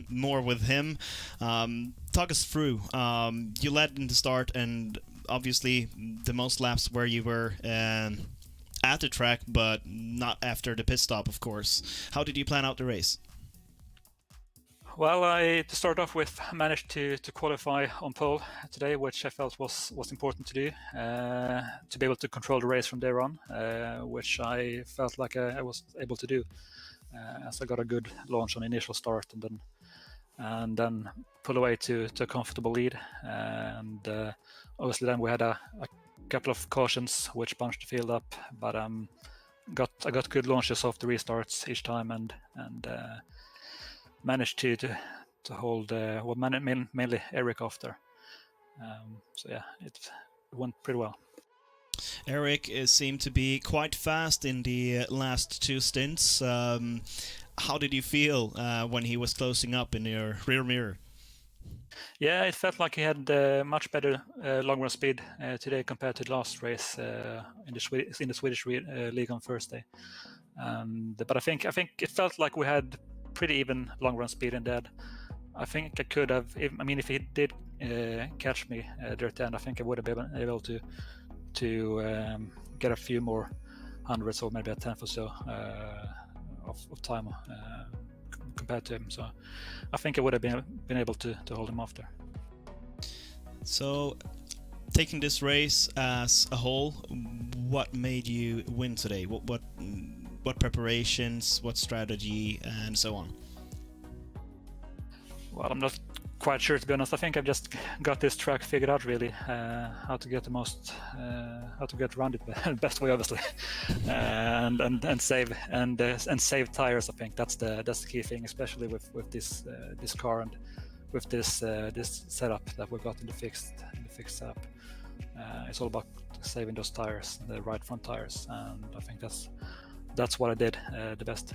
more with him. Talk us through. You led in the start, and obviously the most laps where you were at the track, but not after the pit stop, of course. How did you plan out the race? Well, to start off with, managed to qualify on pole today, which I felt was important to do, to be able to control the race from there on, which I felt like I was able to do, as I got a good launch on the initial start, and then pull away to a comfortable lead, and obviously then we had a couple of cautions which bunched the field up, but I got good launches off the restarts each time, and managed to hold mainly Eric off there. So yeah, it went pretty well. Eric seemed to be quite fast in the last two stints. How did you feel when he was closing up in your rear mirror? Yeah, it felt like he had much better long run speed today compared to the last race in the Swedish league on Thursday. But I think it felt like we had pretty even long run speed in that. I think I could have. If he did catch me there at the end, I think I would have been able to get a few more hundreds or maybe a tenth or so of time compared to him. So I think I would have been able to hold him off there. So, taking this race as a whole, what made you win today? What preparations, what strategy, and so on? Well, I'm not quite sure, to be honest. I think I've just got this track figured out, really, how to get around it the best way, obviously, and save tires. I think that's the key thing, especially with this car and with this setup that we've got in the fixed setup. It's all about saving those tires, the right front tires, and I think that's what I did the best.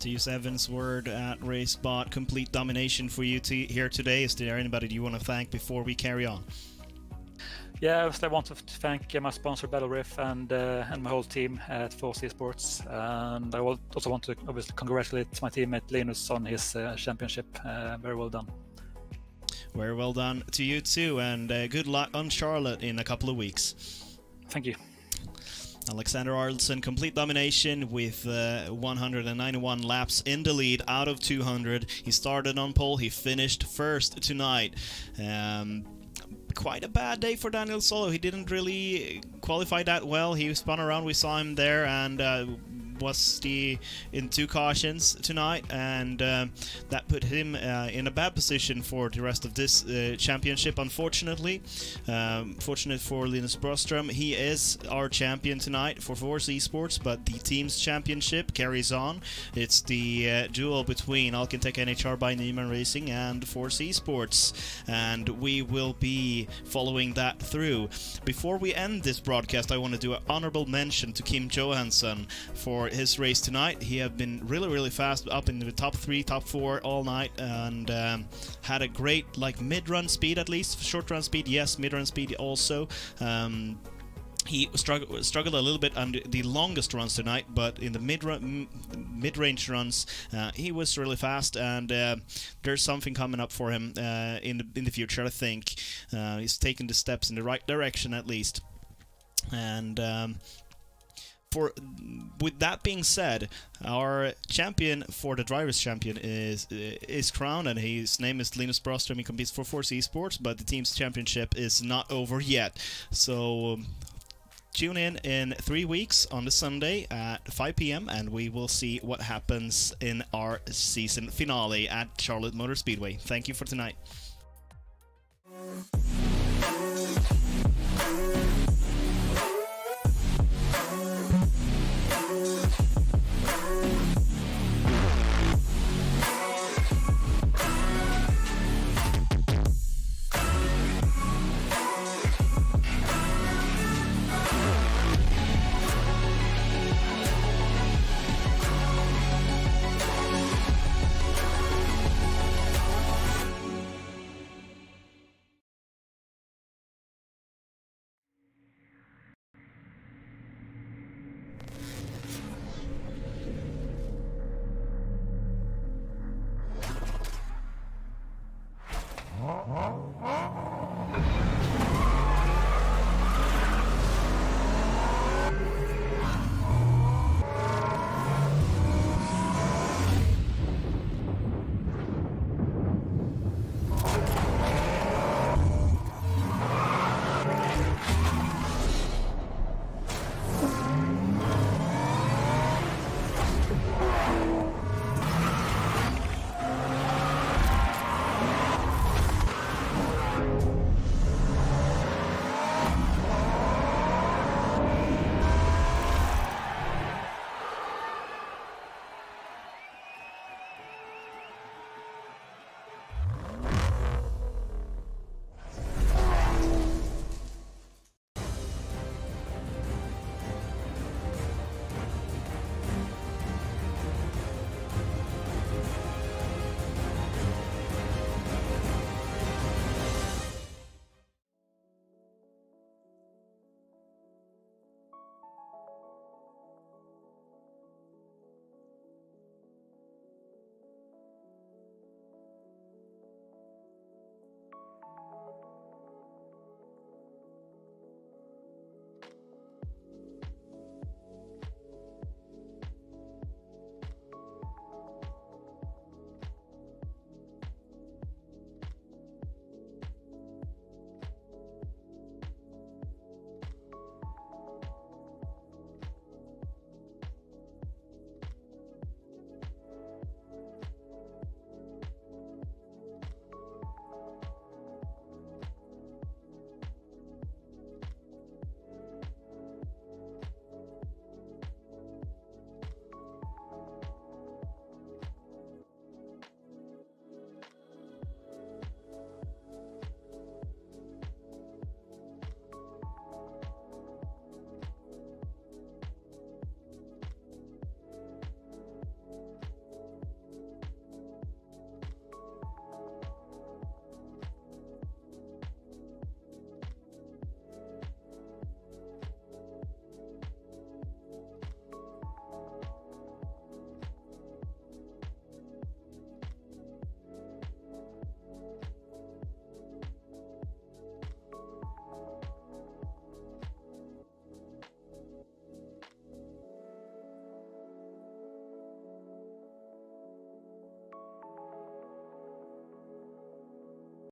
To use Evan's word at RaceBot, complete domination for you here today. Is there anybody you want to thank before we carry on? Yeah, obviously I want to thank my sponsor Battle Riff and my whole team at 4C Sports, and I also want to obviously congratulate my teammate Linus on his championship. Very well done. Very well done to you too, and good luck on Charlotte in a couple of weeks. Thank you. Alexander Arlsson, complete domination with 191 laps in the lead out of 200. He started on pole, he finished first tonight. Quite a bad day for Daniel Solo. He didn't really qualify that well. He spun around, we saw him there, and was in two cautions tonight, and that put him in a bad position for the rest of this championship, unfortunately. Fortunate for Linus Broström, he is our champion tonight for 4C Esports, but the team's championship carries on. It's the duel between Alkentech NHR by Richmond Racing and 4C Esports, and we will be following that through. Before we end this broadcast, I want to do an honorable mention to Kim Johansson for his race tonight. He had been really fast, up in the top 3, top 4 all night, and had a great mid-run speed, at least. Short run speed, yes, mid-run speed also. He struggled a little bit on the longest runs tonight, but in the mid-range runs, he was really fast, and there's something coming up for him in the future, I think. He's taking the steps in the right direction, at least. And with that being said, our champion for the Drivers' Champion is crowned, and his name is Linus Broström. He competes for 4C Esports, but the team's championship is not over yet. So tune in 3 weeks on the Sunday at 5 p.m. and we will see what happens in our season finale at Charlotte Motor Speedway. Thank you for tonight.